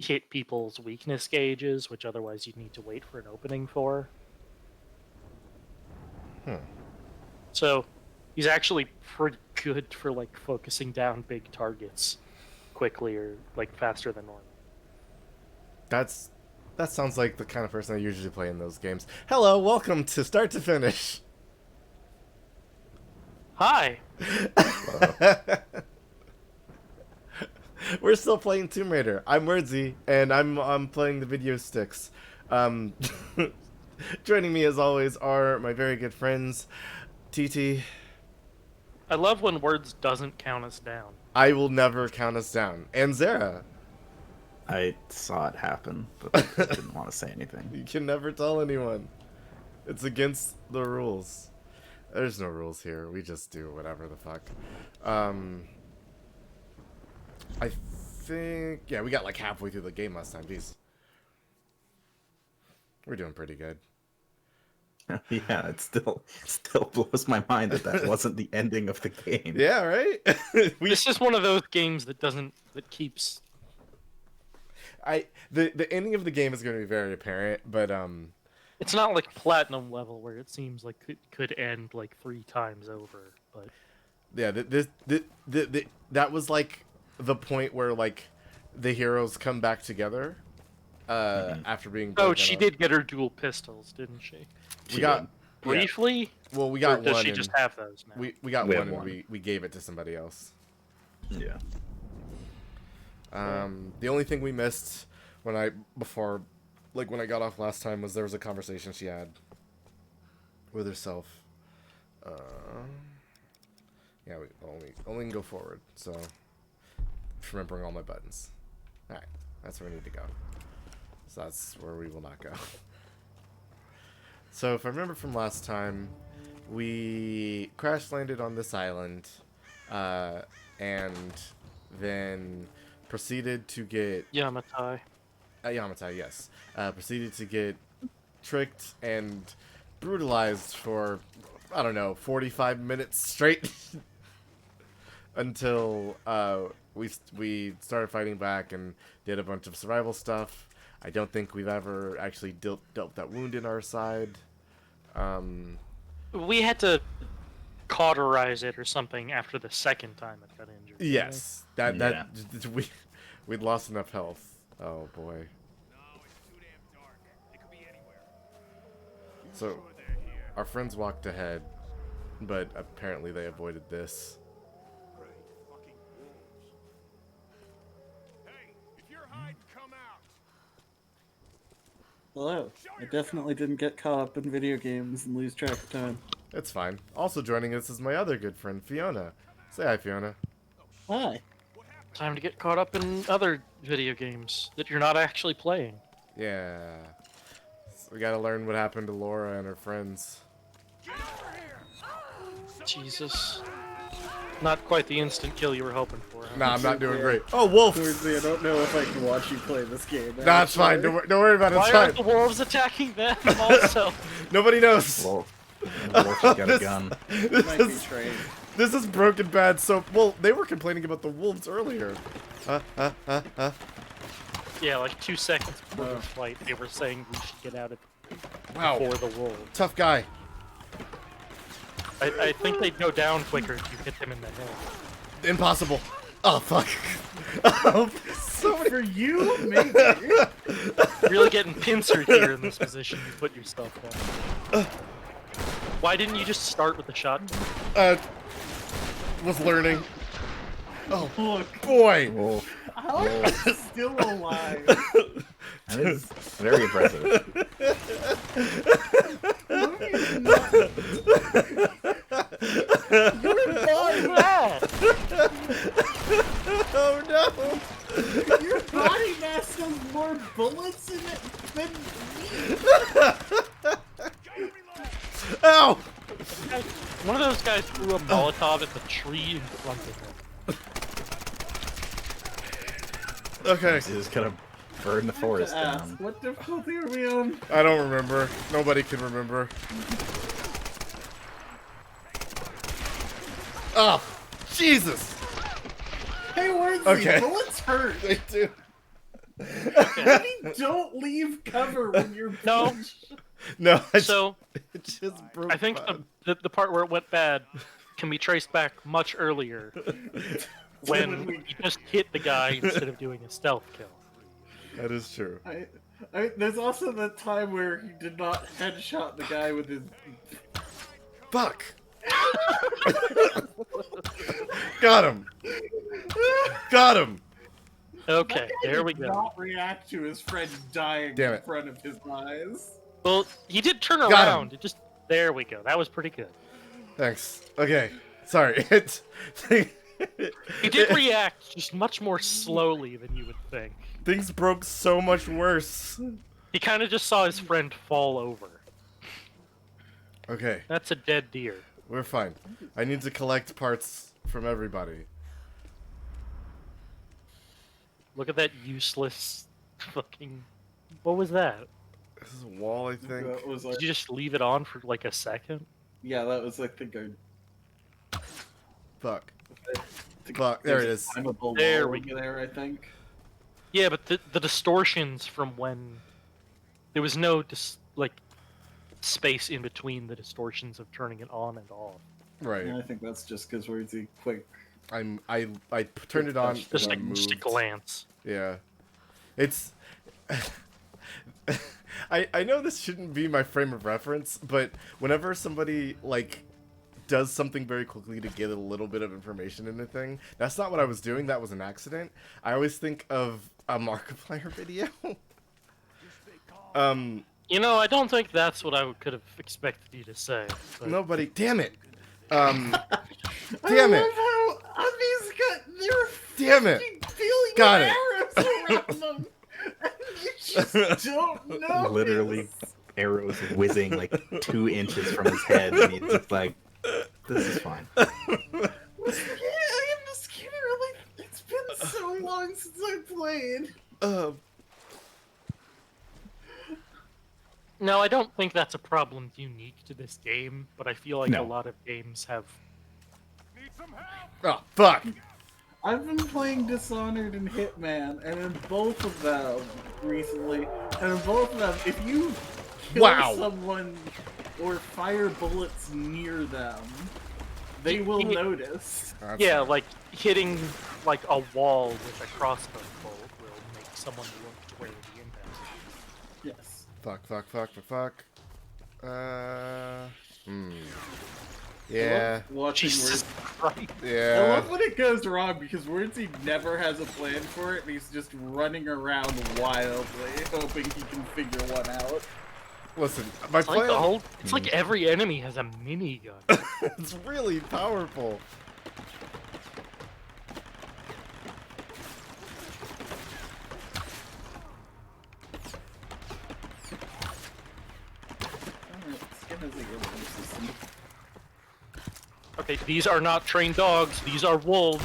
hit people's weakness gauges, which otherwise you'd need to wait for an opening for. So he's actually pretty good for like focusing down big targets quickly or like faster than normal. That sounds like the kind of person I usually play in those games. Hello, welcome to Start to Finish. Hi. We're still playing Tomb Raider. I'm Wordsy, and I'm playing the video sticks. Joining me as always are my very good friends, TT. I love when words doesn't count us down. I will never count us down. And Zara. I saw it happen, but I didn't want to say anything. You can never tell anyone. It's against the rules. There's no rules here. We just do whatever the fuck. I think... Yeah, we got like halfway through the game last time. Jeez. We're doing pretty good. Yeah, it still blows my mind that wasn't the ending of the game. Yeah, right? This is one of those games that keeps... The ending of the game is going to be very apparent, but It's not like platinum level where it seems like it could end like 3 times over, but yeah, that was like the point where like the heroes come back together after being oh, broken she up. did get her dual pistols, didn't she? We got Briefly? Yeah. Well, we got or does one. she just have those now? We got We one, have and one. we gave it to somebody else. Yeah. The only thing we missed when I got off last time was there was a conversation she had with herself. Yeah, we only can go forward. So just remembering all my buttons. All right, that's where I need to go. So that's where we will not go. So if I remember from last time, we crash landed on this island, and then proceeded to get Yamatai. Yamatai, yes. Proceeded to get tricked and brutalized for, I don't know, 45 minutes straight. Until we started fighting back and did a bunch of survival stuff. I don't think we've ever actually dealt that wound in our side. We had to cauterize it or something after the second time it got injured. Yes, we'd lost enough health. Oh boy. So, our friends walked ahead, but apparently they avoided this. Hello. I definitely didn't get caught up in video games and lose track of time. It's fine. Also joining us is my other good friend, Fiona. Say hi, Fiona. Hi. Time to get caught up in other video games that you're not actually playing. Yeah. So we gotta learn what happened to Laura and her friends. Jesus. Not quite the instant kill you were hoping for. Huh? Nah, I'm not doing great. Oh, wolf! Seriously, I don't know if I can watch you play this game. Nah, it's fine. Don't worry about it. It's Why fine. aren't the wolves attacking them also? Nobody knows. Wolf got a gun. Might be trained. This is broken bad. So, well, they were complaining about the wolves earlier. Yeah, like 2 seconds before the fight, they were saying we should get out of Wow. before the wolves. Tough guy. I think they'd go down quicker if you hit them in the head. Impossible. Oh, fuck. Oh, So for you, maybe. You're really getting pincered here in this position you put yourself in. Why didn't you just start with the shotgun? Was learning. Oh, Look, boy. Wolf. how are you still alive? That is very impressive. How are you not... Your body, Oh, no. your body mass has more bullets in it than me. Ow. One of those guys threw a Molotov at the tree in front of him. Okay. He's just gonna burn the forest down. What difficulty are we on? I don't remember. Nobody can remember. Oh, Jesus. Hey, where's Okay. the bullets hurt? They do. Maybe don't leave cover when you're No. No, So it just broke. I think fun. the part where it went bad can be traced back much earlier when we- you just hit the guy instead of doing a stealth kill. That is true. There's also that time where he did not headshot the guy with his. Fuck. Got him. Got him. Okay, That guy there we did go. not react to his friend dying Damn in it. front of his eyes. Well, he did turn Got around. him. It just there we go. That was pretty good. Thanks. Okay. Sorry. It's. He did react just much more slowly than you would think. Things broke so much worse. He kind of just saw his friend fall over. Okay, That's a dead deer. we're fine. I need to collect parts from everybody. Look at that useless fucking. What was that? This is a wall, I think. That was like, Did you just leave it on for like a second? yeah, that was like the good. Fuck. Fuck, there it is. There we go. There, I think. Yeah, but the distortions from when there was no space in between the distortions of turning it on and off. Right. Yeah, I think that's just because we're the quick. I turned it on. Just and I just a moved. glance. Yeah. It's. I know this shouldn't be my frame of reference, but whenever somebody like does something very quickly to get a little bit of information in a thing, that's not what I was doing. That was an accident. I always think of a Markiplier video. You know, I don't think that's what I could have expected you to say. But... Nobody. Damn it. Damn I it. love how these guys, they're Damn it. feeling Got it. arrows around them. And you just don't know. Literally arrows whizzing like 2 inches from his head, and he's just like, "This is fine." I am just kidding. Like, it's been so long since I played. No, I don't think that's a problem unique to this game, but I feel like No. a lot of games have. Oh, fuck. I've been playing Dishonored and Hitman, and in both of them recently, and in both of them, if you kill Wow. someone or fire bullets near them, they will notice. That's- Yeah, like hitting like a wall with a crossbow bolt will make someone look to where the impact is. Yes. Fuck. Yeah. Watching Jesus Christ. I Yeah. love when it goes wrong because Wordsy never has a plan for it, and he's just running around wildly, hoping he can figure one out. Listen, my It's like plan. the whole. It's like every enemy has a minigun. It's really powerful. Alright, Skin has a immune system. Okay, these are not trained dogs. These are wolves.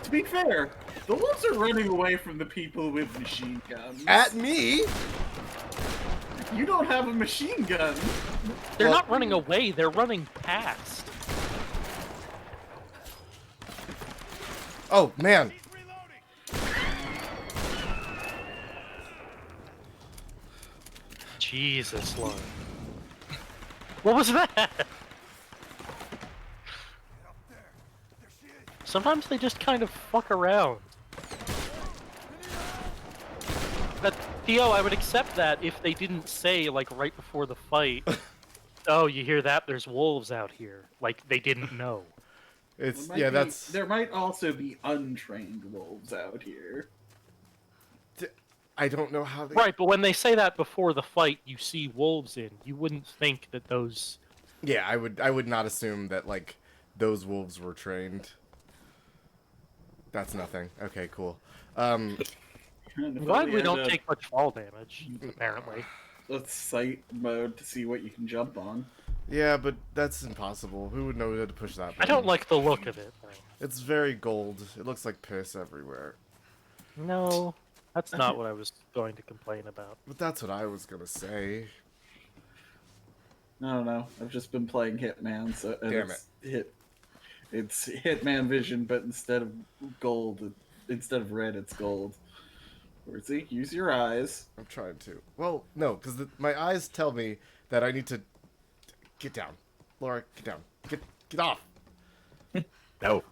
To be fair, the wolves are running away from the people with machine guns. At me? You don't have a machine gun. They're Well- not running away. They're running past. Oh, man. Jesus Lord. What was that? Sometimes they just kind of fuck around. But Theo, I would accept that if they didn't say like right before the fight, "Oh, you hear that? There's wolves out here." Like they didn't know. It's There yeah, might be- that's There might also be untrained wolves out here. I don't know how they Right, but when they say that before the fight, you see wolves in. You wouldn't think that those. Yeah, I would not assume that like those wolves were trained. That's nothing. Okay, cool. And I'm if glad only we I don't had take much fall damage. Apparently. a sight mode to see what you can jump on. Yeah, but that's impossible. Who would know how to push that I don't button? like the look of it. It's very gold. It looks like piss everywhere. No, that's not what I was going to complain about. But that's what I was gonna say. I don't know. I've just been playing Hitman, so and Damn it's Hitman Vision, but instead of gold, instead of red, it's gold. Horsey, use your eyes. I'm trying to. Well, no, because my eyes tell me that I need to get down. Laura, get down. Get off. No.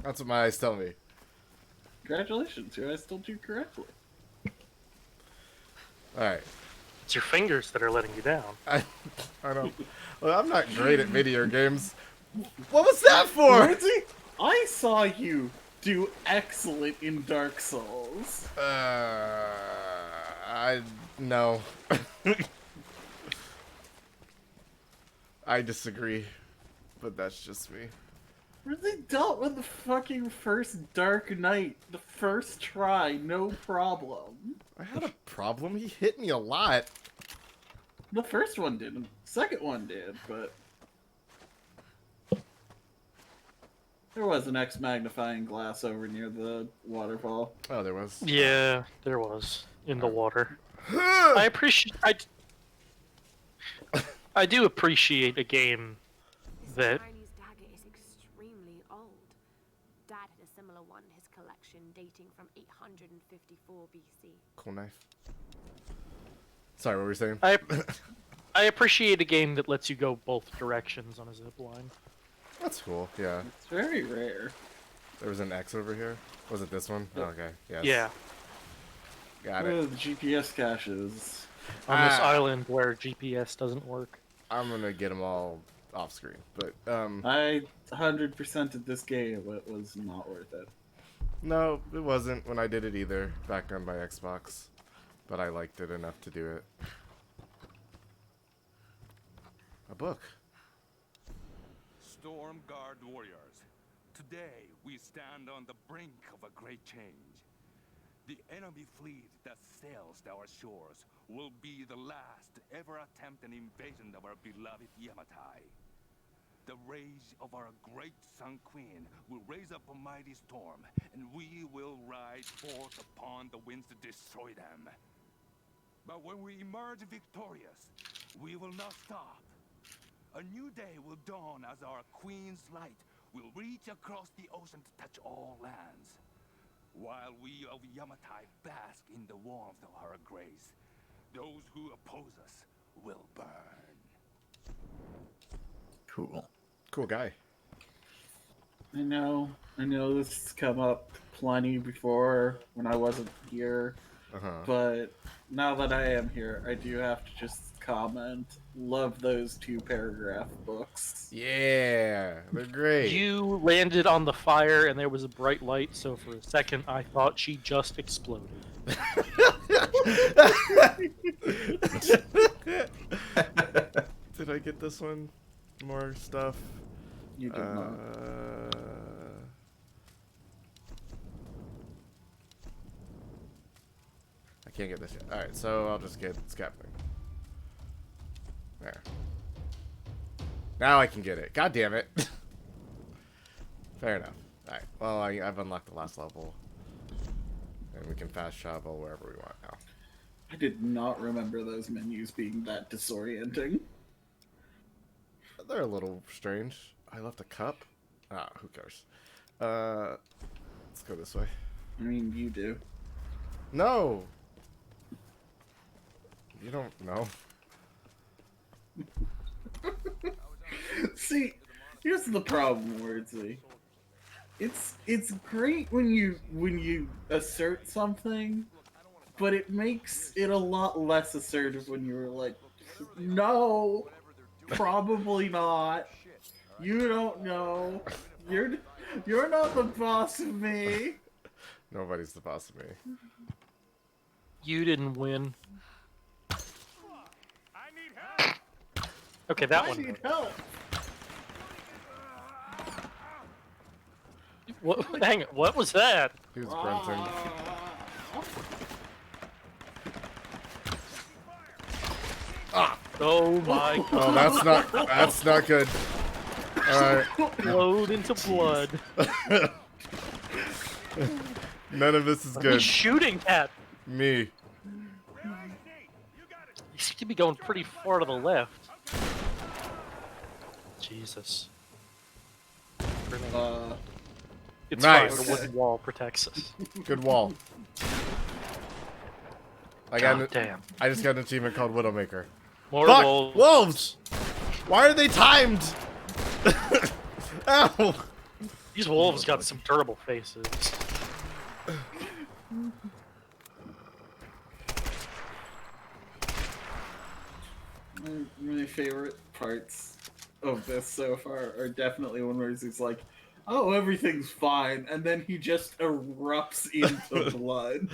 That's what my eyes tell me. Congratulations, your eyes told you correctly. All right. It's your fingers that are letting you down. I don't. Well, I'm not great at video games. What was that for? Horsey, I saw you do excellent in Dark Souls. No. I disagree, but that's just me. Really dealt with the fucking first Dark Knight, the first try, no problem. I had a problem. He hit me a lot. The first one didn't. Second one did, but there was an X magnifying glass over near the waterfall. Oh, there was. Yeah, there was in the water. I appreciate. I do appreciate a game that. Chinese dagger is extremely old. Dad had a similar one in his collection dating from 854 BC. Cool knife. Sorry, what were you saying? I appreciate a game that lets you go both directions on a zip line. That's cool. Yeah. It's very rare. There was an X over here. Was it this one? Oh, okay. Yes. Yeah, Got Oh, it. the GPS caches. on this island where GPS doesn't work. I'm gonna get them all off screen, but I 100%ed this game. It was not worth it. no, it wasn't when I did it either. Back on my Xbox, but I liked it enough to do it. A book. Storm Guard warriors, today we stand on the brink of a great change. The enemy fleet that sails our shores will be the last to ever attempt an invasion of our beloved Yamatai. The rage of our great Sun Queen will raise up a mighty storm, and we will ride forth upon the winds to destroy them. But when we emerge victorious, we will not stop. A new day will dawn as our Queen's light will reach across the ocean to touch all lands. While we of Yamatai bask in the warmth of her grace, those who oppose us will burn. Cool. Cool guy. I know this has come up plenty before when I wasn't here, but now that I am here, I do have to just comment. Love those 2-paragraph books. Yeah, they're great. You landed on the fire and there was a bright light, so for a second I thought she just exploded. Did I get this one? More stuff. You did not. I can't get this yet. Alright, so I'll just get scaffolding. There. Now I can get it. God damn it. Fair enough. Alright, well, I've unlocked the last level. And we can fast travel wherever we want now. I did not remember those menus being that disorienting. They're a little strange. I left a cup. Ah, who cares? Let's go this way. I mean, you do. No! You don't know. See, here's the problem, Wordsy. It's great when you assert something, but it makes it a lot less assertive when you're like, no, probably not. You don't know. You're not the boss of me. Nobody's the boss of me. You didn't win. Okay, that I one. need help. What? Hang it. What was that? He was grunting. Oh my god! Oh, that's not good. Alright. Flowed into blood. None of this is Who's good. shooting at? Me. You seem to be going pretty far to the left. Jesus. Uh, It's Nice. fine. The wooden wall protects us. Good wall. God damn. I just got an achievement called Widowmaker. More Fuck! wolves. Wolves! Why are they timed? Ow! These wolves got some durable faces. my favorite parts of this so far are definitely one where he's like, "Oh, everything's fine," and then he just erupts into blood.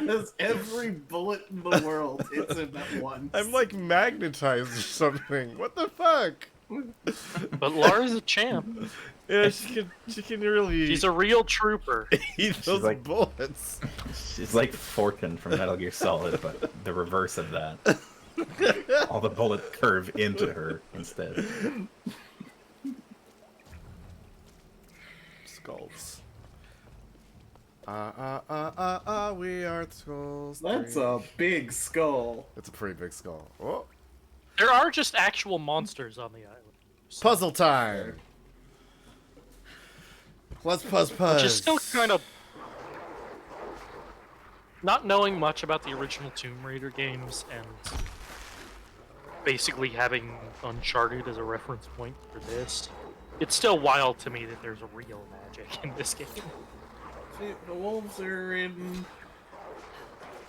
As every bullet in the world hits him at once. I'm like magnetized or something. What the fuck? But Lara's a champ. Yeah, she can really She's a real trooper. eat those like- bullets. She's like Forkin from Metal Gear Solid, but the reverse of that. All the bullets curve into her instead. Skulls. We are the skulls. That's a big skull. It's a pretty big skull. Oh, There are just actual monsters on the island. puzzle time. Let's puzz. Which is still kind of... Not knowing much about the original Tomb Raider games and basically having Uncharted as a reference point for this, it's still wild to me that there's real magic in this game. See, the wolves are in...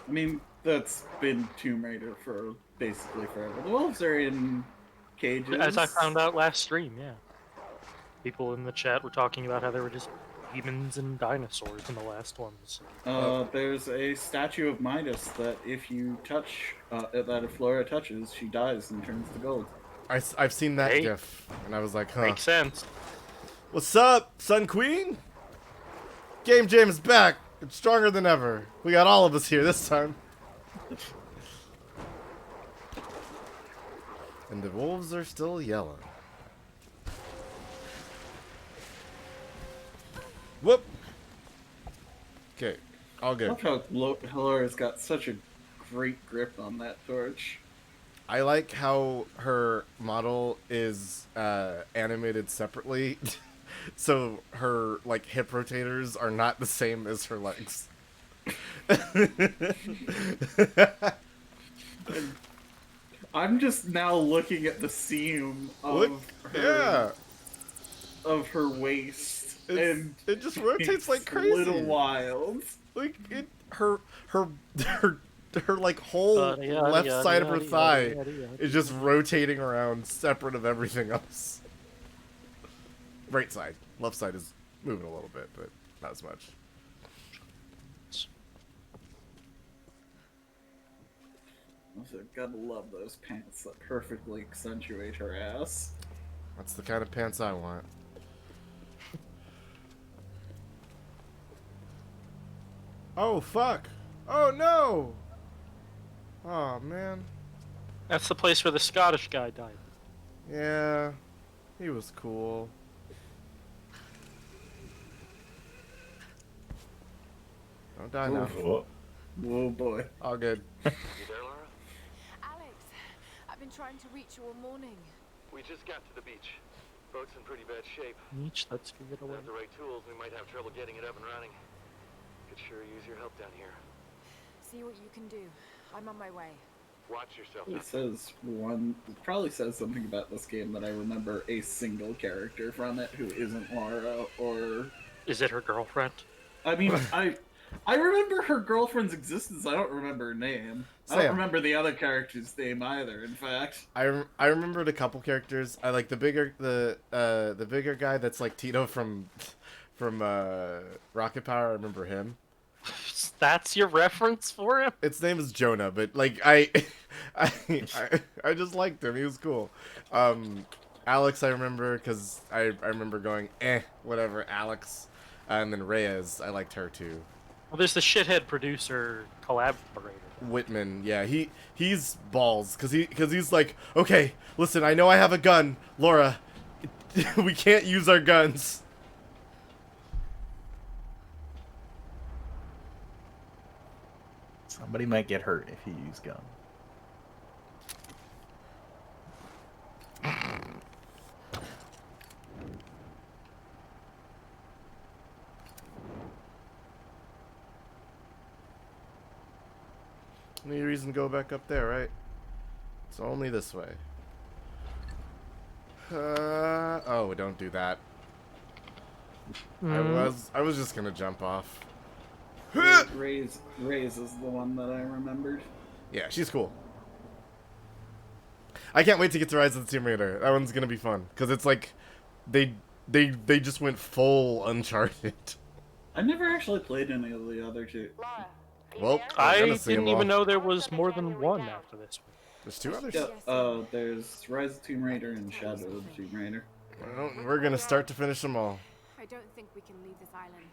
I mean, that's been Tomb Raider for basically forever. The wolves are in cages. As I found out last stream, yeah. People in the chat were talking about how there were just demons and dinosaurs in the last ones. There's a statue of Midas that if you touch, that if Flora touches, she dies and turns to gold. I've seen that Hey. gif, and I was like, huh. Makes sense. What's up, Sun Queen? Game Jam is back. It's stronger than ever. We got all of us here this time. And the wolves are still yelling. Whoop. Okay, all I good. love how Hilary's got such a great grip on that torch. I like how her model is animated separately, so her like hip rotators are not the same as her legs. I'm just now looking at the seam Look, of yeah, her waist, and it just rotates like it's crazy. a little wild. Like it, her like whole left side of her thigh is just rotating around, separate of everything else. Right side, left side is moving a little bit, but not as much. Also, gotta love those pants that perfectly accentuate her ass. That's the kind of pants I want. Oh fuck! Oh no! Oh man. That's the place where the Scottish guy died. Yeah, he was cool. Don't die now. Oh, Oh boy. All good. You there, Laura? Alex, I've been trying to reach you all morning. We just got to the beach. Boat's in pretty bad shape. Each, let's give it away. Without the right tools, we might have trouble getting it up and running. Could sure use your help down here. See what you can do. I'm on my way. Watch yourself. It says it probably says something about this game that I remember a single character from it who isn't Lara or... Is it her girlfriend? I mean, I remember her girlfriend's existence. I don't remember her name. I don't Sam. remember the other character's name either, in fact. I remembered a couple characters. I like the bigger guy that's like Tito from Rocket Power. I remember him. That's your reference for him? Its name is Jonah, but like I just liked him. He was cool. Alex, I remember because I remember going whatever Alex, and then Reyes. I liked her too. Well, there's the shithead producer collaborator. Whitman, yeah, he's balls because he's like, okay, listen, I know I have a gun, Laura, we can't use our guns. somebody might get hurt if you use gun. Any reason to go back up there, right? It's only this way. Oh, don't do that. I was just gonna jump off. Ray's is the one that I remembered. Yeah, she's cool. I can't wait to get to Rise of the Tomb Raider. That one's gonna be fun because it's like they just went full Uncharted. I never actually played any of the other two. Well, I gonna see didn't 'em all. even know there was more than one after this one. There's 2 others. Yeah, there's Rise of the Tomb Raider and Shadow of the Tomb Raider. Well, we're gonna start to finish them all. I don't think we can leave this island.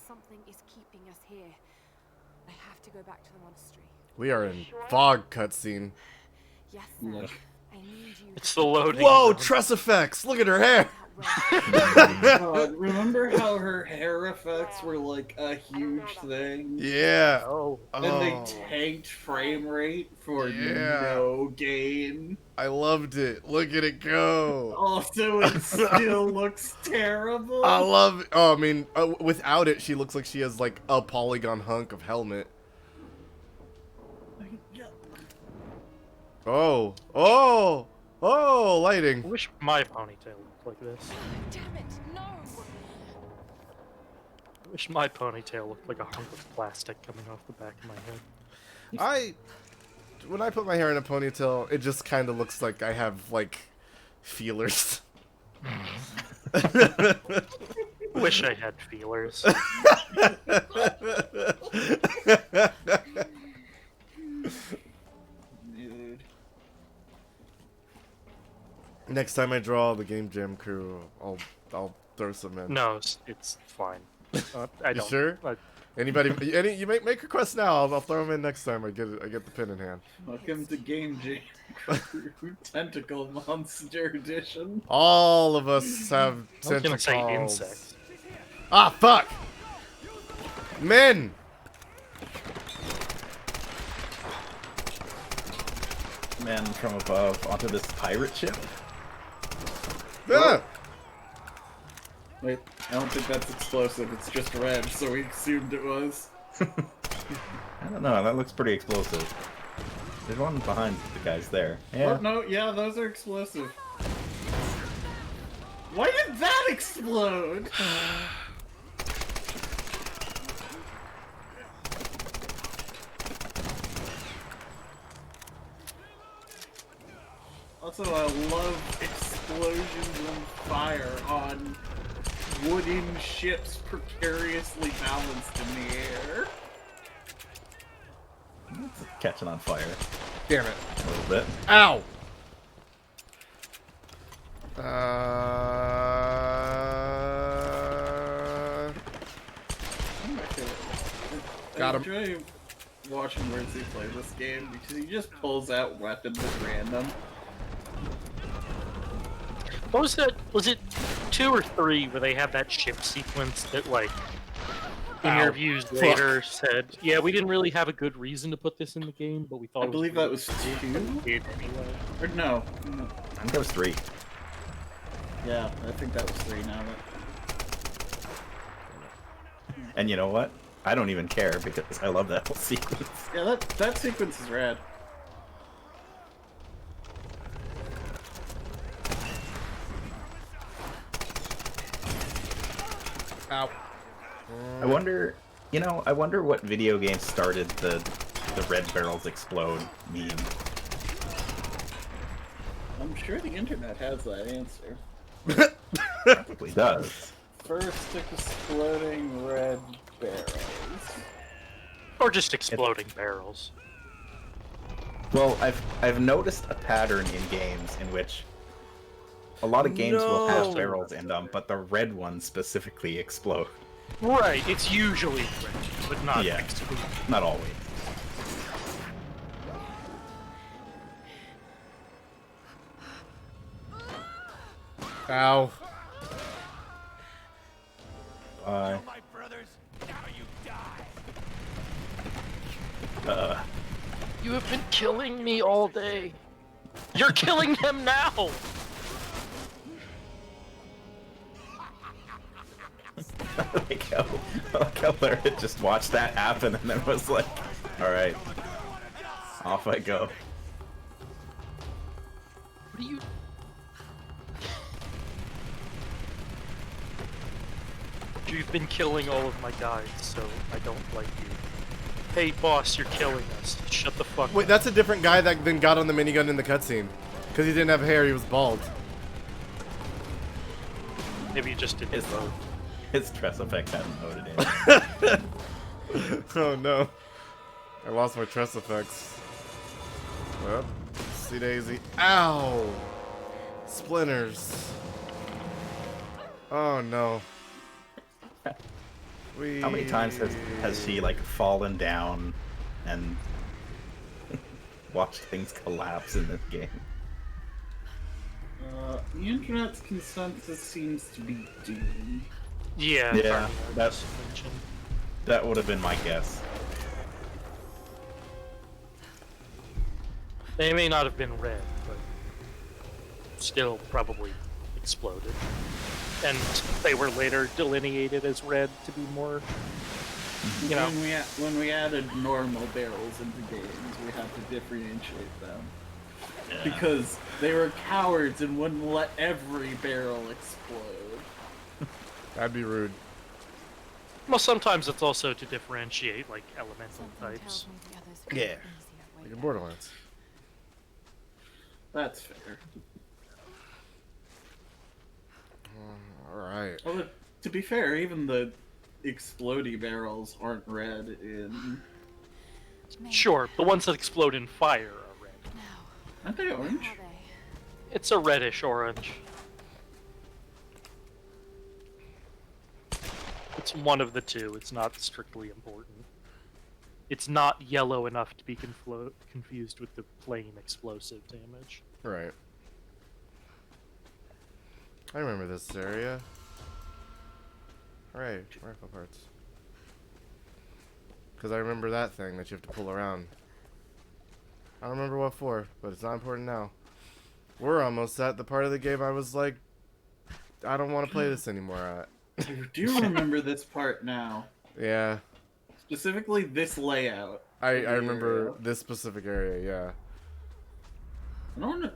Something is keeping us here. I have to go back to the monastery. We are in fog cutscene. Yes, sir. Yeah. I need you. It's the loading. Whoa, zone. truss effects! Look at her hair. Remember how her hair effects were like a huge thing? Yeah. Oh, And they tanked frame rate for Yeah. no gain. I loved it. Look at it go. Also, it still looks terrible. I love it. Oh, I mean, without it, she looks like she has like a polygon hunk of helmet. Oh, oh, oh, I lighting. wish my ponytail looked like this. Damn it, no! I wish my ponytail looked like a hunk of plastic coming off the back of my head. When I put my hair in a ponytail, it just kind of looks like I have like feelers. Wish I had feelers. Dude. Next time I draw the Game Jam crew, I'll throw some in. No, it's fine. I You don't. sure? Anybody? You make requests now. I'll throw them in next time. I get the pin in hand. Welcome to Game Jam Crew Tentacle Monster Edition. All of us have I was gonna say tentacles. insects. Ah, fuck! Men! Men from above onto this pirate ship. Ah! Wait, I don't think that's explosive. It's just red, so we assumed it was. I don't know. That looks pretty explosive. There's one behind the guys there. Yeah. Oh, no, yeah, those are explosive. Why did that explode? Also, I love explosions and fire on wooden ships precariously balanced in the air. It's catching on fire Damn it. a little bit. Ow! Got him. I enjoy watching Rizzy play this game because he just pulls out weapons at random. What was that? Was it 2 or 3 where they had that ship sequence that, like, interviews later said, yeah, we didn't really have a good reason to put this in the game, but we thought I it was believe that was 2? weird anyway. Or no. I think that was 3. Yeah, I think that was 3 now. And you know what? I don't even care because I love that whole sequence. Yeah, that sequence is rad. Ow. I wonder, I wonder what video game started the red barrels explode meme. I'm sure the internet has that answer. Probably does. First exploding red barrels. Or just exploding barrels. Well, I've noticed a pattern in games in which a lot of games will have barrels in them, but the red ones specifically explode. Right, it's usually red, but not Yeah. exclusively. Not always. Ow. Uh, My brothers, now you die. You have been killing me all day. You're killing them now! like how Lara just watched that happen and then was like, alright. Off I go. What are you? You've been killing all of my guys, so I don't like you. Hey, boss, you're killing us. Shut the fuck Wait, up. that's a different guy that then got on the minigun in the cutscene. Because he didn't have hair, he was bald. Maybe you just didn't vote. His stress effect hadn't voted in. Oh no. I lost my trust effects. Well, see Daisy. Ow! Splinters. Oh no. How many times has he like fallen down and watched things collapse in this game? The internet's consensus seems to be doomed. Yeah, Yeah, probably that's- mentioned. That would have been my guess. They may not have been red, but still probably exploded. And they were later delineated as red to be more, you know. When we added normal barrels into games, we had to differentiate them. Because they were cowards and wouldn't let every barrel explode. That'd be rude. Well, sometimes it's also to differentiate, like, elemental types. Yeah. Like in Borderlands. That's fair. Alright. Although, to be fair, even the explodey barrels aren't red in... Sure, the ones that explode in fire are red. Aren't they orange? It's a reddish orange. It's one of the two. It's not strictly important. It's not yellow enough to be confused with the plain explosive damage. Right. I remember this area. Alright, rifle parts. Because I remember that thing that you have to pull around. I don't remember what for, but it's not important now. We're almost at the part of the game I was like, I don't want to play this anymore at. I do remember this part now. Yeah. Specifically this layout. I remember this specific area, yeah. I don't know.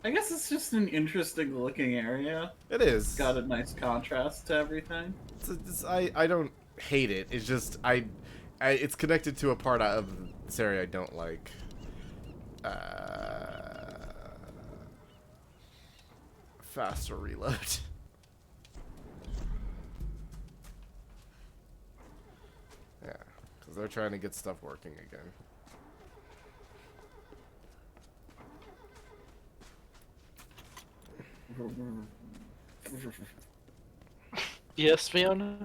I guess it's just an interesting looking area. It is. It's got a nice contrast to everything. I don't hate it. It's just it's connected to a part of this area I don't like. Faster reload. Yeah, because they're trying to get stuff working again. Yes, Fiona?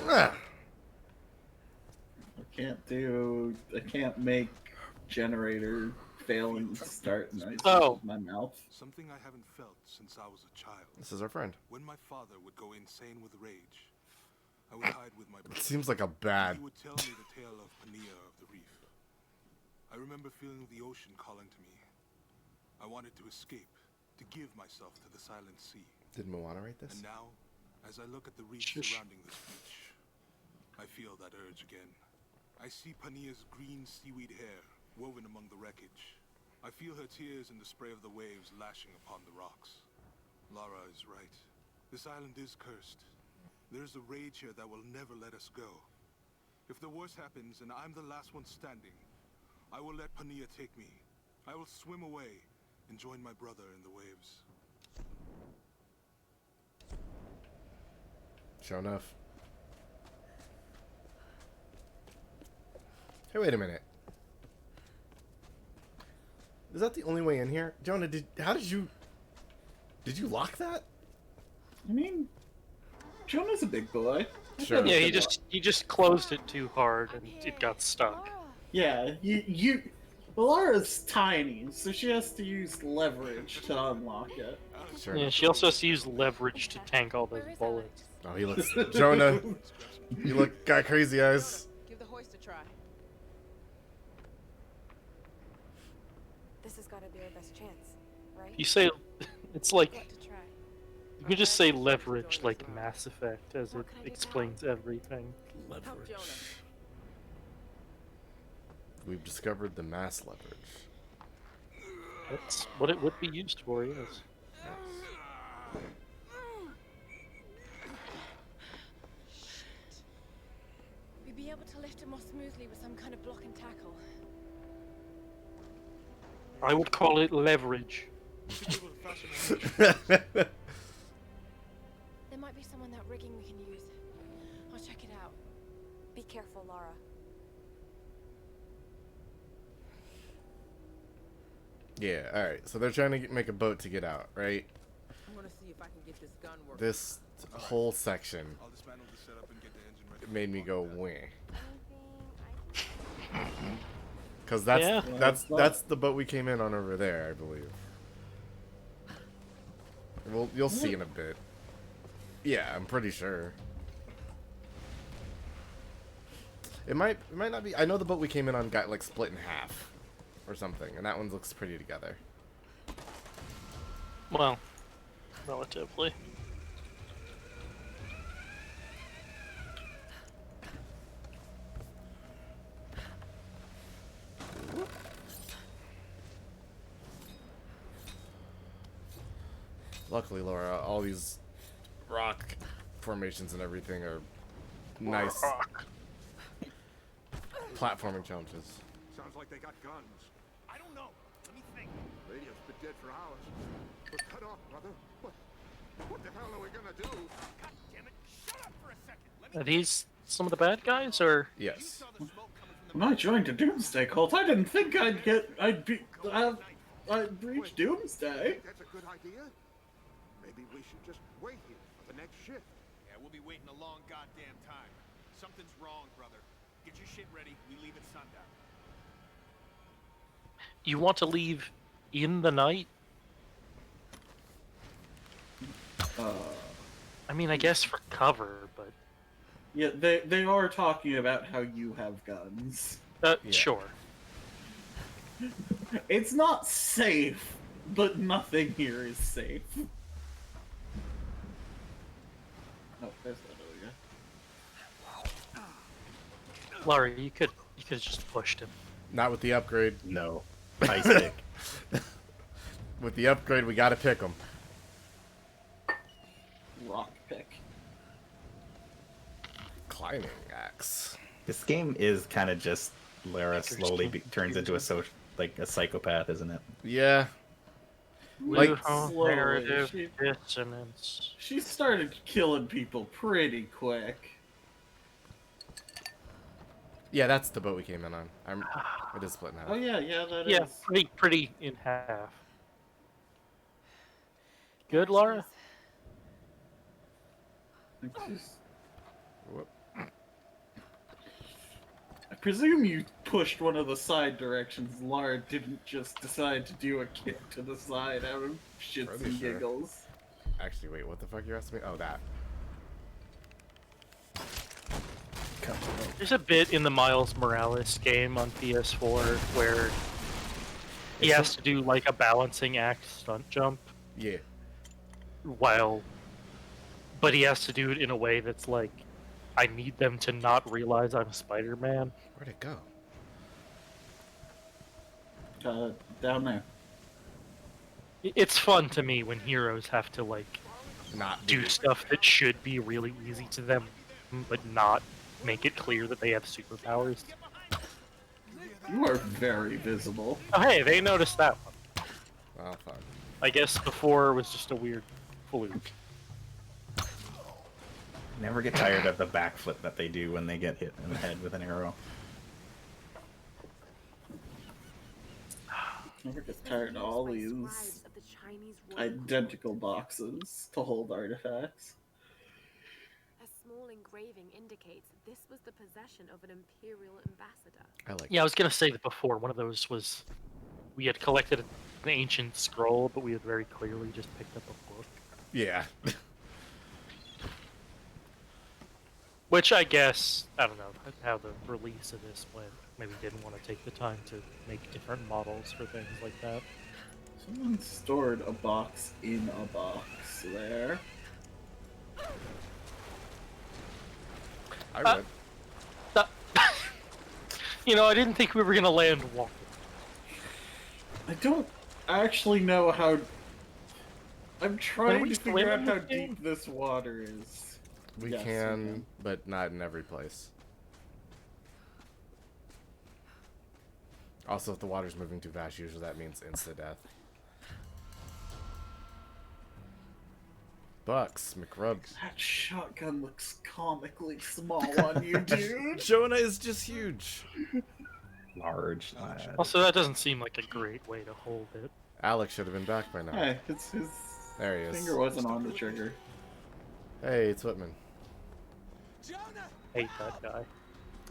Ah. I can't make generator fail and start noises Oh. with my mouth. Something I haven't felt since I was a child. This is our friend. When my father would go insane with rage, I would hide with my It brother. seems like a bad. He would tell me the tale of Pania of the Reef. I remember feeling the ocean calling to me. I wanted to escape, to give myself to the silent sea. Did Moana write this? And now, as I look at the reef Shush. surrounding this beach, I feel that urge again. I see Pania's green seaweed hair woven among the wreckage. I feel her tears in the spray of the waves lashing upon the rocks. Lara is right. This island is cursed. There is a rage here that will never let us go. If the worst happens and I'm the last one standing, I will let Pania take me. I will swim away and join my brother in the waves. Sure enough. Hey, wait a minute. Is that the only way in here? Jonah, did you lock that? I mean, Jonah's a big boy. Sure. Yeah, he just closed it too hard and it got stuck. Yeah, Lara's tiny, so she has to use leverage to unlock it. Sure. Yeah, she also has to use leverage to tank all those bullets. Oh, he looks. Jonah, you got crazy eyes. Give the hoist a try. This has got to be our best chance, right? You say, it's like, What to try? you can just say leverage like Mass Effect, as it What can I do to explains everything. Help Jonah. We've discovered the mass leverage. That's what it would be used for, yes. We'd be able to lift him more smoothly with some kind of block and tackle. I would call it leverage. There might be some on that rigging we can use. I'll check it out. Be careful, Lara. Yeah, alright. So they're trying to make a boat to get out, right? I'm gonna see if I can get this gun working. This whole section I'll dismantle the setup and get the engine ready. it made me go weh. Cause that's Yeah. that's the boat we came in on over there, I believe. Well, you'll see in a bit. Yeah, I'm pretty sure. It might not be. I know the boat we came in on got like split in half, or something, and that one looks pretty together. Well, relatively. Luckily, Laura, all these rock formations and everything are nice platforming challenges. Sounds like they got guns. I don't know. Let me think. Radio's been dead for hours. We're cut off, brother. What the hell are we gonna do? God damn it! Shut up for a second. Are these some of the bad guys, or? Yes. When I joined a Doomsday cult, I didn't think I'd reach Doomsday. That's a good idea. Maybe we should just wait here for the next shift. Yeah, we'll be waiting a long goddamn time. Something's wrong, brother. Get your shit ready. We leave at sundown. You want to leave in the night? I mean, I guess for cover, but... Yeah, they are talking about how you have guns. Yeah. Sure. It's not safe, but nothing here is safe. Oh, there's that other guy. Laurie, you could have just pushed him. Not with the upgrade. No. Ice pick. With the upgrade, we gotta pick them. Rock pick. Climbing axe. This game is kind of just Lara slowly turns into a psychopath, isn't it? Yeah. Like, slowly, narrative she- dissonance. She started killing people pretty quick. yeah, that's the boat we came in on. It is split in half. Oh yeah, that is. Yeah, pretty in half. Good, Laura? Whoop. I presume you pushed one of the side directions. Lara didn't just decide to do a kick to the side out of shits Pretty and sure. giggles. Actually, wait, what the fuck you asking me? Oh, that. There's a bit in the Miles Morales game on PS4 where he has to do like a balancing act stunt jump Yeah. but he has to do it in a way that's like, I need them to not realize I'm Spider-Man. Where'd it go? Down there. It's fun to me when heroes have to like Not do stuff that should be really easy to them, but not make it clear that they have superpowers. You are very visible. Oh hey, they noticed that one. Oh, fuck. I guess before was just a weird fluke. Never get tired of the backflip that they do when they get hit in the head with an arrow. Never get tired of all these Scribes of the Chinese royal identical boxes to hold artifacts. A small engraving indicates this was the possession of an imperial ambassador. I like Yeah, I was gonna say that before. One of those was we had collected an ancient scroll, but we had very clearly just picked up a book. Yeah. Which I guess, I don't know how the release of this went. Maybe didn't want to take the time to make different models for things like that. Someone stored a box in a box there. I read. You know, I didn't think we were gonna land water. I don't actually know how. I'm trying we to swim figure out in how this game? deep this water is. We Yes, can, but not in every place. Also, if the water's moving too fast, usually that means insta-death. Bucks, McRub. That shotgun looks comically small on you, dude. Jonah is just huge. Large lad. Also, that doesn't seem like a great way to hold it. Alex should have been back by now. Hey, his There he is. finger wasn't on the trigger. Hey, it's Whitman. Hate that guy.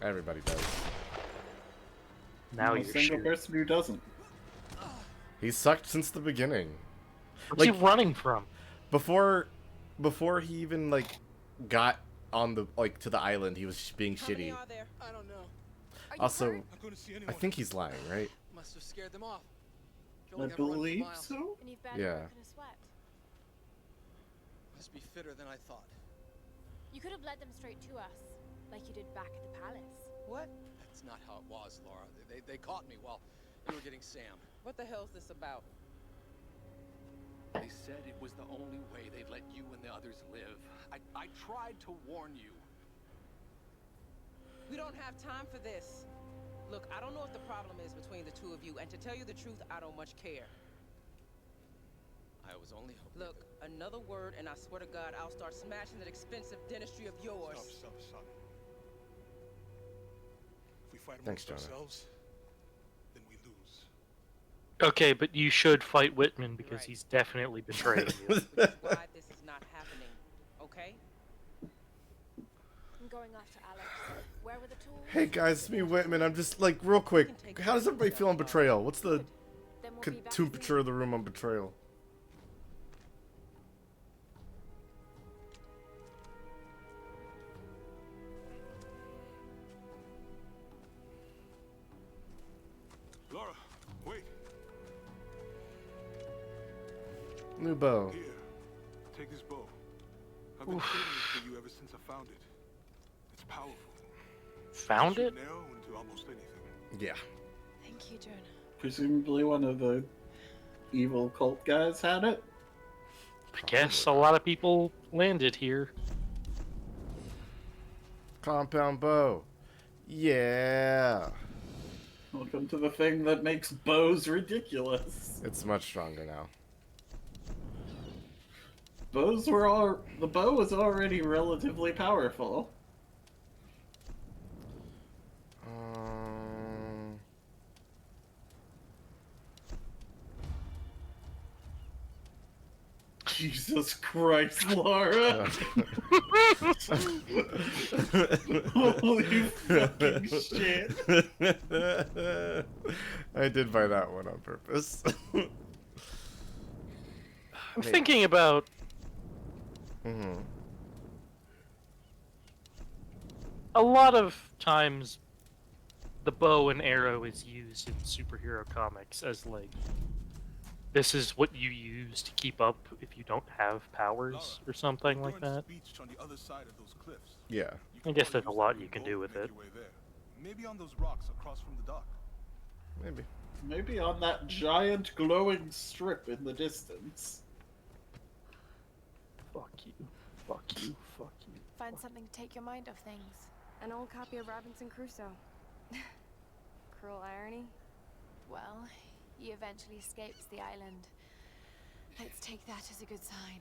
Everybody does. Now a you're single shooting. person who doesn't. He's sucked since the beginning. What's he running from? Before he even like got on the to the island, he was being shitty. Are there? I don't know. Also, I think he's lying, right? Must have scared them off. I believe so. And you've barely Yeah. broken a sweat. Must be fitter than I thought. You could have led them straight to us, like you did back at the palace. What? That's not how it was, Laura. They caught me while you were getting Sam. What the hell's this about? They said it was the only way they'd let you and the others live. I tried to warn you. We don't have time for this. Look, I don't know what the problem is between the two of you, and to tell you the truth, I don't much care. I was only hoping. Look, another word, and I swear to God, I'll start smashing that expensive dentistry of yours. Stop. If we fight Thanks, amongst Jonah. ourselves, then we lose. Okay, but you should fight Whitman because Right. he's definitely betraying you. Which is why this is not happening, okay? I'm going after Alex. Where were the tools? Hey guys, it's me, Whitman. I'm just like real quick. How does everybody feel on betrayal? What's the Then we'll be back temperature of the room on betrayal? Laura, wait. New bow. Here, take this bow. I've been saving it for you ever since I found it. It's powerful. Found it? Shoot an arrow into almost anything. Yeah. Thank you, Jonah. Presumably one of the evil cult guys had it. I guess a lot of people landed here. Compound bow. Yeah. Welcome to the thing that makes bows ridiculous. It's much stronger now. The bow was already relatively powerful. Jesus Christ, Laura! Holy fucking shit! I did buy that one on purpose. I'm thinking about a lot of times the bow and arrow is used in superhero comics as like this is what you use to keep up if you don't have powers or something like that. On the other side of those cliffs. Yeah. I guess there's a lot you can do with it. Maybe on those rocks across from the dock. Maybe. Maybe on that giant glowing strip in the distance. Fuck you. Fuck you. Fuck you. Find something to take your mind off things. An old copy of Robinson Crusoe. Cruel irony. Well, he eventually escapes the island. Let's take that as a good sign.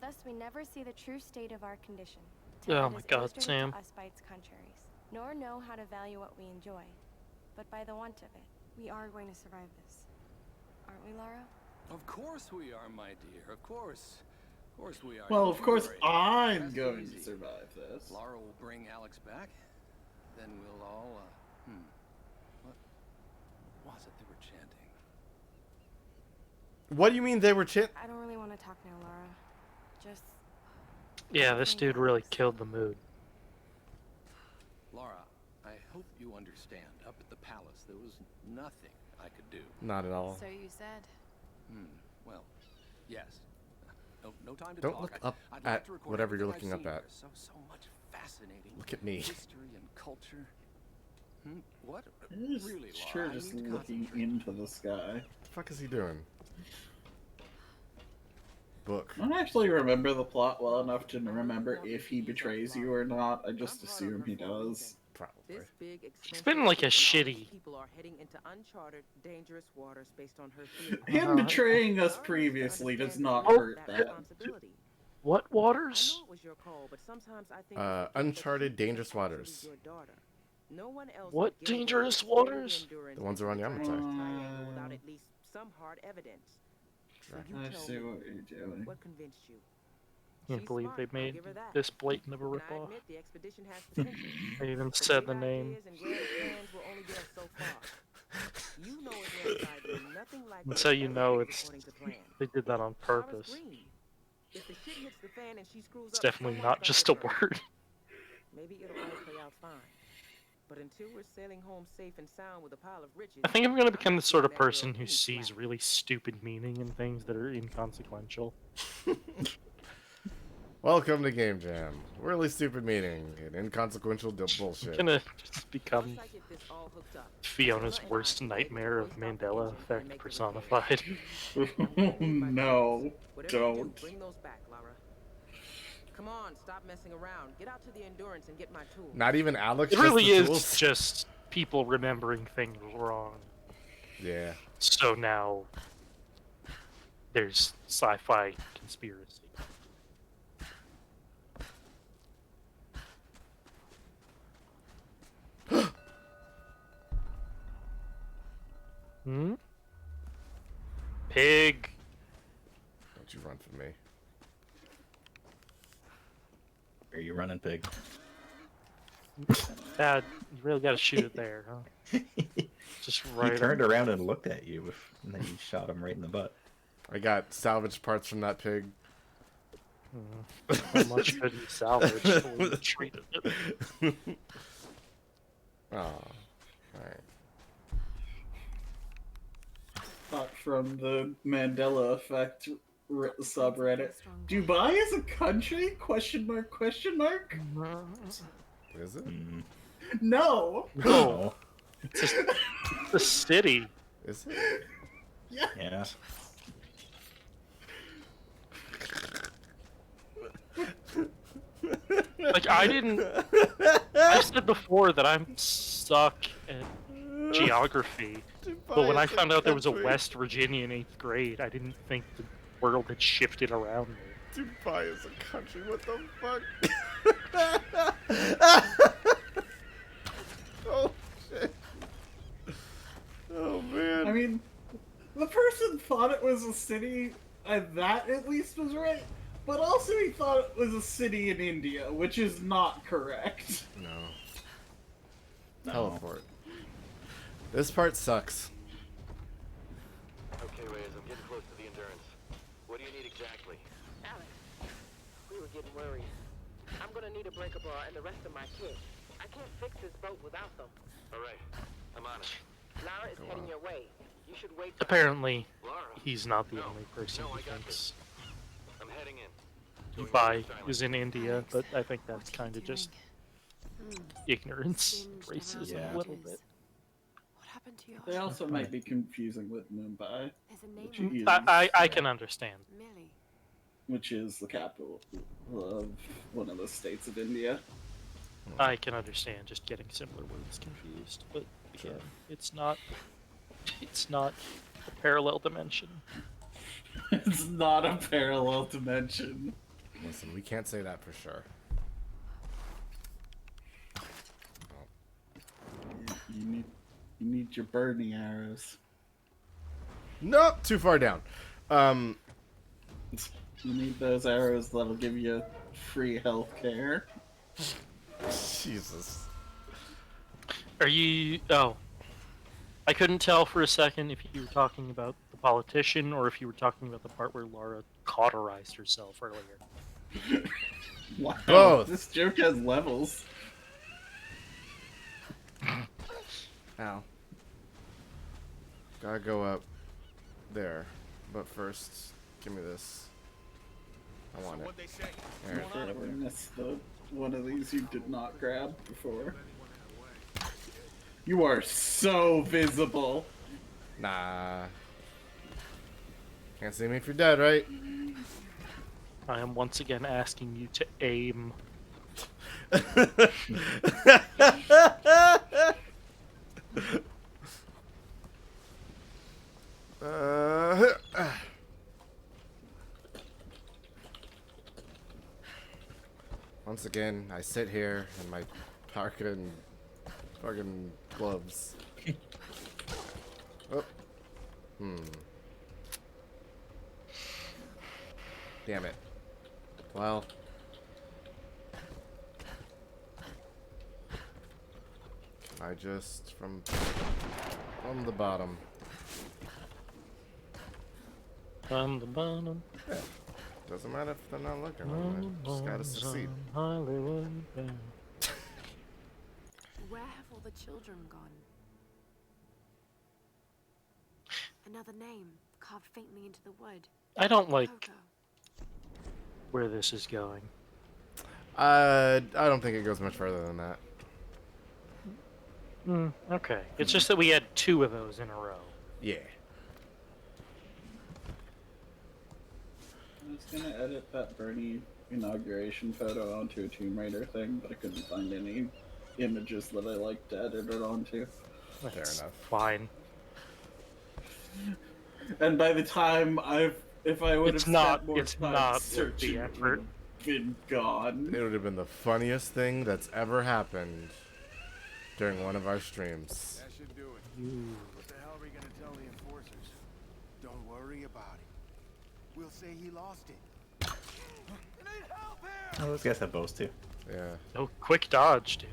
Thus, we never see the true state of our condition. Oh It my is God, illustrated Sam. to us by its contraries, nor know how to value what we enjoy, but by the want of it. We are going to survive this, aren't we, Lara? Of course we are, my dear. Of course. Of course we are. Well, Don't of you course worry. I'm Rest going easy. to survive this. Laura will bring Alex back. Then we'll all, What was it they were chanting? What do you mean they were I don't really want to talk now, Lara. Just Yeah, this dude really killed the mood. Laura, I hope you understand. Up at the palace, there was nothing I could do. Not at all. So you said. Well, yes. No time to Don't talk. look I'd up like at to record whatever you're everything looking I've up seen at. here. So much fascinating. Look at me. History and culture. What? He's Really, sure Laura, I just need to looking concentrate. into the sky. The fuck is he doing? Book. I don't actually remember the plot well enough to remember if he betrays you or not. I just assume he does. Probably. This big, It's been like a shitty. people are heading into uncharted, dangerous waters based on her theory. Him betraying us previously does not Oh, hurt that. What I waters? know it was your call, but sometimes I think you forget that Uncharted she Dangerous isn't actually Waters. your daughter. No one else What would get away dangerous with sparing waters? endurance The ones into around the Yamatai. Triangle Triangle without at least some hard evidence. So you I tell see me, what you're doing. what convinced you? Can't She's believe smart, they I'll made give her that. this blatant of a And I ripoff. admit the expedition has potential. They even But said big the name. ideas and grand plans will only get us so far. You know as well as I do, nothing like That's this how you ever know goes it's according to plan. they did that on Laura's purpose. green. If the shit hits the fan and she screws It's up, definitely someone's not got just to a hurt. word. Maybe it'll all play out fine. But until we're sailing home safe and sound with a pile of riches, I think I'm gonna become the not sort of giving that girl person who any sees slack. really stupid meaning in things that are inconsequential. Welcome to Game Jam. Really stupid meaning and inconsequential I'm bullshit. gonna just become Once I get this all hooked up, Fiona's Emma and I worst should be able to nightmare of hoist off the Mandela engine and effect make the personified. Oh no, Whatever you do, don't. bring those back, Lara. Come on, stop messing around. Get out to the Endurance and get my tools. Not even Alex. It just really the is tools? just people remembering things wrong. Yeah. So now there's sci-fi conspiracy. Hmm? Pig. Don't you run from me. Are you running, pig? Dad, you really gotta shoot it there, huh? Just right. He turned around and looked at you, and then you shot him right in the butt. I got salvage parts from that pig. How much could you salvage before you treated it? Oh, alright. Thought from the Mandela Effect subreddit. Dubai is a country? Question mark? Question mark? Is it? No. No. It's a city. Is it? Yeah. Yeah. Like, I've said before that I'm stuck at geography, but when I found out there was a West Virginia in 8th grade, I didn't think the world had shifted around me. Dubai is a country, what the fuck? Oh, shit. Oh, man. I mean, the person thought it was a city, and that at least was right. But also he thought it was a city in India, which is not correct. No. Teleport. This part sucks. Okay, Reyes, I'm getting close to the Endurance. What do you need exactly? Alex, we were getting worried. I'm gonna need a breaker bar and the rest of my kit. I can't fix this boat without them. All right, I'm on it. Lara is heading your way. You should wait. Apparently, Laura? he's not the No, only person no, who I got thinks I'm heading in. Going Dubai over silent. is in India, Alex, but I think that's what are you kind of just doing? ignorance, Singed racism Yeah. a little bit. What happened to your They also might be confusing with Mumbai, There's a name which on it. is, I can understand. Millie. which is the capital of one of the states of India. I can understand just getting similar words confused, but again, it's not a parallel dimension. It's not a parallel dimension. Listen, we can't say that for sure. You need your burning arrows. Nope, too far down. You need those arrows that'll give you free health care. Jesus. Are you... Oh. I couldn't tell for a second if you were talking about the politician or if you were talking about the part where Laura cauterized herself earlier. Wow, Both. this joke has levels. Ow. Gotta go up there. But first, give me this. I want it. What'd they say? There. Forever missed the one of these you did not grab before. You are so visible. Nah. Can't see me if you're dead, right? I am once again asking you to aim. Once again, I sit here in my fucking gloves. Oh. Damn it. Well. Can I just from the bottom? From the bottom. Yeah. Doesn't matter if they're not looking. I just gotta succeed. Hollywood. Where have all the children gone? Another name carved faintly into the wood. I don't like Coco. where this is going. I don't think it goes much further than that. Okay. It's just that we had 2 of those in a row. Yeah. I was gonna edit that Bernie inauguration photo onto a Tomb Raider thing, but I couldn't find any images that I liked to edit it onto. Fair enough. Fine. And by the time if I would have spent more It's time not worth searching, the it effort. would have been gone. It would have been the funniest thing that's ever happened during one of our streams. That should do it. What the hell are we gonna tell the enforcers? Don't worry about it. We'll say he lost it. You need help here! Oh, those guys have bows too. Yeah. Oh, quick dodge, dude.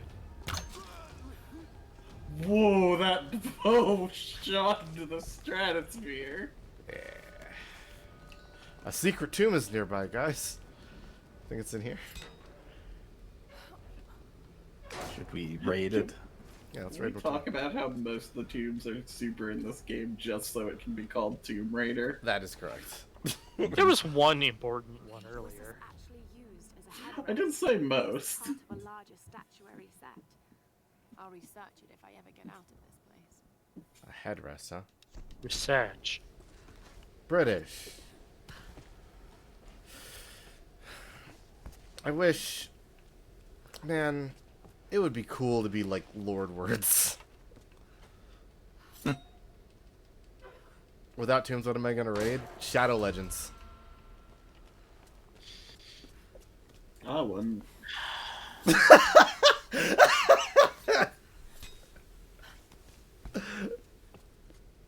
Whoa, that bow shot into the stratosphere. Yeah. A secret tomb is nearby, guys. I think it's in here. Should we raid it? Yeah, let's We raid talk about how most of the tombs are super in this game just so it can be called Tomb Raider. That is correct. There was one important one Was this earlier. actually used as a headrest? I didn't say most. Part of a larger statuary set. I'll research it if I ever get out of this place. A headrest, huh? Research. British. I wish, man, it would be cool to be like Lord Words. Without tombs, what am I gonna raid? Shadow Legends. I wouldn't.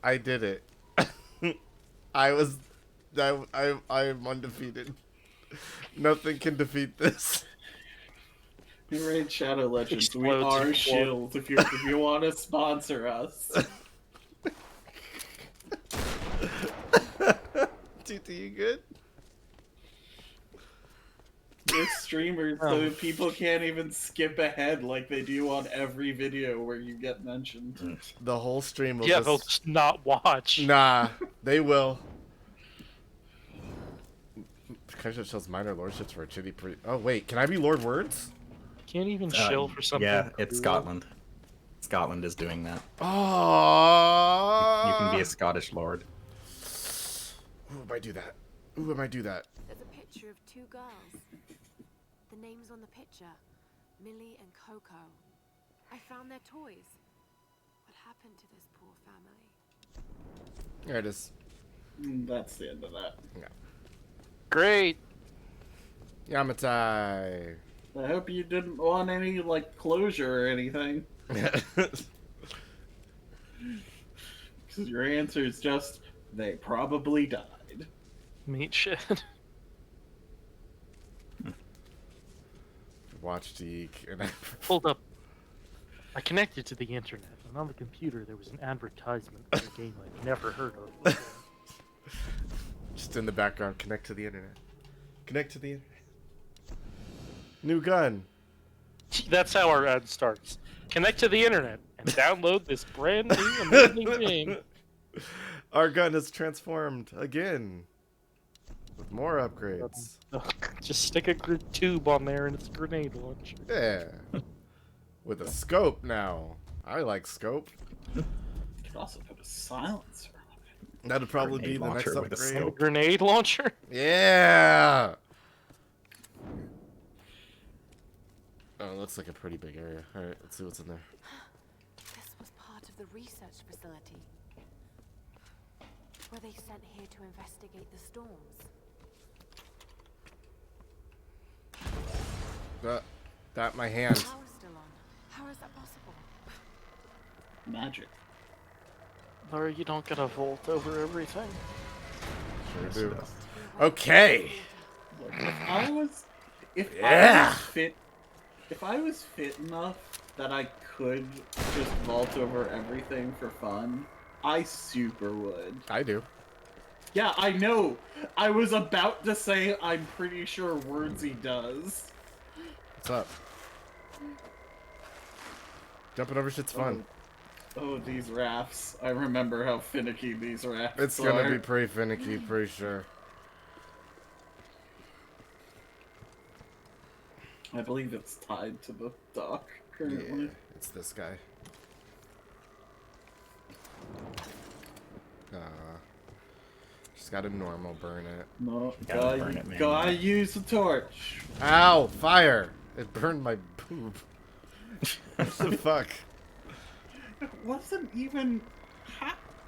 I did it. I'm undefeated. Nothing can defeat this. You raid Shadow Legends. We Explodes are in Shield. If you want to sponsor us. TT, you good? We're streamers, so people can't even skip ahead like they do on every video where you get mentioned. The whole stream will Yeah, just... they'll just not watch. Nah, they will. Kind shows minor lordships for a chitty pretty... Oh, wait, can I be Lord Words? Can't even chill for something. Yeah, it's cool. Scotland. Scotland is doing that. Oh, You can be a Scottish lord. Who might do that? Who might do that? There's a picture of 2 girls. The names on the picture, Millie and Coco. I found their toys. What happened to this poor family? There it is. That's the end of that. Yeah. Great. Yamatai. I hope you didn't want any, like, closure or anything. Because your answer is just, they probably died. Meat shit. Watch Deke and I... Hold up. I connected to the internet, and on the computer there was an advertisement for a game I'd never heard of before. Just in the background, connect to the internet. Connect to the internet. New gun. That's how our ad starts. Connect to the internet and download this brand new amazing game. Our gun is transformed again. With more upgrades. Just stick a tube on there and it's a grenade launcher. Yeah. With a scope now. I like scope. You could also put a silencer on it. That'd probably be Grenade the next launcher with a upgrade. scope. Grenade launcher? Yeah. Oh, it looks like a pretty big area. All right, let's see what's in there. This was part of the research facility. Were they sent here to investigate the storms? That my hand. The power's still on. How is that possible? Magic. Or you don't get a vault over everything. Sure do. Okay. Look, if I was fit enough that I could just vault over everything for fun, I super would. I do. Yeah, I know. I was about to say I'm pretty sure Wordsy does. What's up? Jumping over shit's fun. Oh, these rafts. I remember how finicky these rafts are. It's gonna be pretty finicky, pretty sure. I believe it's tied to the dock currently. Yeah, it's this guy. Just gotta normal burn it. No, Gotta burn it, man. gotta use the torch. Ow! Fire! It burned my boob. What the fuck? It wasn't even...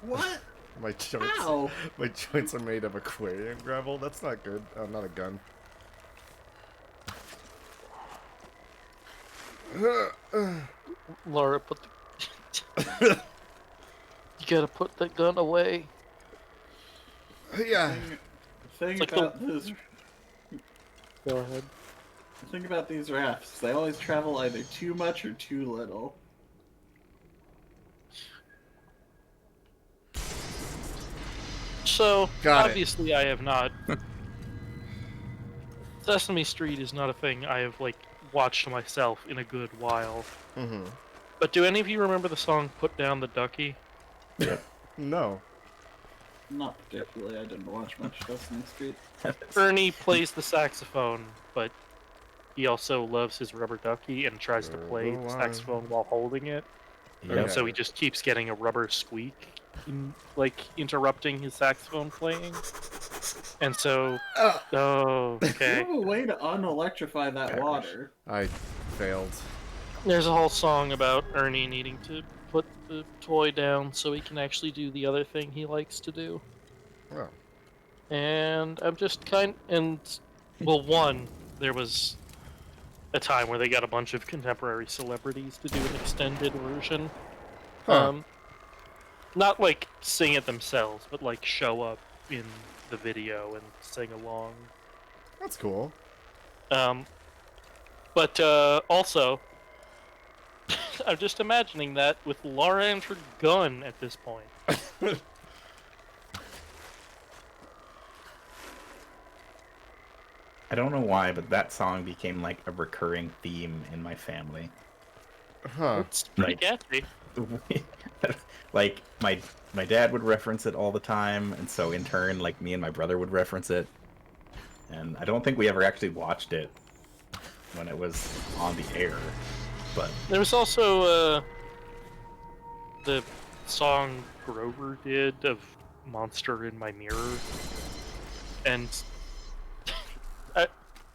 What? My joints. Ow! My joints are made of aquarium gravel. That's not good. Oh, not a gun. Laura, put the... You gotta put the gun away. Yeah. The thing Like about this... Go ahead. The thing about these rafts, they always travel either too much or too little. So, Got it. obviously I have not... Sesame Street is not a thing I have, like, watched myself in a good while. Mm-hmm. But do any of you remember the song Put Down the Ducky? No. Not particularly, I didn't watch much Sesame Street. Ernie plays the saxophone, but he also loves his rubber ducky and tries to play the saxophone while holding it. Okay. And so he just keeps getting a rubber squeak, interrupting his saxophone playing. And so, oh, You okay. have a way to unelectrify that water. I failed. There's a whole song about Ernie needing to put the toy down so he can actually do the other thing he likes to do. Oh. And I'm just one, there was a time where they got a bunch of contemporary celebrities to do an extended version. Huh. Not like sing it themselves, but like show up in the video and sing along. That's cool. But also, I'm just imagining that with Laura and her gun at this point. I don't know why, but that song became like a recurring theme in my family. Huh. It's pretty catchy. Like my dad would reference it all the time, and so in turn, like me and my brother would reference it. And I don't think we ever actually watched it when it was on the air, but There was also the song Grover did of Monster in My Mirror. And I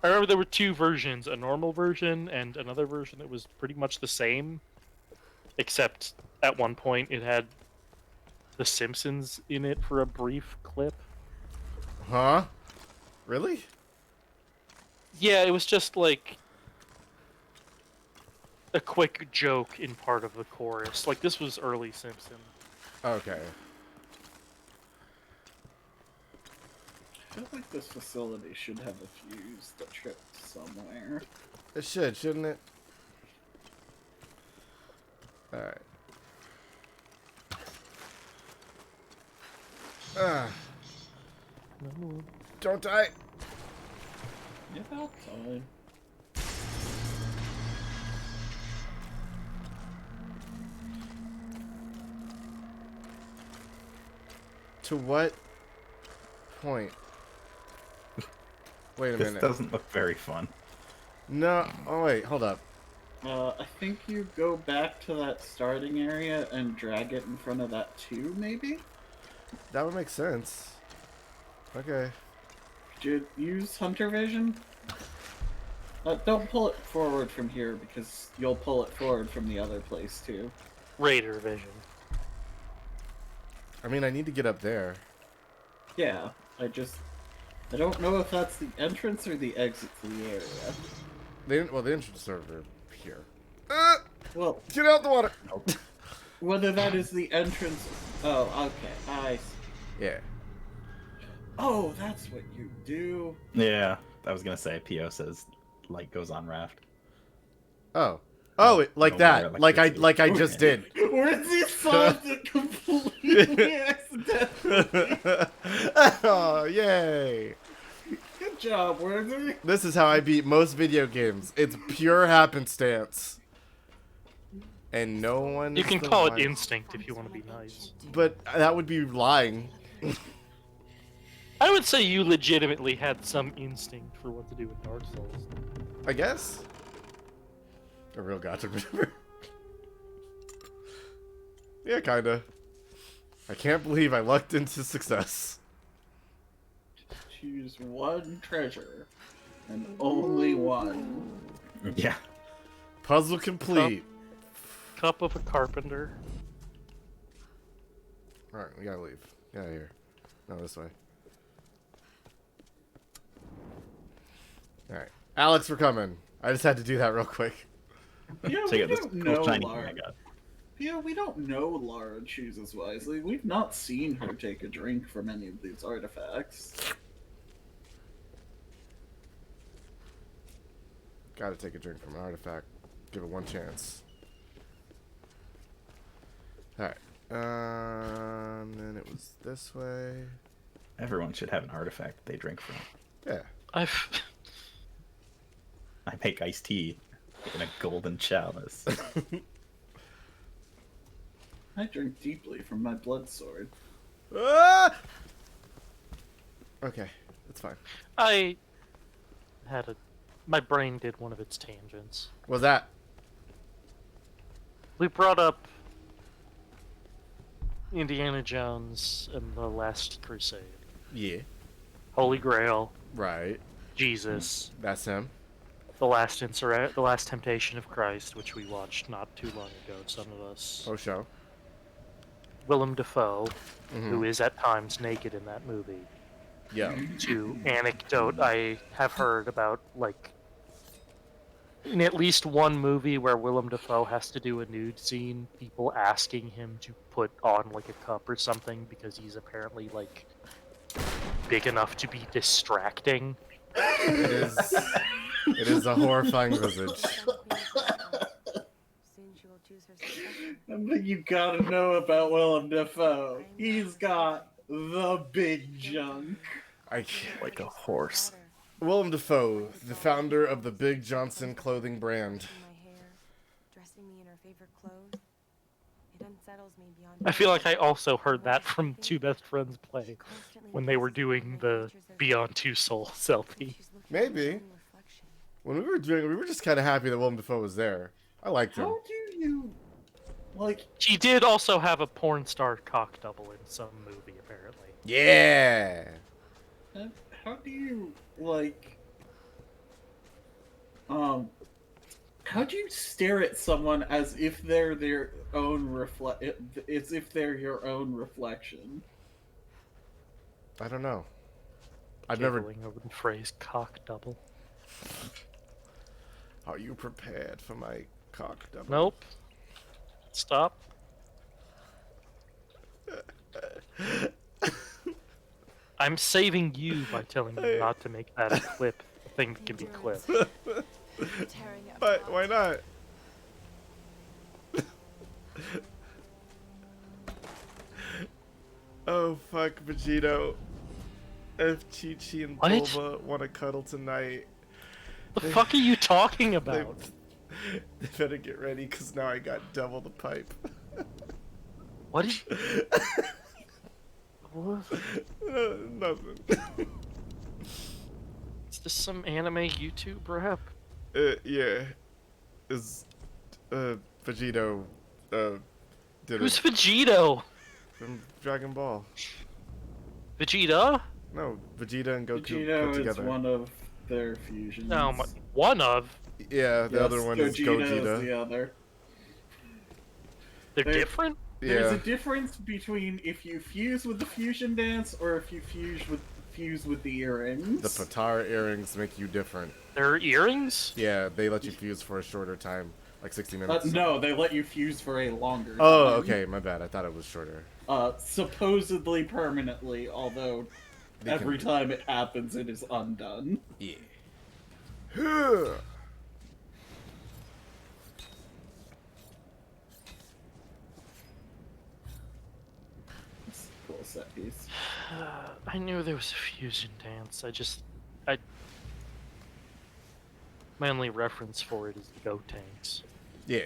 remember there were two versions, a normal version and another version that was pretty much the same, except at one point it had The Simpsons in it for a brief clip. Huh? Really? Yeah, it was just like a quick joke in part of the chorus. Like, this was early Simpson. Okay. I feel like this facility should have a fuse that tripped somewhere. It should, shouldn't it? Alright. Don't die! Yeah, about time. To what point? Wait a this minute. doesn't look very fun. No. Oh wait, hold up. I think you go back to that starting area and drag it in front of that too, maybe? That would make sense. Okay. Could you use hunter vision? Don't pull it forward from here because you'll pull it forward from the other place too. Raider vision. I mean, I need to get up there. Yeah, I don't know if that's the entrance or the exit to the area. Well, the entrance server here. Well, Get out the water! whether that is the entrance... Oh, okay, I see. Yeah. Oh, that's what you do. Yeah, I was gonna say PO says light goes on raft. Oh. Oh, like no that. more Like I electricity. just did. Wordsy solved it completely accidentally. Oh, yay. Good job, Wordsy. This is how I beat most video games. It's pure happenstance. And no one. You can call it instinct if you want to be nice. But that would be lying. I would say you legitimately had some instinct for what to do with Dark Souls. I guess. A real gotcha. Yeah, kinda. I can't believe I lucked into success. Choose one treasure. And only one. Yeah. Puzzle complete. Cup of a carpenter. Alright, we gotta leave. Get out of here. No, this way. Alright. Alex, we're coming. I just had to do that real quick. Yeah, So we yeah, this don't cool know shiny Lara. thing I got. Yeah, we don't know Lara chooses wisely. We've not seen her take a drink from any of these artifacts. Gotta take a drink from an artifact. Give it one chance. Alright. Then it was this way. Everyone should have an artifact they drink from. Yeah. I make iced tea in a golden chalice. I drink deeply from my blood sword. Ah! Okay, that's fine. I had a... My brain did one of its tangents. What's that? We brought up Indiana Jones and the Last Crusade. Yeah. Holy Grail. Right. Jesus. That's him. The Last Temptation of Christ, which we watched not too long ago, some of us. Oh, show. Willem Dafoe, who is at times naked in that movie. Yeah. To anecdote I have heard about, like, in at least one movie where Willem Dafoe has to do a nude scene, people asking him to put on, like, a cup or something because he's apparently, like, big enough to be distracting. It is a horrifying visage. But you gotta know about Willem Dafoe. He's got the big junk. I can't. Like a horse. Willem Dafoe, the founder of the Big Johnson clothing brand. I feel like I also heard that from Two Best Friends Play when they were doing the Beyond Two Soul selfie. Maybe. When we were doing it, we were just kind of happy that Willem Dafoe was there. I liked him. How do you, like... She did also have a porn star cock double in some movie, apparently. Yeah! How do you, like... How do you stare at someone as if they're their own as if they're your own reflection? I don't know. I've Giggling over the phrase cock double. Are you prepared for my cock double? Nope. Stop. I'm saving you by telling you not to make that a clip. A thing that can be clipped. But why not? Oh fuck, Vegito. If Chi-Chi and What? Bulba want to cuddle tonight, The fuck are you talking about? they better get ready, because now I got double the pipe. What is... What? Nothing. Is this some anime YouTube rap? Yeah. Is Vegito, did Who's it Vegito? from Dragon Ball. Vegeta? No, Vegeta and Goku put Vegito is together. one of their fusions. No, one of. Yeah, the other one is Gogeta Gogeta. is the other. They're different? There's Yeah. a difference between if you fuse with the fusion dance or if you fuse with the earrings. The Patara earrings make you different. They're earrings? Yeah, they let you fuse for a shorter time, like 60 minutes. No, they let you fuse for a longer Oh, time. okay, my bad. I thought it was shorter. Supposedly permanently, although every time it happens, it is undone. Yeah. It's a cool set piece. I knew there was a fusion dance. My only reference for it is the Go Tanks. Yeah.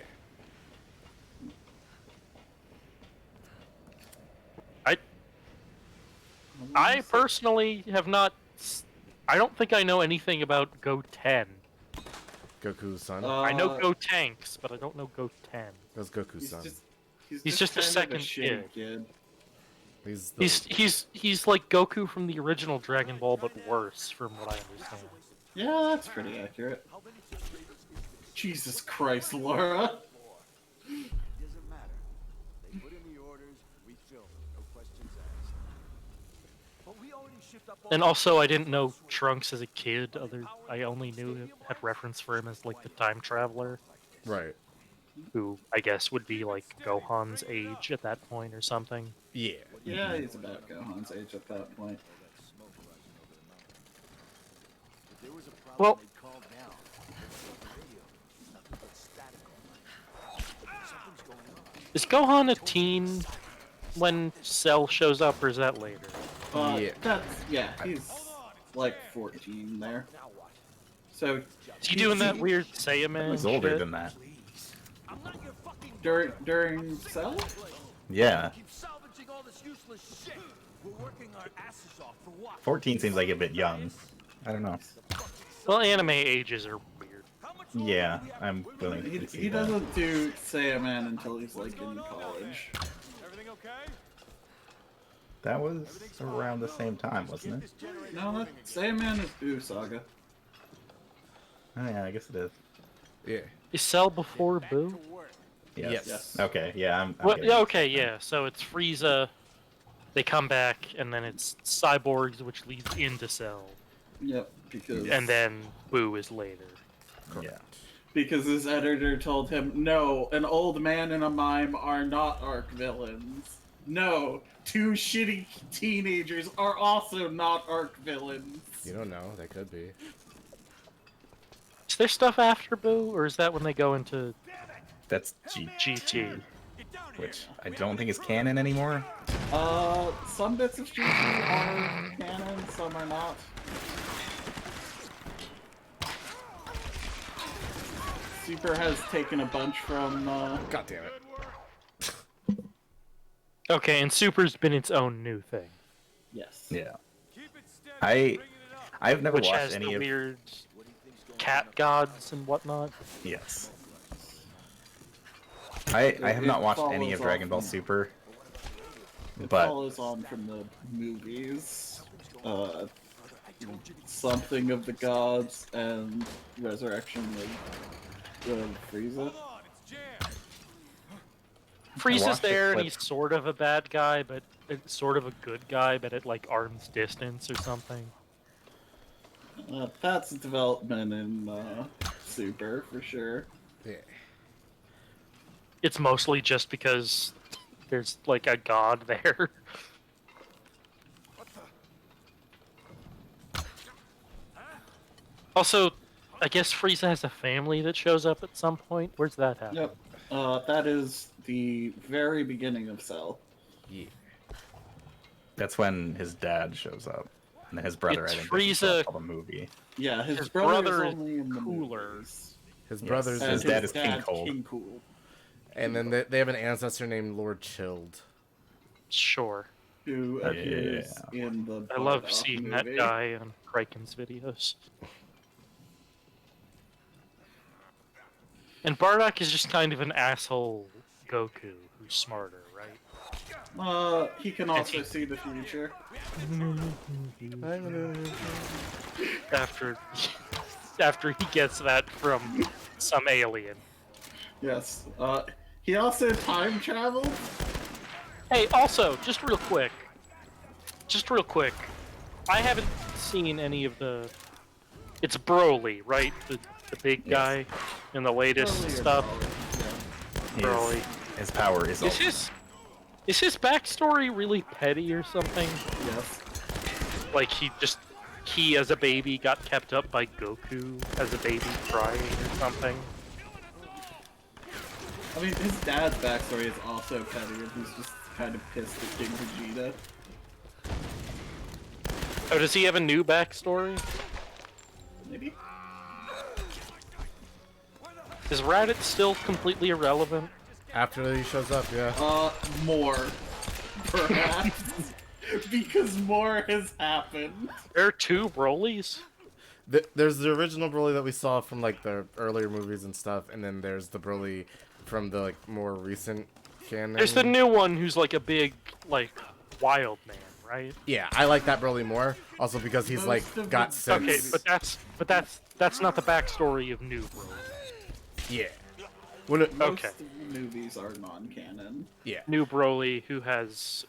I personally have not. I don't think I know anything about Go 10. Goku's son. I know Go Tanks, but I don't know Go 10. That's Goku's son. He's just a kind of second shitty kid. He's He's like Goku from the original Dragon Ball, but worse, from what I understand. Yeah, that's pretty accurate. Jesus Christ, Laura. Doesn't matter. They put in the orders, we fill them, no questions asked. But we already shipped up all And also, I didn't know Trunks as a kid. I only knew had reference for him as like the time traveler, right. who I guess would be like Gohan's age at that point or something. Yeah. Yeah, he's about Gohan's age at that point. If there was a problem, Well, they'd call down. The radio, nothing but static all night. Something's going on. Is Gohan a teen when Cell shows up, or is that later? He's like 14 there. So Is he doing that weird Saiyaman He's older shit? than that. during Cell? Yeah. Keep salvaging all this useless shit. We're working our asses off for what? 14 seems like a bit young. I don't know. Well, anime ages are weird. Yeah, I'm willing to He concede that. doesn't do Saiyaman until he's like in college. Everything okay? That was around the same time, wasn't it? No, Saiyaman is Boo Saga. Oh yeah, I guess it is. Yeah. Is Cell before Boo? Yes. Okay, yeah, I'm Well, getting yeah, it. okay, yeah. So it's Frieza. They come back, and then it's cyborgs, which leads into Cell, Yep, because and then Boo is later. Yeah. because his editor told him, no, an old man and a mime are not arc villains. No, two shitty teenagers are also not arc villains. You don't know. They could be. Is there stuff after Boo, or is that when they go into That's GT? which I don't think is canon anymore. Some bits of GT are canon, some are not. Super has taken a bunch from, God damn it. Okay, and Super's been its own new thing, yes. Yeah. I've never which watched has any the of. weird cat gods and whatnot. Yes. I have not It watched any follows of Dragon on Ball from- Super, It but follows on from the movies. Something of the Gods and Resurrection of Frieza. Frieza's watched a there, and clip. he's sort of a bad guy, but it's sort of a good guy, but at like arm's distance or something. That's a development in Super for sure. Yeah. It's mostly just because there's like a god there. Also, I guess Frieza has a family that shows up at some point. Where's that happen? Yep. That is the very beginning of Cell. Yeah. that's when his dad shows up, and then his brother. It's I think Frieza- all the movie. Yeah, his brother is is only in the cooler. movies. His Yes. brothers, And his is- dad is King Cold. King Cool. and then they have an ancestor named Lord Chilled. Sure. Who appears in the I love Bardock seeing movie. that guy on Kraken's videos. And Bardock is just kind of an asshole Goku who's smarter, right? He can also see the future. After he gets that from some alien. Yes. He also time traveled. Hey, also, just real quick, I haven't seen any of the. It's Broly, right? The big guy in the latest Broly or stuff. Broly, Broly. His power is. Is his backstory really petty or something? Yes. Like he as a baby got kept up by Goku as a baby crying or something. I mean, his dad's backstory is also petty, and he's just kind of pissed at King Vegeta. Oh, does he have a new backstory? Maybe. Is Raditz still completely irrelevant? After he shows up, yeah. More. Perhaps. Because more has happened. There are 2 Brolys? There's the original Broly that we saw from like the earlier movies and stuff, and then there's the Broly from the like more recent canon. There's the new one who's like a big, like, wild man, right? Yeah, I like that Broly more. Also because he's like got sense. Okay, but that's not the backstory of new Broly. Yeah. Most of the movies are non-canon. Yeah. New Broly who has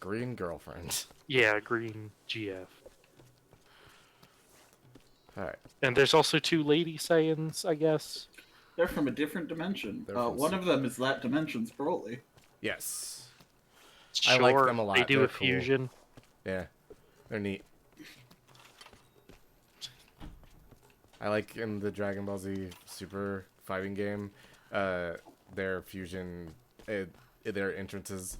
green girlfriend. Yeah, green GF. Alright. And there's also 2 Lady Saiyans, I guess. They're from a different dimension. From One of them is that dimension's Broly. Yes. Sure, I like them a lot. They do They're a fusion. Cool. Yeah. They're neat. I like in the Dragon Ball Z Super fighting game, their fusion, their entrances.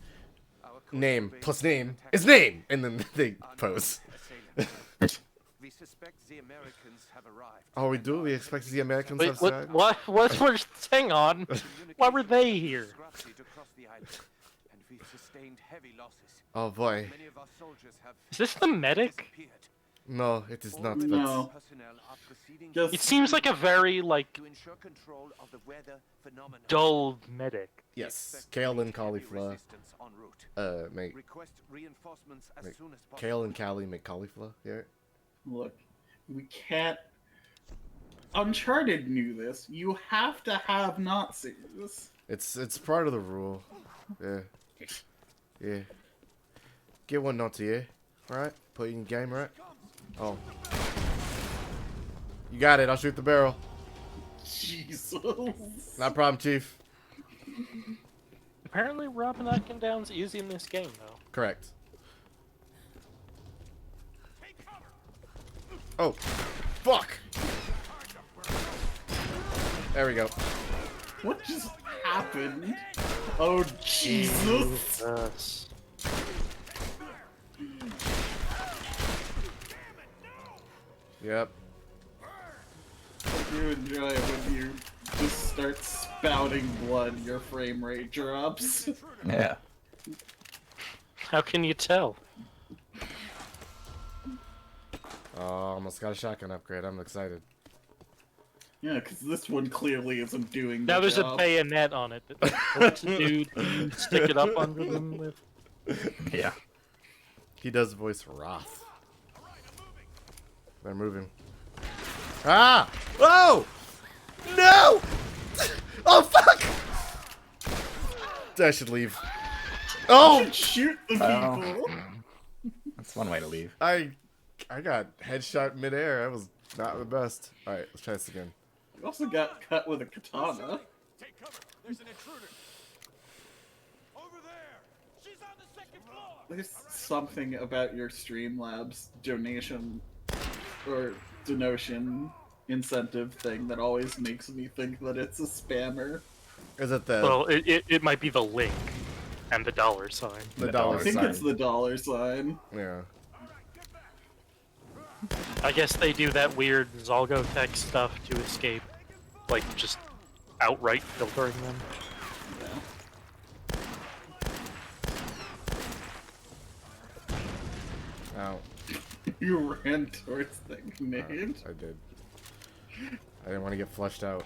Name plus name is name! And then they pose. We suspect the Americans have arrived. Oh, we do? We expect the Americans Wait, outside? hang on. Why were they here? Oh boy. Is this the medic? No, it is not. No. It seems like a very, like, dull medic. Yes, kale and cauliflower. Make kale and Cali make cauliflower. Yeah. Look, we can't. Uncharted knew this. You have to have Nazis. It's part of the rule. Yeah. Yeah. Get one Nazi, yeah? Alright? Put you in game, right? Oh. You got it, I'll shoot the barrel. Jesus. Not a problem, Chief. Apparently Robin Atkindown's is in this game, though. Correct. Oh. Fuck! There we go. What just happened? Oh, Jesus. Yep. I do enjoy it when you just start spouting blood, your frame rate drops. Yeah. How can you tell? Oh, almost got a shotgun upgrade. I'm excited. Yeah, because this one clearly isn't doing Now there's job. a bayonet on it that lets a dude stick it up under them with. Yeah. He does voice Wrath. They're moving. Ah! Oh! No! Oh, fuck! I should leave. Oh! Shoot the people! That's one way to leave. I got headshot midair. That was not the best. Alright, let's try this again. You also got cut with a katana. Take cover. There's an intruder. Over there. She's on the 2nd floor. There's something about your Streamlabs donation or donation incentive thing that always makes me think that it's a spammer. Is it the... Well, it might be the link and the dollar sign. The dollar I think sign. it's the dollar sign. Yeah. I guess they do that weird Zalgo tech stuff to escape, like, just outright filtering them. Yeah. Ow. You ran towards the grenade. I did. I didn't want to get flushed out.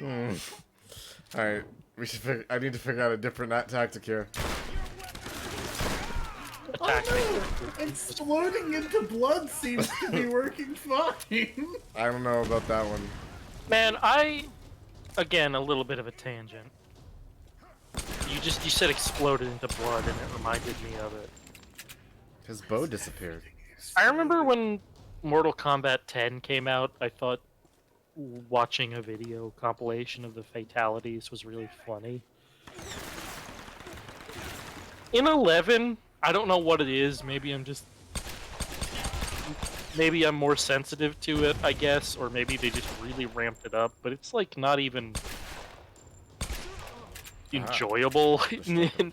Alright, we should. I need to figure out a different tactic here. Attack me. Oh no! Exploding into blood seems to be working fine. I don't know about that one. Man, again, a little bit of a tangent. You said exploded into blood, and it reminded me of it. His bow disappeared. I remember when Mortal Kombat 10 came out, I thought watching a video compilation of the fatalities was really funny. In 11, I don't know what it is, maybe I'm more sensitive to it, I guess, or maybe they just really ramped it up, but it's like not even enjoyable.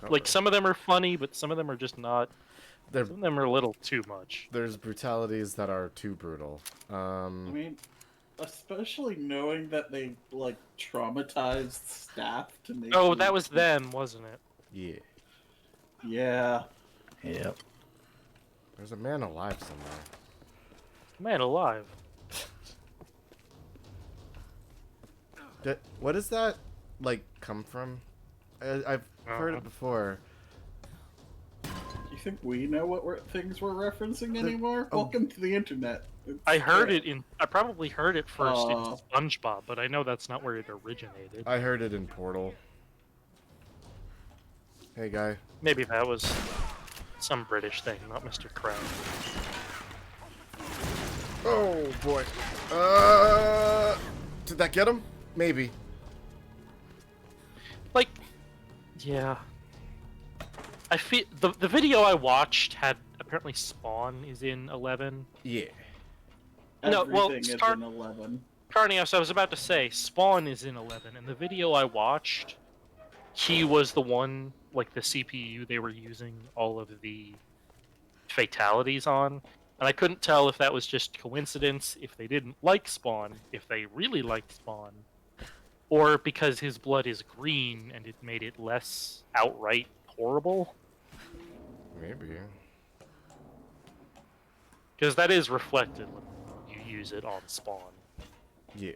Like some of them are funny, but some of them are just not. Some of them are a little too much. There's brutalities that are too brutal. I mean, especially knowing that they like traumatized staff to make. Oh, that was them, wasn't it? Yeah. Yeah. Yep. There's a man alive somewhere. Man alive. What does that like come from? I've heard it before. Do you think we know what things we're referencing anymore? Welcome to the internet. I probably heard it first in SpongeBob, but I know that's not where it originated. I heard it in Portal. Hey, guy. Maybe that was some British thing, not Mr. Krabs. Oh boy. Did that get him? Maybe. Like, yeah. I feel the video I watched had apparently Spawn is in 11. Yeah. No, well, Everything is in 11. Carnios, I was about to say Spawn is in 11, and the video I watched, he was the one, like the CPU they were using all of the fatalities on. And I couldn't tell if that was just coincidence, if they didn't like Spawn, if they really liked Spawn, or because his blood is green and it made it less outright horrible. Maybe. Because that is reflected when you use it on Spawn. Yeah.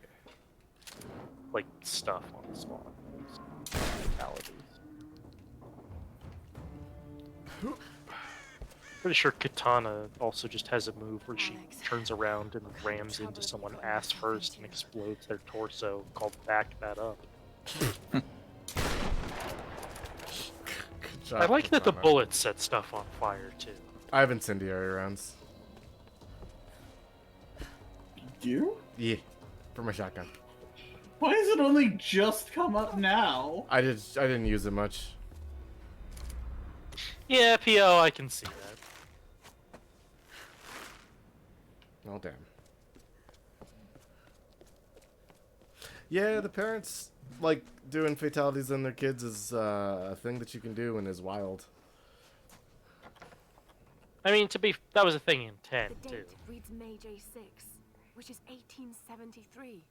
Like, stuff on Spawn. Fatalities. Pretty sure Katana also just has a move where she turns around and rams into someone ass first and explodes their torso, called Back That Up. I like that the bullets set stuff on fire, too. I have incendiary rounds. You? Yeah. For my shotgun. Why has it only just come up now? I didn't use it much. Yeah, PO, I can see that. Oh, damn. Yeah, the parents, like, doing fatalities on their kids is a thing that you can do and is wild. I mean, that was a thing in 10, The too. date reads May J6, which is 1873.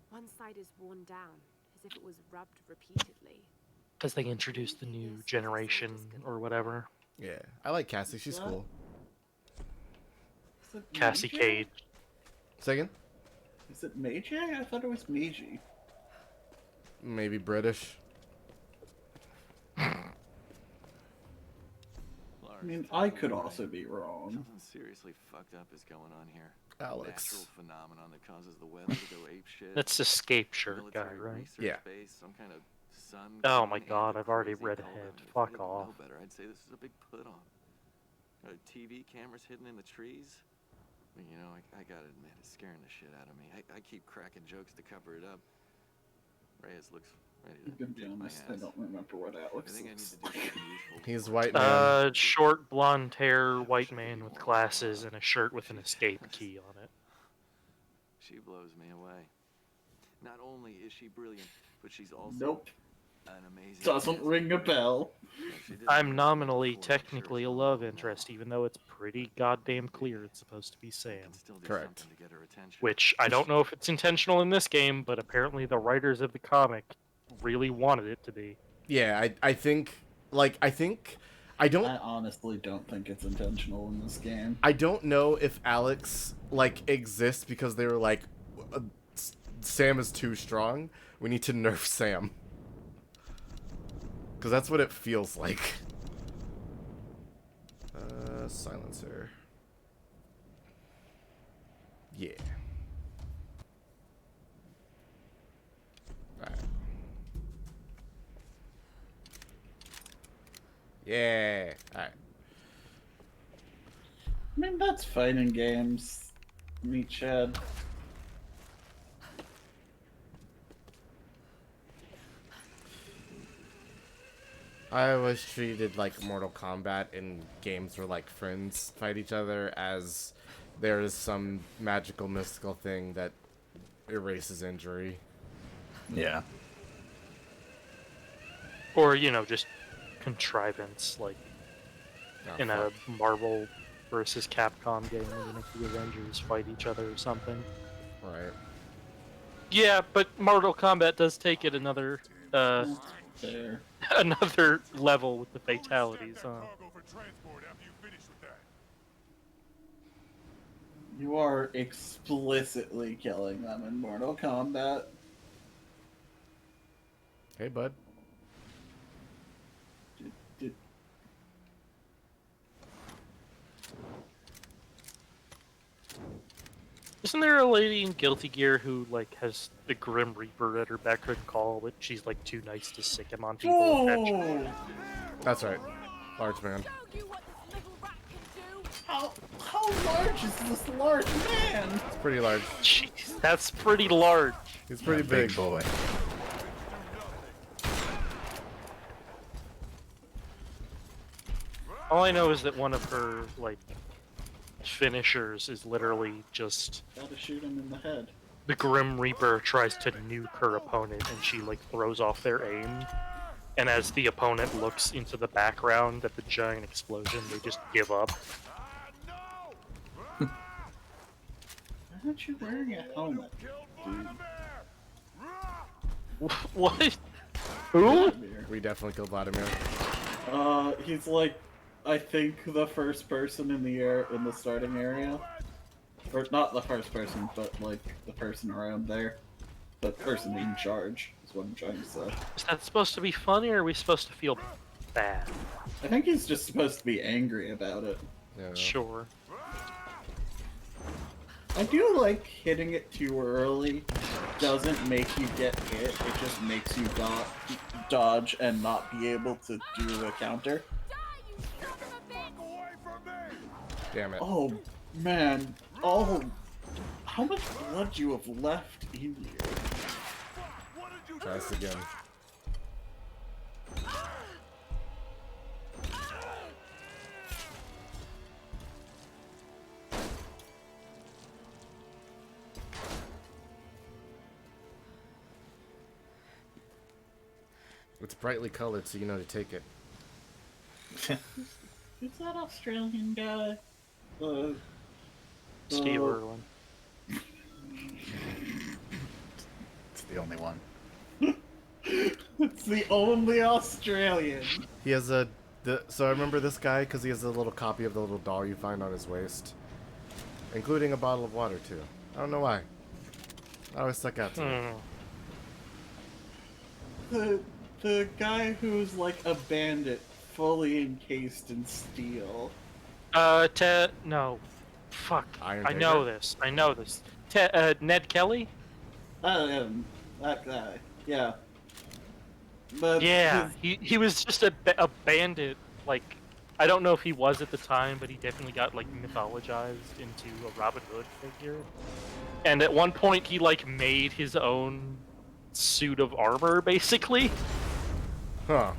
One side is worn down, as if it was rubbed repeatedly. Because they introduced the new generation or whatever. Yeah, I like Cassie. She's cool. Is it Cassie Meiji? Cage. Second? Is it Meiji? I thought it was Meiji. Maybe British. I mean, I could also be wrong. Something seriously fucked up is going on here. Alex. Natural phenomenon that causes the weather to go ape shit. That's Escape Shirt guy, Military right? research Yeah. Base, some kind of sun Oh my cone god, and a I've already crazy read hell ahead. of it. If I Fuck didn't know off. better, I'd say this is a big put on. TV cameras hidden in the trees. But, you know, I gotta admit, it's scaring the shit out of me. I keep cracking jokes to cover it up. Reyes looks ready to I'm gonna be beat my honest, I ass. don't remember what I Alex think I need looks to do something useful. He's white man. Short blonde hair, white man with glasses, and a shirt with an escape key on it. She blows me away. Not only is she brilliant, but she's also Nope. an amazing. Doesn't ring a bell. I'm nominally technically a love interest, even though it's pretty goddamn clear it's supposed to be Sam. Correct. Which, I don't know if it's intentional in this game, but apparently the writers of the comic really wanted it to be. Yeah, I think, I don't... I honestly don't think it's intentional in this game. I don't know if Alex, like, exists because they were like, Sam is too strong. We need to nerf Sam. Because that's what it feels like. Silencer. Yeah. Alright. Yeah. Alright. I mean, that's fine in games. Meet Chad. I always treated like Mortal Kombat in games where like friends fight each other as there is some magical mystical thing that erases injury. Yeah. Or, you know, just contrivance, like Oh, in fuck. a Marvel versus Capcom game when you make the Avengers fight each other or something. Right. Yeah, but Mortal Kombat does take it another There. another level with the fatalities, huh? You are explicitly killing them in Mortal Kombat. Hey, bud. Did- Isn't there a lady in Guilty Gear who like has the Grim Reaper at her beck and call, but she's like too nice to sick him on people? Whoa! That's right. Large man. How large is this large man? It's pretty large. Jeez, that's pretty large. He's pretty Yeah, big. boy. All I know is that one of her like finishers is literally just Gotta shoot him in the head. the Grim Reaper tries to nuke her opponent and she like throws off their aim. And as the opponent looks into the background at the giant explosion, they just give up. Why aren't you wearing a helmet, dude? What? Who? We definitely killed Vladimir. He's like, I think the first person in the air in the starting area, or not the first person, but like the person around there, the person in charge is what I'm trying to say. Is that supposed to be funny, or are we supposed to feel bad? I think he's just supposed to be angry about it. Yeah. Sure. I do like hitting it too early. Doesn't make you get hit. It just makes you dodge and not be able to do a counter. Damn it. Oh man! Oh, how much blood you have left in you? Try this again. It's brightly colored, so you know to take it. Who's that Australian guy? Steve Irwin. It's the only one. It's the only Australian. He has so I remember this guy because he has a little copy of the little doll you find on his waist, including a bottle of water too. I don't know why. I always stuck out to me. The guy who's like a bandit, fully encased in steel. No. Fuck. Iron I know this. I know this. Ned Kelly? That guy. Yeah. But Yeah, he was just a bandit. Like, I don't know if he was at the time, but he definitely got like mythologized into a Robin Hood figure. And at one point, he like made his own suit of armor, basically. Huh.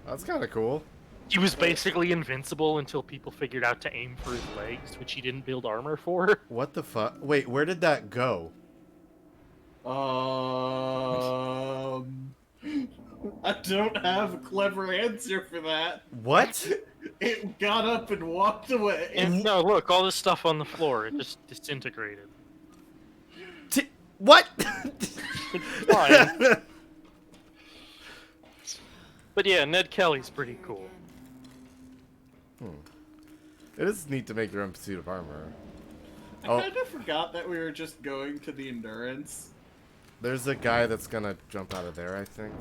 That's kind of cool. He was basically invincible until people figured out to aim for his legs, which he didn't build armor for. What the fuck? Wait, where did that go? I don't have a clever answer for that. What? It got up and walked away. And no, look, all this stuff on the floor, it just disintegrated. What? It's fine. But yeah, Ned Kelly's pretty cool. It is neat to make your own suit of armor. I Oh. kind of forgot that we were just going to the Endurance. There's a guy that's gonna jump out of there, I think.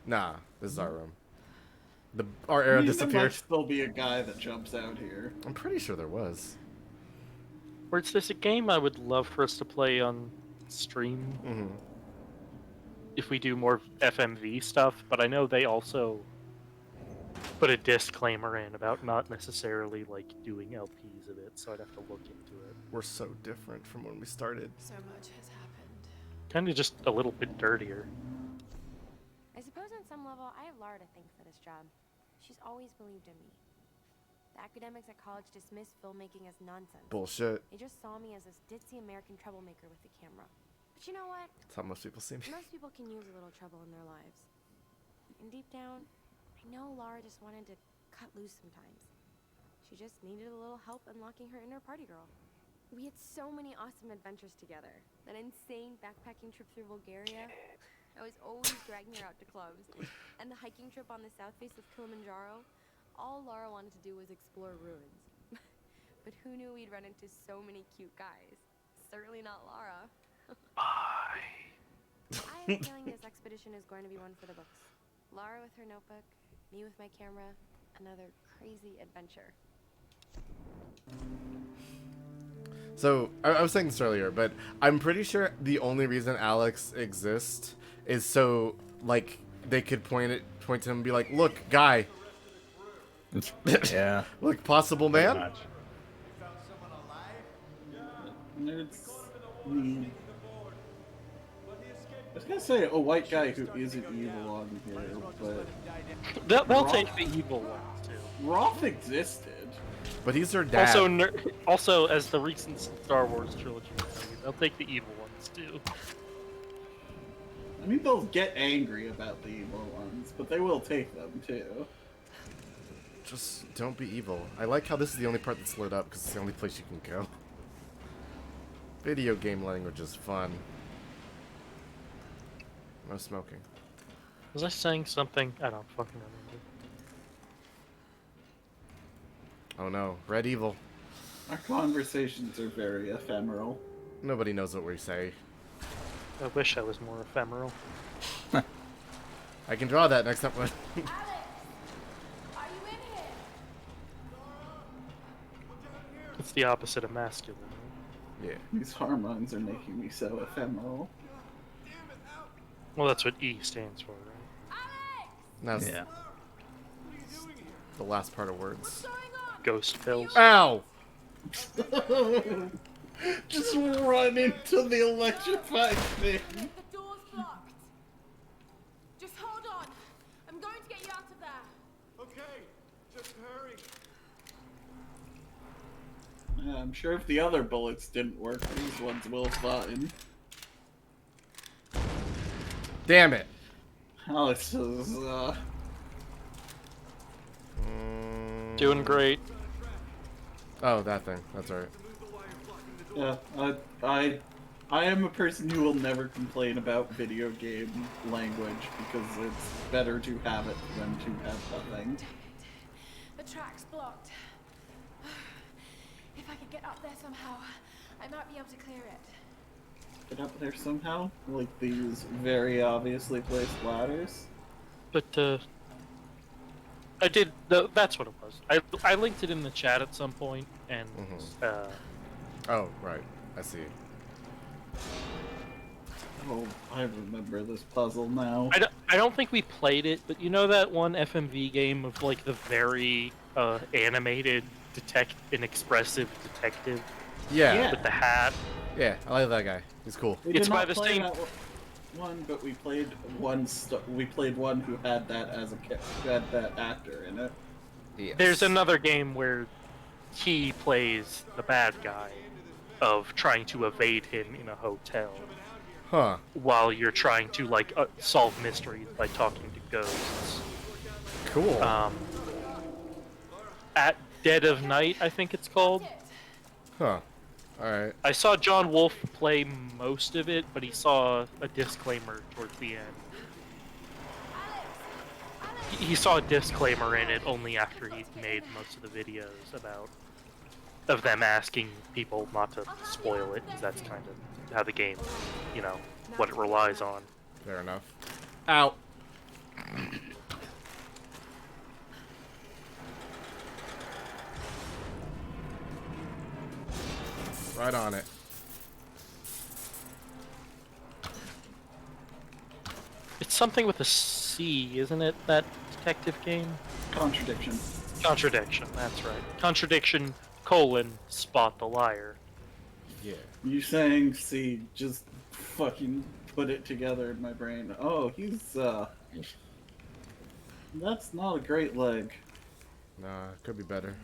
Nah, this is our room. Our I arrow mean, there disappeared. might still be a guy that jumps out here. I'm pretty sure there was. Whereas there's a game I would love for us to play on stream Mm-hmm. if we do more FMV stuff, but I know they also put a disclaimer in about not necessarily like doing LPs of it, so I'd have to look into it. We're so different from when we started. So much has happened. Kind of just a little bit dirtier. I suppose on some level, I have Lara to thank for this job. She's always believed in me. The academics at college dismissed filmmaking as nonsense. Bullshit. They just saw me as this ditzy American troublemaker with the camera. But you know what? That's how most people see me. Most people can use a little trouble in their lives. And deep down, I know Lara just wanted to cut loose sometimes. She just needed a little help unlocking her inner party girl. We had so many awesome adventures together. That insane backpacking trip through Bulgaria. I was always dragging her out to clubs. And the hiking trip on the south face of Kilimanjaro. All Lara wanted to do was explore ruins. But who knew we'd run into so many cute guys? Certainly not Lara. I have a feeling this expedition is going to be one for the books. Lara with her notebook, me with my camera, another crazy adventure. So, I was saying this earlier, but I'm pretty sure the only reason Alex exists is so, like, they could point to him and be like, look, guy. Yeah. Look, possible Pretty man. much. It's me. I was gonna say a white guy who isn't evil on here, but They'll take the evil ones too. Roth existed. But he's her dad. Also, as the recent Star Wars trilogy, they'll take the evil ones too. I mean, they'll get angry about the evil ones, but they will take them too. Just don't be evil. I like how this is the only part that's lit up because it's the only place you can go. Video game language is fun. No smoking. Was I saying something? I don't fucking remember. Oh no, red evil. Our conversations are very ephemeral. Nobody knows what we say. I wish I was more ephemeral. I can draw that next time. Alex! Are you in here? It's the opposite of masculine. Yeah. These hormones are making me so ephemeral. Well, that's what E stands for, right? That's Yeah. the last part of words. Ghost pills. Ow! Just run into the electrified thing. The door's blocked. Just hold on. I'm going to get you out of there. Okay, just hurry. I'm sure if the other bullets didn't work, these ones will fine. Damn it. Alex is, Doing great. Oh, that thing. That's alright. yeah, I am a person who will never complain about video game language because it's better to have it than to have nothing. The track's blocked. If I could get up there somehow, I might be able to clear it. Get up there somehow? Like these very obviously placed ladders? But, I did. That's what it was. I linked it in the chat at some point, and Oh, right. I see. Oh, I remember this puzzle now. I don't think we played it, but you know that one FMV game of like the very animated an expressive detective Yeah. with the hat. Yeah, I like that guy. He's cool. We It's did by not the play same- that one, but we played one. We played one who had that as who had that actor in it. Yes. There's another game where he plays the bad guy of trying to evade him in a hotel Huh. while you're trying to like solve mysteries by talking to ghosts. Cool. At Dead of Night, I think it's called. Huh. Alright. I saw John Wolfe play most of it, but he saw a disclaimer towards the end. he saw a disclaimer in it only after he'd made most of the videos of them asking people not to spoil it, because that's kind of how the game, you know, what it relies on. Fair enough. Ow. Right on it. It's something with a C, isn't it? That detective game? Contradiction. Contradiction, that's right. Contradiction, spot the liar. Yeah. You saying C just fucking put it together in my brain. Oh, that's not a great leg. Nah, could be better.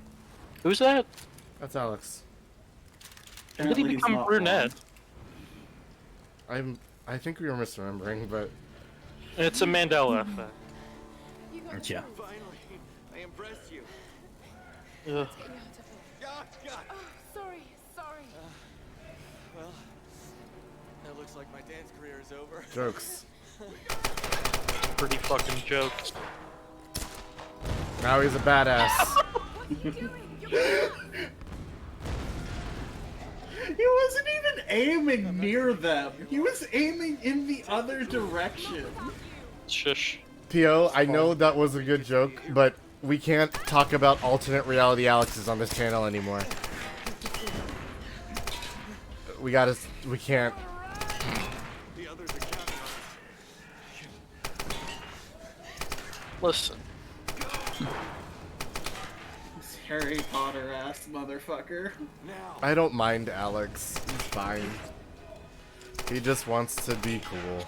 Who's that? That's Alex. When did he Apparently he's become not brunette? I think we were misremembering, but It's a Mandela effect. Yeah. Finally, I impressed you. Ugh. God. Oh, sorry. Well, that looks like my dance career is over. jokes. Pretty fucking jokes. Now he's a badass. He wasn't even aiming near them. He was aiming in the other direction. Shush. P.O., I know that was a good joke, but we can't talk about alternate reality Alexes on this channel anymore. We can't. The others are counting on Listen. This Harry Potter ass motherfucker. us. Now. I don't mind Alex. He's fine. He just wants to be cool.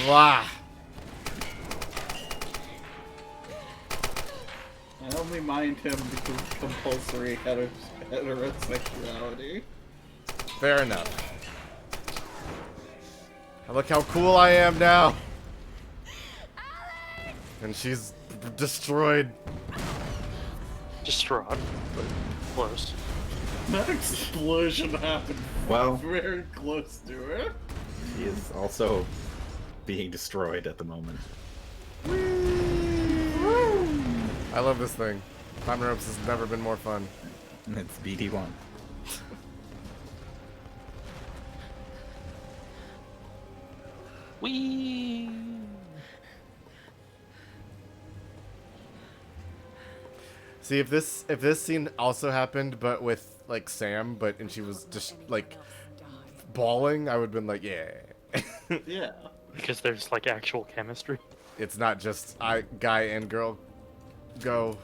Mwah! I only mind him because of compulsory heterosexuality. Fair enough. And look how cool I am now. And she's destroyed. Distraught, but close. That explosion happened Well, very close to her. he is also being destroyed at the moment. I love this thing. Climbing ropes has never been more fun. And it's BD1. Whee! See, if this scene also happened, but with like Sam, and she was just like bawling, I would have been like, yeah. Yeah. Because there's like actual chemistry. It's not just guy and girl go.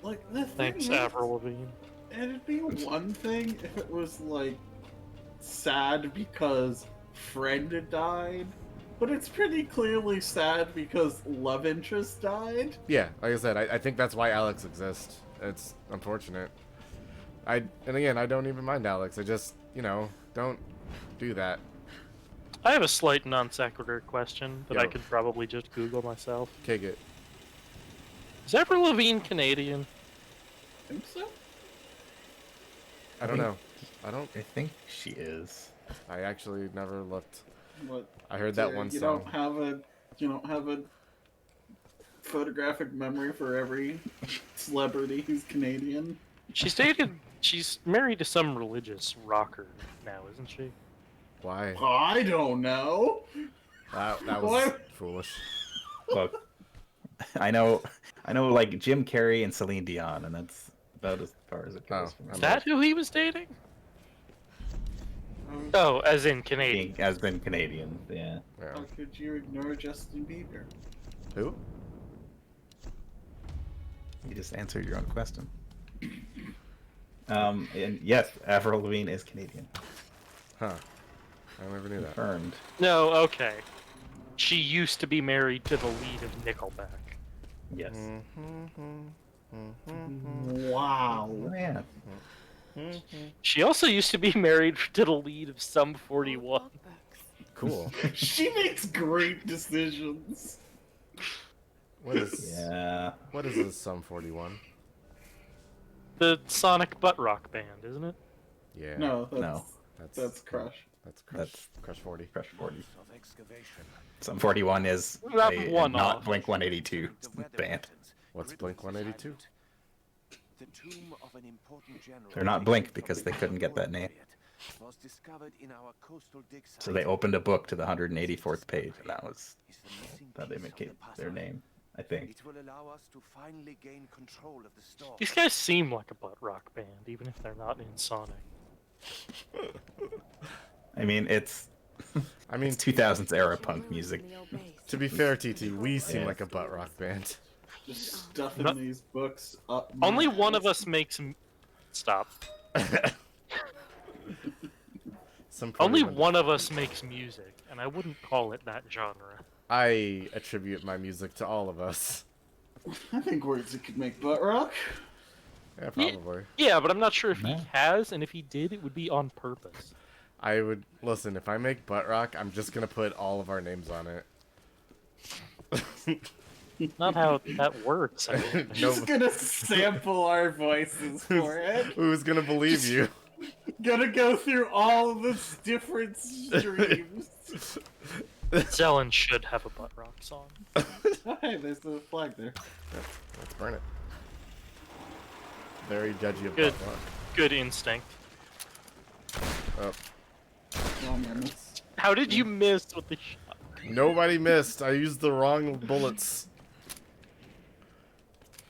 Like, the thing Thanks, is, Avril Lavigne. it'd be one thing if it was, like, sad because friend had died, but it's pretty clearly sad because love interest died. Yeah, like I said, I think that's why Alex exists. It's unfortunate. And again, I don't even mind Alex. I just, don't do that. I have a slight non sequitur question that I Yo. could probably just Google myself. Kick it. Is Avril Lavigne Canadian? I think so? I don't know. I think she is. I actually never looked. What? I heard that one you song. You don't have a photographic memory for every celebrity who's Canadian. She's married to some religious rocker now, isn't she? Why? I don't know. That was What? foolish. Look, I know like Jim Carrey and Celine Dion, and that's about as far as it goes. Oh, Is that who he was dating? Oh, as in Canadian. Has been Canadian, yeah. How could you ignore Justin Bieber? Who? You just answered your own question. And yes, Avril Lavigne is Canadian. Huh. I never knew that. Confirmed. No, okay. She used to be married to the lead of Nickelback. Yes. Wow. Man. She also used to be married to the lead of Sum 41. Cool. She makes great decisions. What is? Yeah. What is this? Sum 41. The Sonic butt rock band, isn't it? Yeah. No, No. that's Crush. That's That's Crush 40. Crush 40. Of excavation. Sum 41 is That's a one not off. Blink 182 The weather band. patterns What's written Blink 182? beside it. The tomb of an important general They're not taken Blink from because the they couldn't get that name. period was discovered in our coastal dig site. So they opened a book to the 184th page, and that was It's the missing how they piece of became the their puzzle. name, I think. It will allow us to finally gain control of the storm. These guys seem like a butt rock band, even if they're not in Sonic. I mean, it's I mean, 2000s era punk music. to be fair, TT, we seem Yeah. like a butt rock band. Just stuffing No- these books up. Only my one of ass. us makes. Stop. Some pretty Only wonderful- one of us makes music, and I wouldn't call it that genre. I attribute my music to all of us. I think words that could make butt rock. Yeah, probably. Yeah, but I'm not sure if he Yeah. has, and if he did, it would be on purpose. I would listen. If I make butt rock, I'm just gonna put all of our names on it. Not how that works. I don't think. Just gonna sample our voices for it. Who's gonna believe you? Gonna go through all the different streams. Zelen should have a butt rock song. Oh, hey, there's the flag there. Let's burn it. Very judgy of Good. butt rock. Good instinct. Oh, Oh, man, that's- How did you miss with the shot? nobody missed. I used the wrong bullets.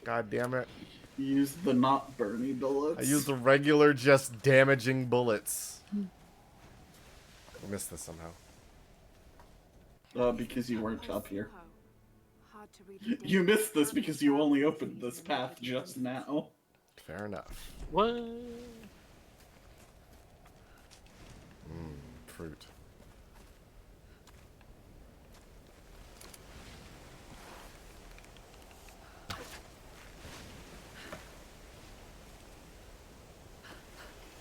God damn it. Use the not Bernie bullets. I used the regular, just damaging bullets. I missed this somehow. Because you weren't up here. Hard to read the You dates. missed this because you only opened this path just now. Fair enough. What? Fruit.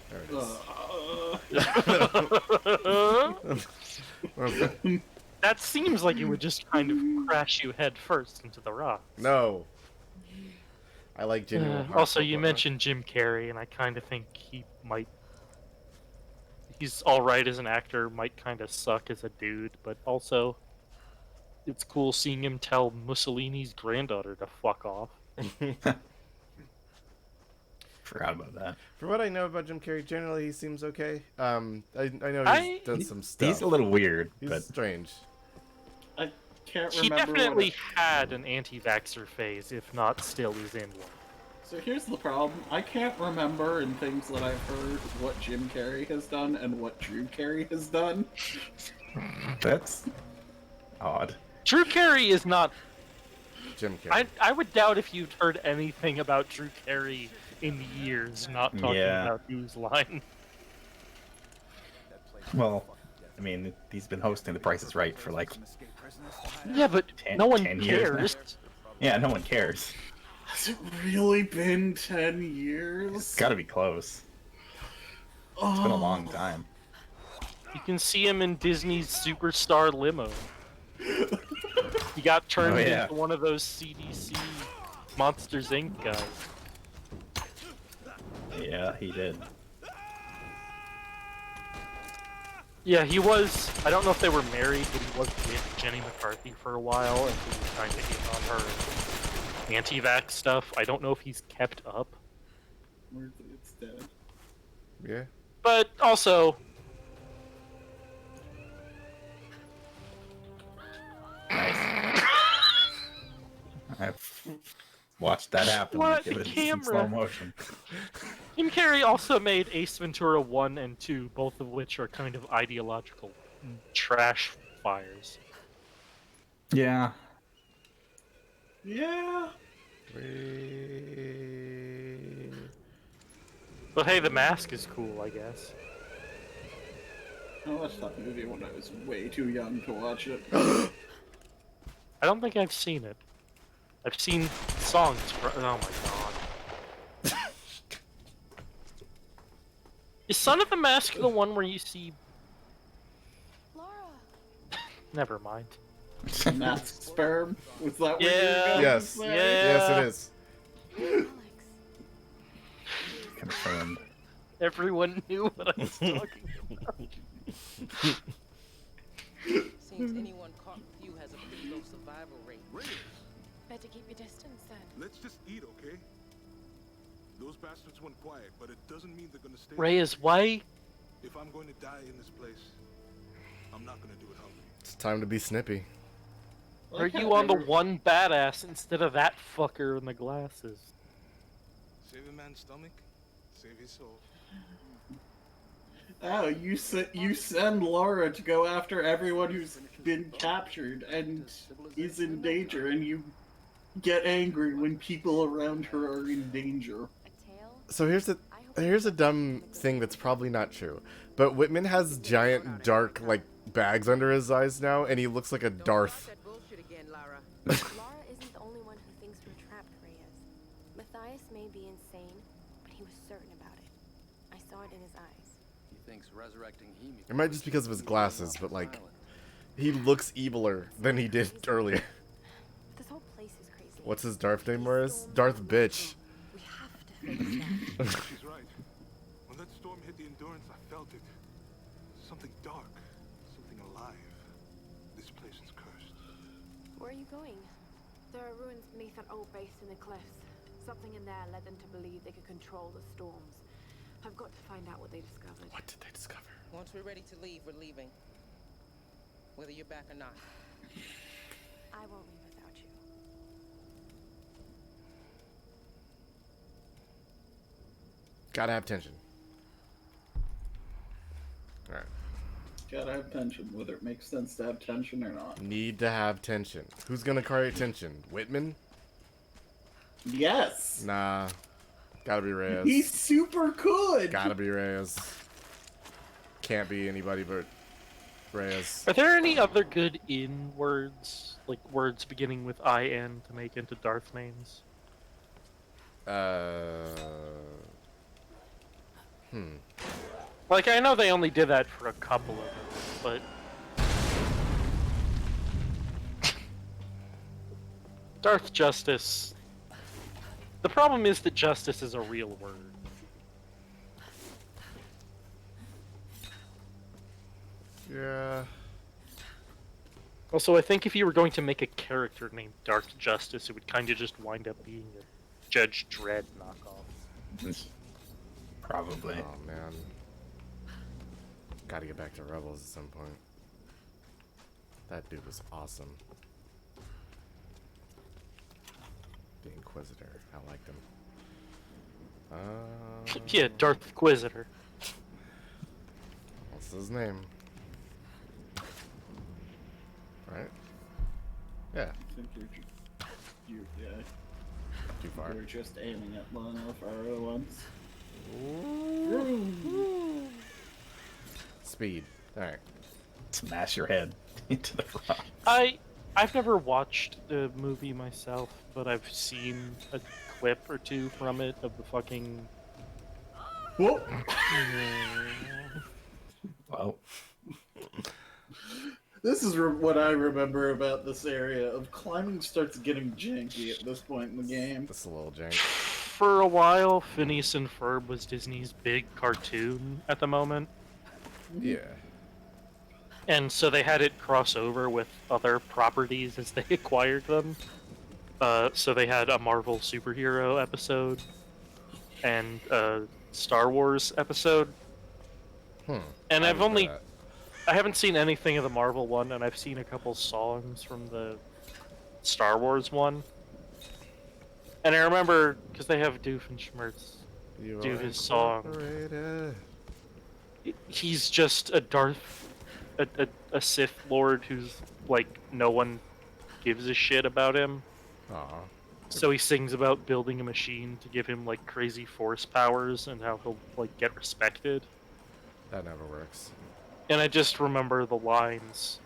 There it is. Okay. That seems like it would just kind of crash you head first into the rock. No. I like genuine. Also, hardcore you butt mentioned Jim Carrey, and I kind of think he might. He's alright as an actor, might kind of suck as a dude, but also. It's cool seeing him tell Mussolini's granddaughter to fuck off. Forgot about that. For what I know about Jim Carrey, generally he seems okay. I know he's done some stuff. He's a little weird, He's but strange. I can't He remember. definitely What had an anti-vaxxer phase, if not still is in one. So here's the problem. I can't remember in things that I've heard what Jim Carrey has done and what Drew Carey has done. that's odd. Drew Carey is not. Jim Carrey. I would doubt if you'd heard anything about Drew Carey in years not talking Yeah. about Whose Line. Well, I mean, he's been hosting The Price is Right for like, Yeah, but no one 10 years now. cares. yeah, no one cares. Has it really been 10 years? It's gotta be close. It's been a long time. You can see him in Disney's Superstar limo. He got turned Oh, yeah. into one of those CDC Monsters Inc. guys. Yeah, he did. Yeah, he was. I don't know if they were married, but he was with Jenny McCarthy for a while, and he was kind of in on her anti-vax stuff. I don't know if he's kept up, It's dead. Yeah. but also. Nice. I've watched that happen. What? It was The in slow camera. motion. Jim Carrey also made Ace Ventura 1 and 2, both of which are kind of ideological trash fires. Yeah. Yeah. But hey, The Mask is cool, I guess. I watched that movie when I was way too young to watch it. I don't think I've seen it. I've seen songs for. Oh my god. Is Son of the Mask the one where you see. Laura. Never mind. Mask sperm? Was that what you were Yeah. going Yes. to say? Yeah. Yes, it is. Alex. Confirmed. Everyone knew what I was talking about. Seems anyone caught with you has a pretty low survival rate. Reyes, Better keep your distance then. let's just eat, okay? Those bastards went quiet, but it doesn't mean they're gonna stay. Reyes, why? If I'm going to die in this place, I'm not gonna do it hungry. It's time to be snippy. Are you on the one badass instead of that fucker in the glasses? Save a man's stomach, save his soul. Oh, you send Laura to go after everyone who's been captured and is in danger, and you get angry when people around her are in danger. So here's a dumb thing that's probably not true, but Whitman has giant dark like bags under his eyes now, and he looks like a Darth. Lara isn't the only one who thinks we're trapped, Reyes. Matthias may be insane, but he was certain about it. I saw it in his eyes. He thinks resurrecting him. It might just because of his glasses, but like, he looks eviler than he did earlier. This whole place is crazy. What's his Darth name, Morris? Darth Bitch. We have to fix that. She's right. When that storm hit the Endurance, I felt it. Something dark, something alive. This place is cursed. Where are you going? There are ruins beneath an old base in the cliffs. Something in there led them to believe they could control the storms. I've got to find out what they discovered. What did they discover? Once we're ready to leave, we're leaving. Whether you're back or not. I won't leave without you. Gotta have tension. Alright. Gotta have tension, whether it makes sense to have tension or not. Need to have tension. Who's gonna create tension? Whitman? Yes! Nah. Gotta be Reyes. He's super good! Gotta be Reyes. Can't be anybody but Reyes. Are there any other good in words, like words beginning with IN to make into Darth names? Like, I know they only did that for a couple of them, but... Darth Justice... The problem is that justice is a real word. Yeah. Also, I think if you were going to make a character named Darth Justice, it would kind of just wind up being a Judge Dredd knockoff. Probably. Oh, man. Gotta get back to Rebels at some point. That dude was awesome. The Inquisitor. I liked him. Yeah, Darth Inquisitor. What's his name? Right? Yeah. I think yeah. Too far. You're just aiming at Lana Farrow once. Speed. Alright. Smash your head into the rock. I've never watched the movie myself, but I've seen a clip or two from it of the fucking... Whoa! Well, This is what I remember about this area of climbing starts getting janky at this point in the game. That's a little jank. For a while, Phineas and Ferb was Disney's big cartoon at the moment. Yeah. And so they had it cross over with other properties as they acquired them. So they had a Marvel superhero episode and a Star Wars episode. And I haven't seen anything of the Marvel one, and I've seen a couple songs from the Star Wars one. And I remember, because they have Doofenshmirtz do his song. He's just a a Sith Lord who's, like, no one gives a shit about him. Aw. So he sings about building a machine to give him, like, crazy force powers and how he'll, like, get respected. That never works. And I just remember the lines,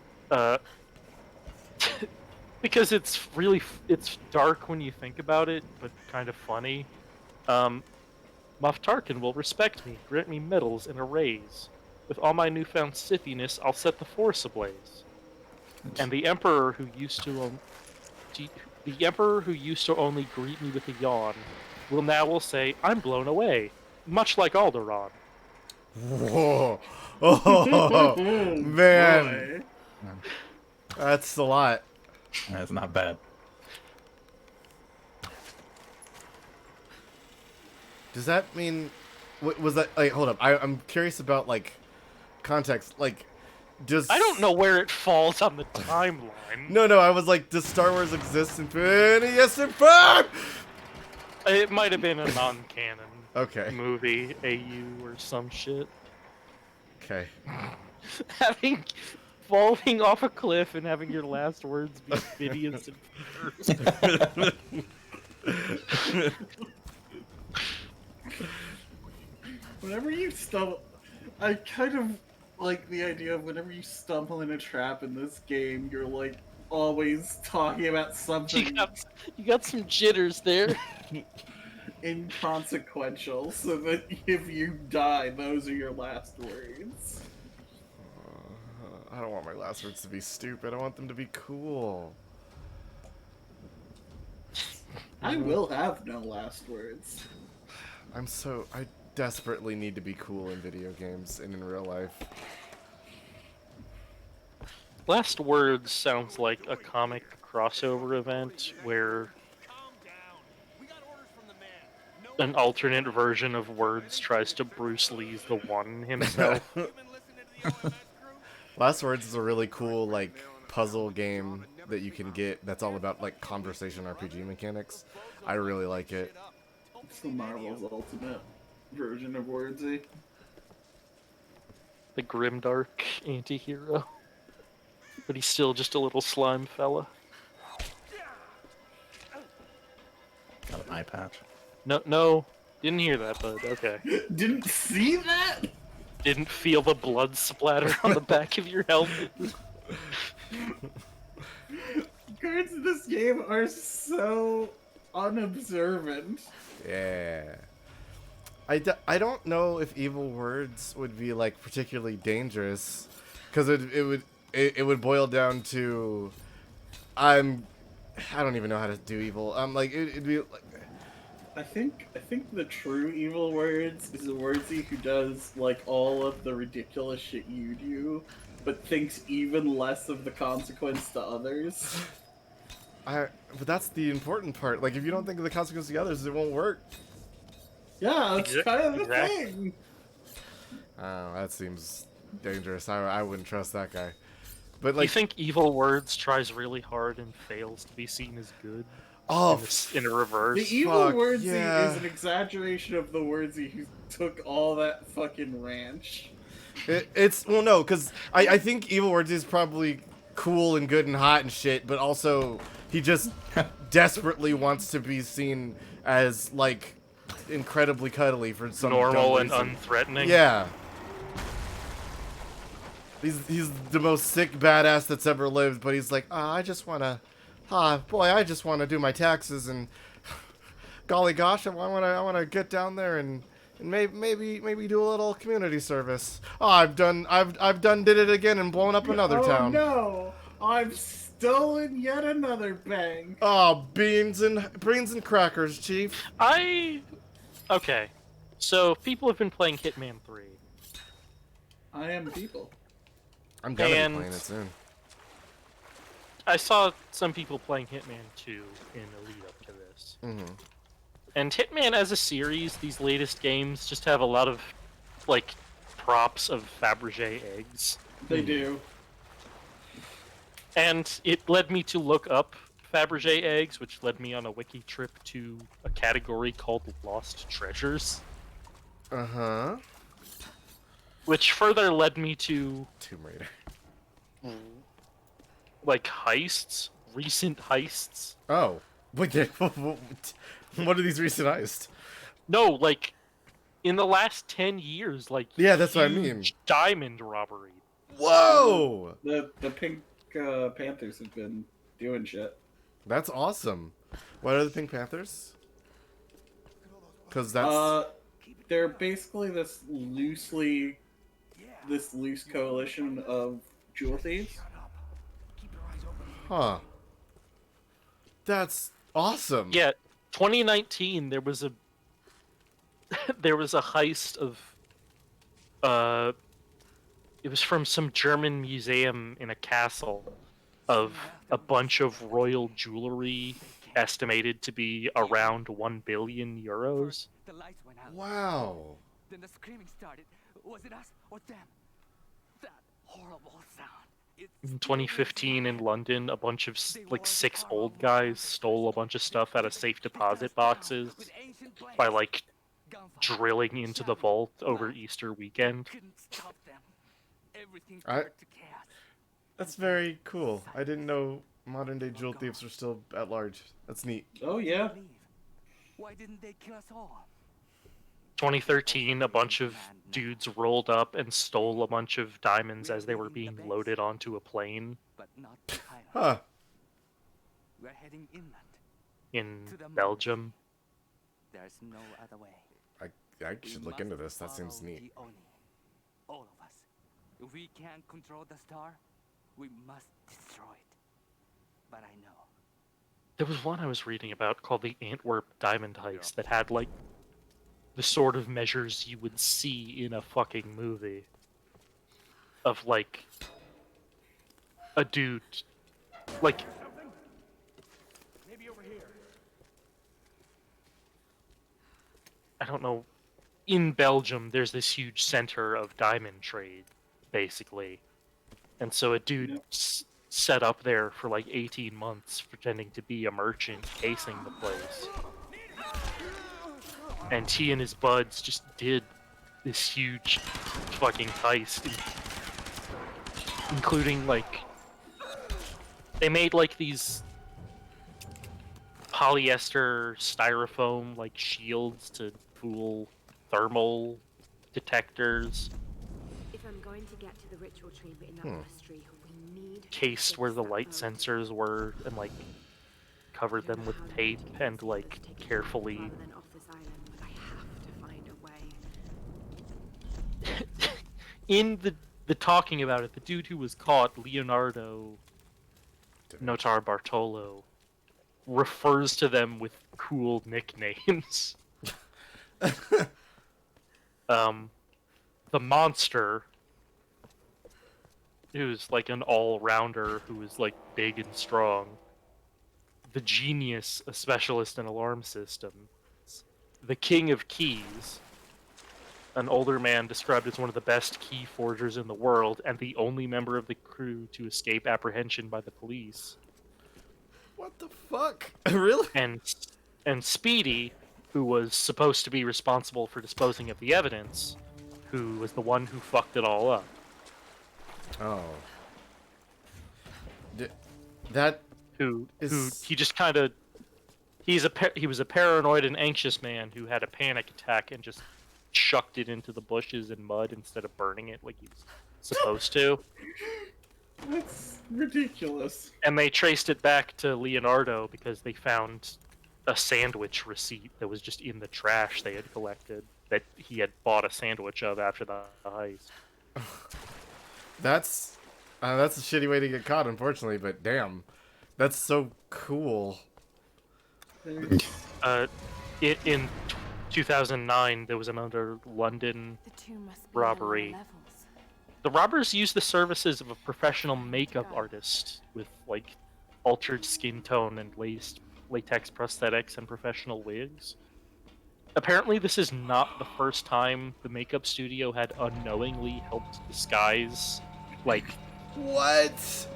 because it's it's dark when you think about it, but kind of funny. Moff Tarkin will respect me, grant me medals and a raise. With all my newfound Sithiness, I'll set the Force ablaze. And the Emperor who used to only greet me with a yawn, will say, I'm blown away, much like Alderaan. Whoa. Oh, man. That's a lot. That's not bad. Does that mean... was that... Like, hold up. I'm curious about, like, context. Like, does... I don't know where it falls on the timeline. No, I was like, does Star Wars exist in Phineas and Ferb? It might have been a non-canon Okay. movie, AU or some shit. Okay. Falling off a cliff and having your last words be Phineas and Ferb. Whenever you stumble, I kind of like the idea of whenever you stumble in a trap in this game, you're like always talking about something You got some jitters there. inconsequential, so that if you die, those are your last words. I don't want my last words to be stupid. I want them to be cool. I will have no last words. I desperately need to be cool in video games and in real life. Last Words sounds like a comic crossover event where an alternate version of Words tries to Bruce Lee's the One himself. Last Words is a really cool, like, puzzle game that you can get that's all about, like, conversation RPG mechanics. I really like it. It's the Marvel's ultimate version of Wordsy. The grimdark anti-hero. But he's still just a little slime fella. Got an eye patch. No, didn't hear that, but okay. Didn't see that? Didn't feel the blood splatter on the back of your helmet. Cards in this game are so unobservant. Yeah. I don't know if evil words would be, like, particularly dangerous, because it would boil down to I don't even know how to do evil. Like it'd be like I think the true evil words is a wordsy who does like all of the ridiculous shit you do, but thinks even less of the consequence to others. but that's the important part. Like if you don't think of the consequence to others, it won't work. Yeah, that's kind of the Exactly. thing. Oh, that seems dangerous. I wouldn't trust that guy. But You like, think Evil Words tries really hard and fails to be seen as good? oh, In a reverse? The evil Fuck, wordsy yeah. is an exaggeration of the wordsy who took all that fucking ranch. it's well, no, because I think evil words is probably cool and good and hot and shit, but also he just desperately wants to be seen as like incredibly cuddly for some Normal dumb and reason. unthreatening? Yeah. He's the most sick badass that's ever lived, but he's like, I just wanna, I just wanna do my taxes and, golly gosh, I wanna get down there and maybe do a little community service. Oh, I've done did it again and blown up another town. No, I've stolen yet another bank. Oh, beans and crackers, Chief. Okay. So, people have been playing Hitman 3. I am people. I'm gonna be And- playing it soon. I saw some people playing Hitman 2 in the lead up to this. Mm-hmm. And Hitman as a series, these latest games just have a lot of, like, props of Fabergé eggs. They do. And it led me to look up Fabergé eggs, which led me on a wiki trip to a category called Lost Treasures. Uh-huh. Which further led me to, Tomb Raider. like, heists. Recent heists. Oh. What are these recent heists? No, like, in the last 10 years, like, Yeah, that's what I huge mean. diamond robbery. Whoa! The Pink Panthers have been doing shit. That's awesome. What are the Pink Panthers? Because that's... They're basically this loose coalition of jewel thieves. Huh. That's awesome. Yeah, 2019, there was a heist of Uh, it was from some German museum in a castle of a bunch of royal jewelry estimated to be around 1 billion euros. The lights went out. Wow. Then the screaming started. Was it us or them? That horrible sound. In 2015 in London, a bunch of like 6 old guys stole a bunch of stuff out of safe deposit boxes by like drilling into the vault over Easter weekend. That's very cool. I didn't know modern day jewel thieves were still at large. That's neat. Oh yeah. Why didn't they kill us all? 2013, a bunch of dudes rolled up and stole a bunch of diamonds as they were being loaded onto a plane. But not the island. Huh. We're heading inland. In Belgium. There's no other way. I should look into this. That seems neat. All of us. If we can't control the star, we must destroy it. But I know. There was one I was reading about called the Antwerp Diamond Heist that had like the sort of measures you would see in a fucking movie. Of like a dude like Maybe over here. I don't know, in Belgium there's this huge center of diamond trade, basically. And so a dude set up there for like 18 months pretending to be a merchant casing the place. And he and his buds just did this huge fucking heist, including like they made like these polyester styrofoam like shields to fool thermal detectors. If I'm going to get to the ritual chamber in that monastery, we need Cased where the light sensors were and like covered them with tape and like carefully rather than off this island, but I have to find a way. in the talking about it, the dude who was caught, Leonardo Notar Bartolo, refers to them with cool nicknames. The monster, who's like an all-rounder who is like big and strong. The genius, a specialist in alarm systems. The king of keys, an older man described as one of the best key forgers in the world and the only member of the crew to escape apprehension by the police. What the fuck? Really? And Speedy, who was supposed to be responsible for disposing of the evidence, who was the one who fucked it all up. Oh. Who he just kind of he was a paranoid and anxious man who had a panic attack and just chucked it into the bushes and mud instead of burning it like he was supposed to. That's ridiculous. And they traced it back to Leonardo because they found a sandwich receipt that was just in the trash they had collected that he had bought a sandwich of after the heist. That's a shitty way to get caught, unfortunately, but damn. That's so cool. In 2009, there was another London robbery. The robbers used the services of a professional makeup artist with, like, altered skin tone and latex prosthetics and professional wigs. Apparently, this is not the first time the makeup studio had unknowingly helped disguise, like, what?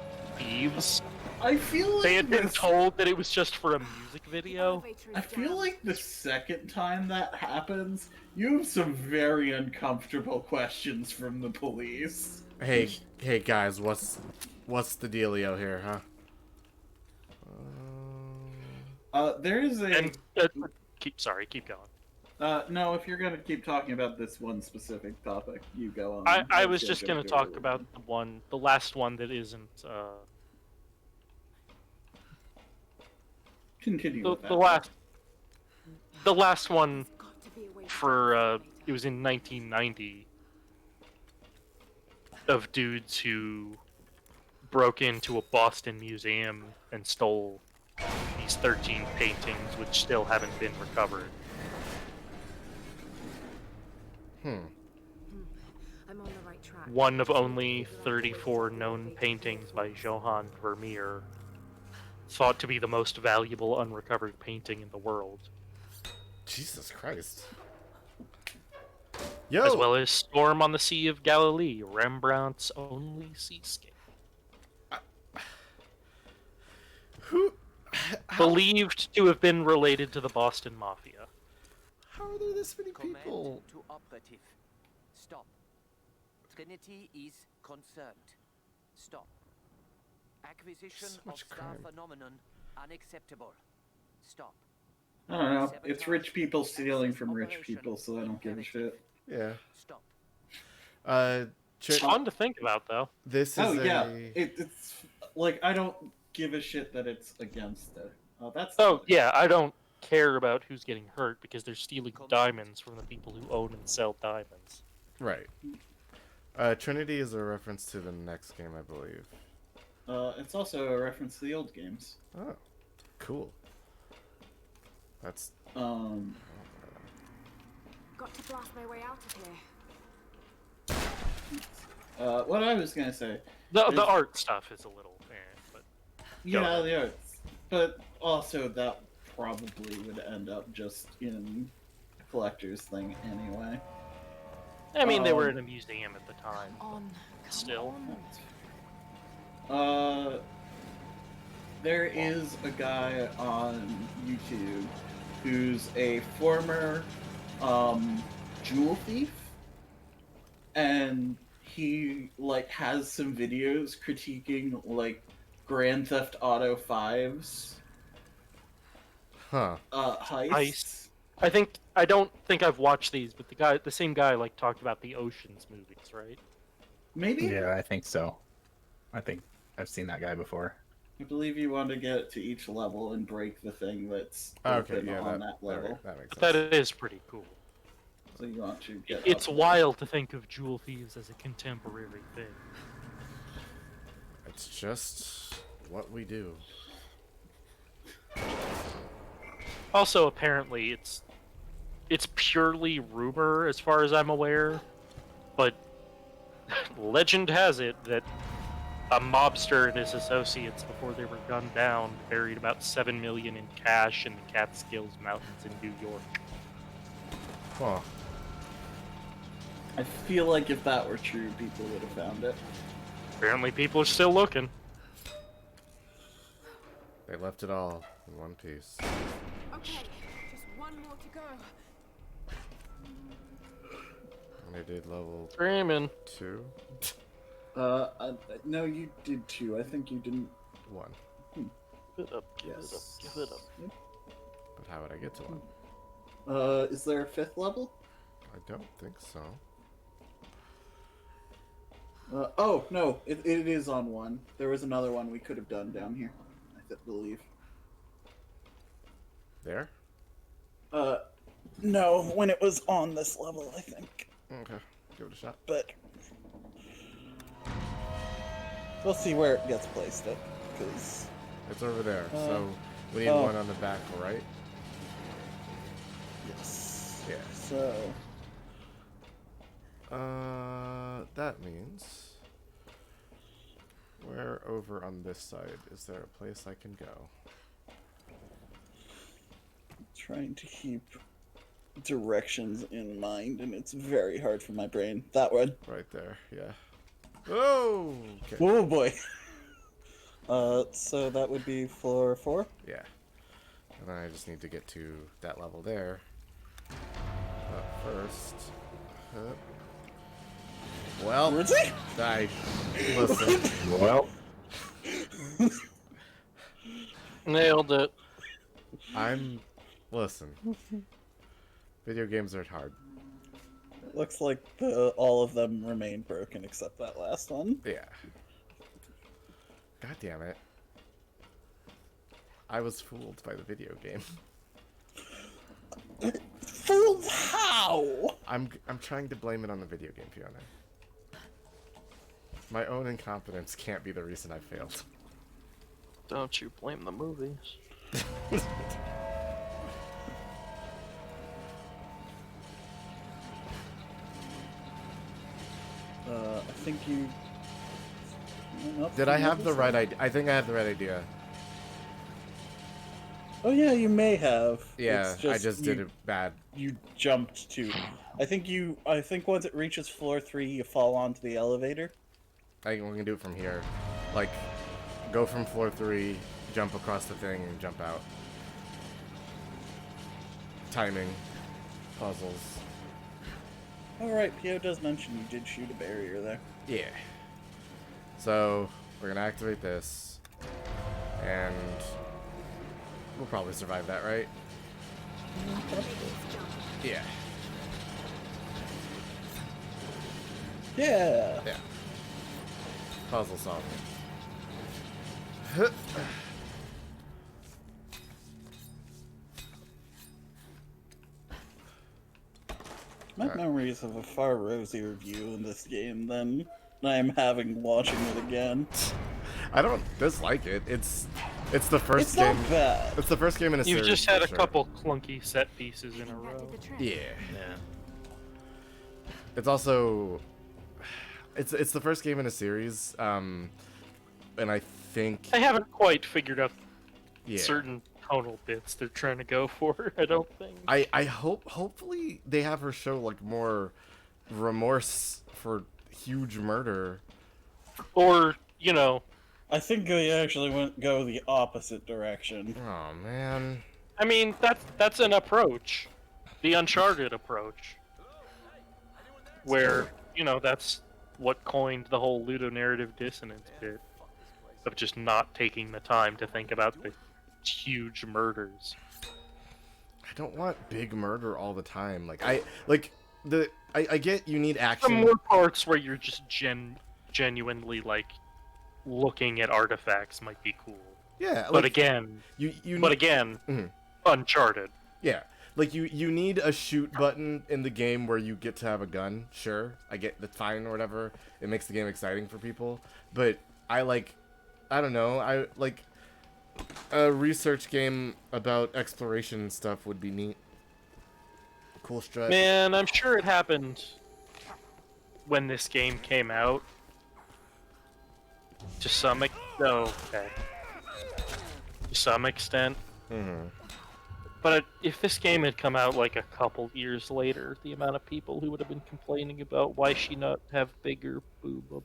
thieves. I feel like they had been told that it was just for a music video. I feel like the second time that happens, you have some very uncomfortable questions from the police. Hey guys, what's the dealio here, huh? There is a... And, keep going. No, if you're gonna keep talking about this one specific topic, you go on. I was just gonna talk about the last one that isn't, Continue with that. The last one for, it was in 1990, of dudes who broke into a Boston museum and stole these 13 paintings, which still haven't been recovered. track. one of only 34 known paintings by Johann Vermeer, thought to be the most valuable unrecovered painting in the world. Jesus Christ. As Yo! well as Storm on the Sea of Galilee, Rembrandt's only seascape. Who? How, Believed to have been related to the Boston Mafia. how are there this many Command people? to operative. Stop. Trinity is concerned. Stop. Acquisition So of much star crime. phenomenon unacceptable. Stop. I don't know. It's rich people stealing from rich people, so I don't give a shit. Yeah. Stop. It's fun to think about, though. This is Oh yeah, a... it's like I don't give a shit that it's against it. That's Oh, yeah, I don't care about who's getting hurt because they're stealing diamonds from the people who own and sell diamonds. Right. Trinity is a reference to the next game, I believe. It's also a reference to the old games. Oh, cool. That's... Got to blast my way out of here. What I was gonna say. The art stuff is a little, but Yeah, the arts, but also that probably would end up just in collector's thing anyway. I mean, they were in a museum at the time. Still. There is a guy on YouTube who's a former jewel thief, and he like has some videos critiquing like Grand Theft Auto 5's Huh. heists. I don't think I've watched these, but the same guy like talked about the Ocean's movies, right? Maybe? Yeah, I think so. I think I've seen that guy before. I believe you want to get to each level and break the thing that's Okay, open yeah, on that level. that makes But sense. that is pretty cool. So you want to get It's up wild to think of jewel thieves as a contemporary thing. It's just what we do. Also, apparently, it's purely rumor as far as I'm aware, but legend has it that a mobster and his associates, before they were gunned down, buried about $7 million in cash in the Catskills Mountains in New York. Huh. I feel like if that were true, people would have found it. Apparently, people are still looking. They left it all in one piece. Okay, just one more to go. And they did level Screaming. 2. No, you did 2. I think you didn't. 1. Give it up, give Yes. it up, give it up. Yep. But how would I get to 1? Is there a 5th level? I don't think so. Oh, no, it is on 1. There was another one we could have done down here, I believe. There? No, when it was on this level, I think. Okay. Give it a shot. But we'll see where it gets placed at, because... It's over there, so we need oh. one on the back right. Yes. Yeah. So... that means... Where over on this side is there a place I can go? Trying to keep directions in mind, and it's very hard for my brain. That one. Right there, yeah. Oh! Okay. Oh boy. So that would be floor 4? Yeah. And then I just need to get to that level there. But first... Well, Where's he? listen. Well, Nailed it. Listen. Video games are hard. It looks like all of them remain broken except that last one. Yeah. God damn it. I was fooled by the video game. Fooled how? I'm trying to blame it on the video game, Fiona. My own incompetence can't be the reason I failed. Don't you blame the movies. think you. Nope, Did I you have never the right said. idea? I think I have the right idea. Oh yeah, you may have. Yeah, It's I just did you, it bad. You jumped to. I think once it reaches floor 3, you fall onto the elevator. I think we can do it from here. Like, go from floor 3, jump across the thing, and jump out. Timing. Puzzles. All right, Pio does mention you did shoot a barrier there. Yeah. So, we're gonna activate this. And we'll probably survive that, right? Yeah. Yeah. Yeah. Puzzle solving. My memories of a far rosier view in this game than I am having watching it again. I don't dislike it. It's the first It's game. not bad. It's the first game in a You've series. just had for a sure. couple clunky set pieces in a row. Yeah. Yeah. It's also it's the first game in a series, and I think I haven't quite figured out yeah. certain tonal bits they're trying to go for. I don't think. I hopefully they have her show like more remorse for huge murder, or you know, I think they actually go the opposite direction. Oh man. I mean that's an approach, the Uncharted approach, where you know that's what coined the whole ludonarrative dissonance bit of just not taking the time to think about the huge murders. I don't want big murder all the time. Like I get you need action. Some more parts where you're just genuinely like looking at artifacts might be cool. Yeah, but like, again, Mhm. Uncharted. Yeah, like you need a shoot button in the game where you get to have a gun. Sure, I get that's fine or whatever. It makes the game exciting for people. But I don't know. I like a research game about exploration and stuff would be neat. Cool stretch. Man, I'm sure it happened when this game came out. To some extent. Mm-hmm. But if this game had come out like a couple years later, the amount of people who would have been complaining about why she not have bigger boob.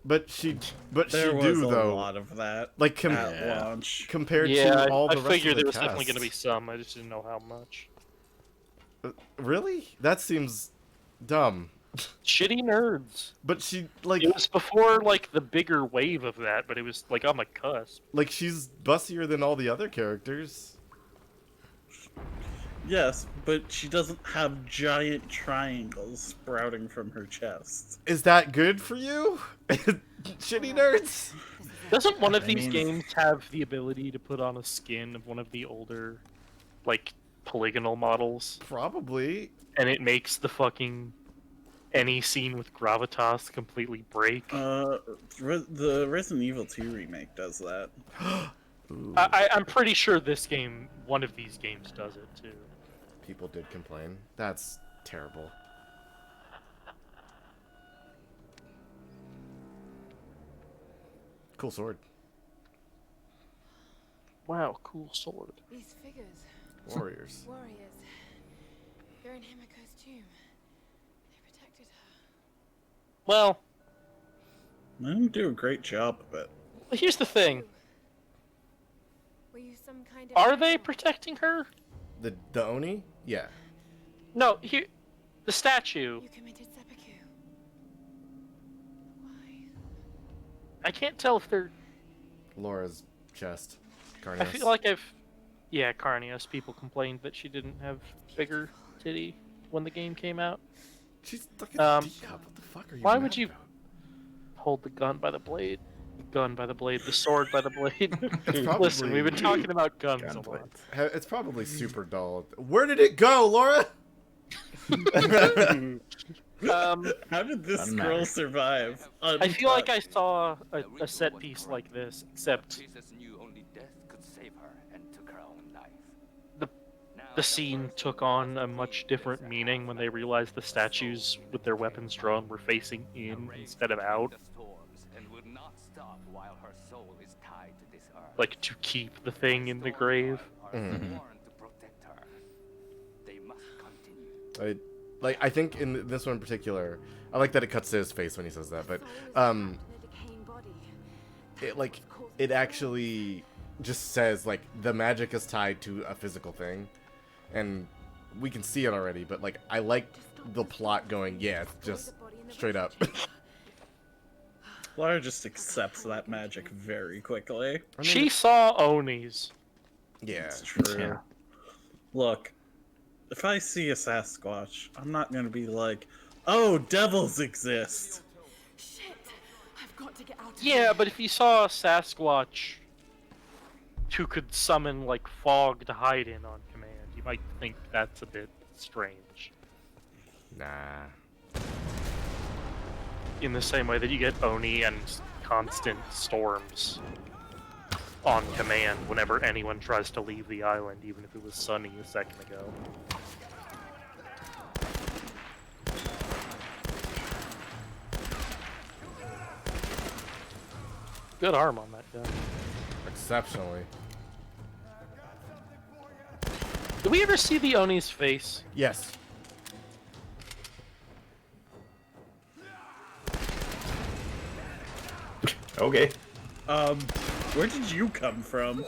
But she There was do a though. lot of that Like at launch. compared Yeah, to all the I rest of figured the there was cast. definitely going to be some. I just didn't know how much. Really? That seems dumb. Shitty nerds. But she like it was before like the bigger wave of that, but it was like on the cusp. like she's bussier than all the other characters. Yes, but she doesn't have giant triangles sprouting from her chest. Is that good for you? Shitty nerds? Doesn't one of these games have the ability to put on a skin of one of the older, like, polygonal models? Probably. And it makes the fucking any scene with gravitas completely break? The Resident Evil 2 remake does that. I'm pretty sure this game, one of these games does it too. People did complain. That's terrible. Cool sword. Wow, cool sword. These figures. Warriors. Warriors. They're in Himiko's tomb. They protected her. Well, They didn't do a great job of it. here's the thing. Were you some kind of... Are they protecting her? The Oni? Yeah. No, here, the statue. You committed seppuku. I can't tell if they're. Laura's chest. Carnios. I feel like yeah, Carnios. People complained that she didn't have bigger titty when the game came out. She's stuck in a teacup. What the fuck are you Why mad would you about? hold the gun by the blade? Gun by the blade, the sword by the blade. Probably- Listen, we've been talking about guns a lot. It's probably super dull. Where did it go, Laura? How did this scroll survive? I feel like I saw a set piece like this, except Jesus knew only death could save her and took her own life. The- Now the scene took on a much different meaning when they realized the statues with their weapons drawn were facing in instead of out. Like, to keep the thing in the grave. I think in this one in particular, I like that it cuts to his face when he says that, but it actually just says like the magic is tied to a physical thing, and we can see it already. But like, I like the plot going, yeah, just straight up. Lara just accepts that magic very quickly. I mean, She saw Onis. Yeah, It's true. Yeah. Look, if I see a Sasquatch, I'm not gonna be like, oh, devils exist. Shit! I've got to get out of Yeah, here. but if you saw a Sasquatch who could summon like fog to hide in on command, you might think that's a bit strange. nah. In the same way that you get Oni and constant storms on command whenever anyone tries to leave the island, even if it was sunny a second ago. Good arm on that gun. Exceptionally. Did we ever see the Oni's face? Yes. Okay. Where did you come from?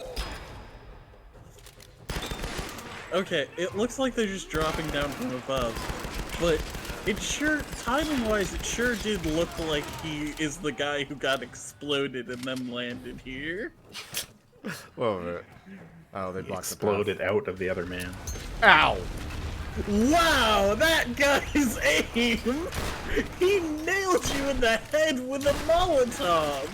Okay, it looks like they're just dropping down from above, but it sure, timing-wise, it sure did look like he is the guy who got exploded and then landed here. Whoa, minute. Oh, they blocked Exploded out of the other man. Ow! Wow, that guy's aim! He nailed you in the head with a Molotov!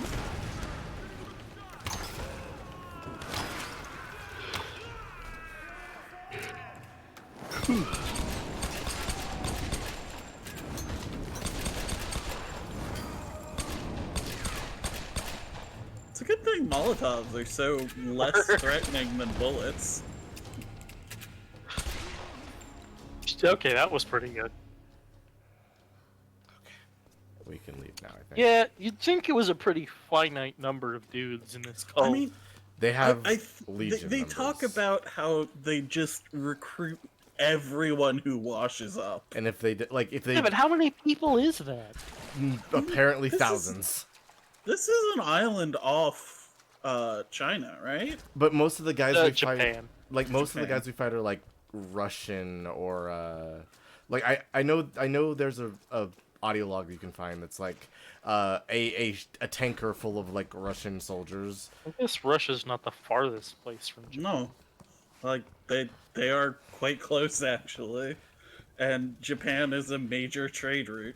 It's a good thing Molotovs are so less threatening than bullets. Okay, that was pretty good. We can leave now, I think. Yeah, you'd think it was a pretty finite number of dudes in this cult. I mean, They have Legion they talk about how they just recruit everyone who washes up. And if they Yeah, but how many people is that? apparently This thousands. This is an island off China, right? But most of the guys we fight, Japan. like most of the Japan. guys we fight are like Russian or like I know there's a audio log you can find that's like a tanker full of like Russian soldiers. I guess Russia's not the farthest place from Japan. No, like they are quite close actually, and Japan is a major trade route.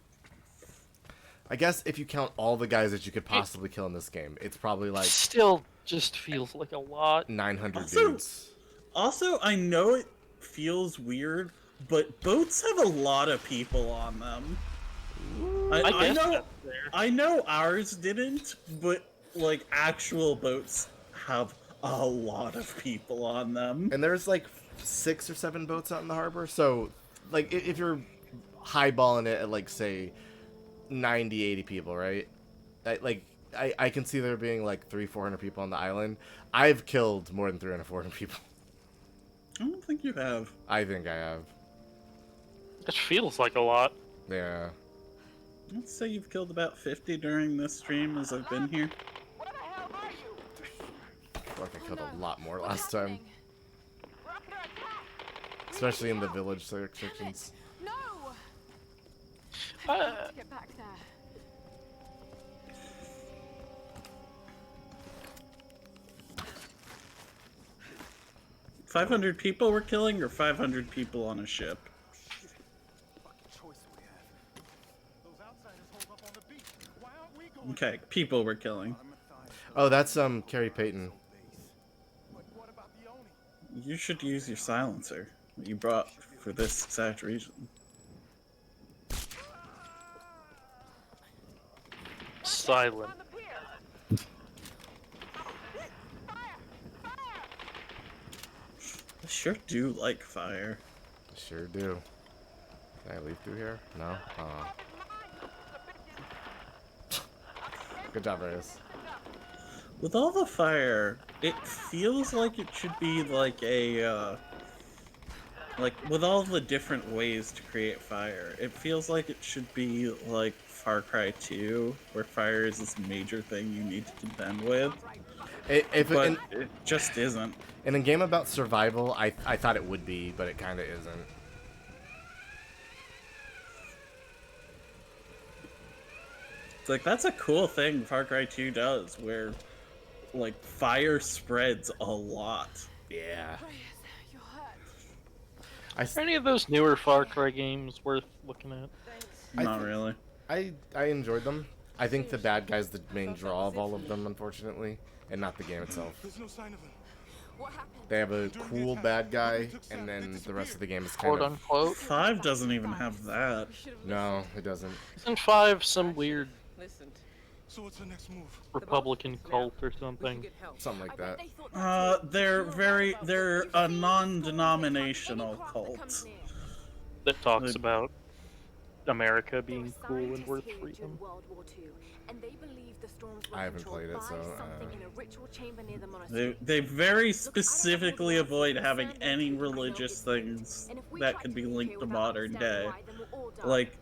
I guess if you count all the guys that you could possibly kill in this game, it's probably like Still just feels like a lot. 900 Also- dudes. Also, I know it feels weird, but boats have a lot of people on them. I guess know, that's fair. I know ours didn't, but like actual boats have a lot of people on them. And there's like 6 or 7 boats out in the harbor, so like if you're highballing it at like say 90-80 people, right? I can see there being like 300-400 people on the island. I've killed more than 300-400 people. I don't think you have. I think I have. It feels like a lot. Yeah. Let's say you've killed about 50 during this stream as I've been here. I feel like I killed a lot more last time. Especially in the village sections. No! Get back there. 500 people we're killing, or 500 people on a ship? Okay, people we're killing. Oh, that's Carrie Payton. You should use your silencer that you brought for this exact reason. Silent. This sure do like fire. I sure do. Can I leave through here? No? Good job, Reyes. With all the fire, it feels like it should be like a, like, with all the different ways to create fire, it feels like it should be like Far Cry 2, where fire is this major thing you need to contend with. But it just isn't. In a game about survival, I thought it would be, but it kind of isn't. It's like, that's a cool thing Far Cry 2 does, where, like, fire spreads a lot. Yeah. Are any of those newer Far Cry games worth looking at? Not really. I enjoyed them. I think the bad guy's the main draw of all of them, unfortunately, and not the game itself. There's no sign of him. They have a cool bad guy, and then the rest of the game is kind Quote of... unquote. 5 doesn't even have that. No, it doesn't. Isn't 5 some weird So what's the next move? Republican cult or something? Something like that. They're a non-denominational cult. That talks about America being cool and worth freedom. I haven't played it, so... They very specifically avoid having any religious things that could be linked to modern day. Like,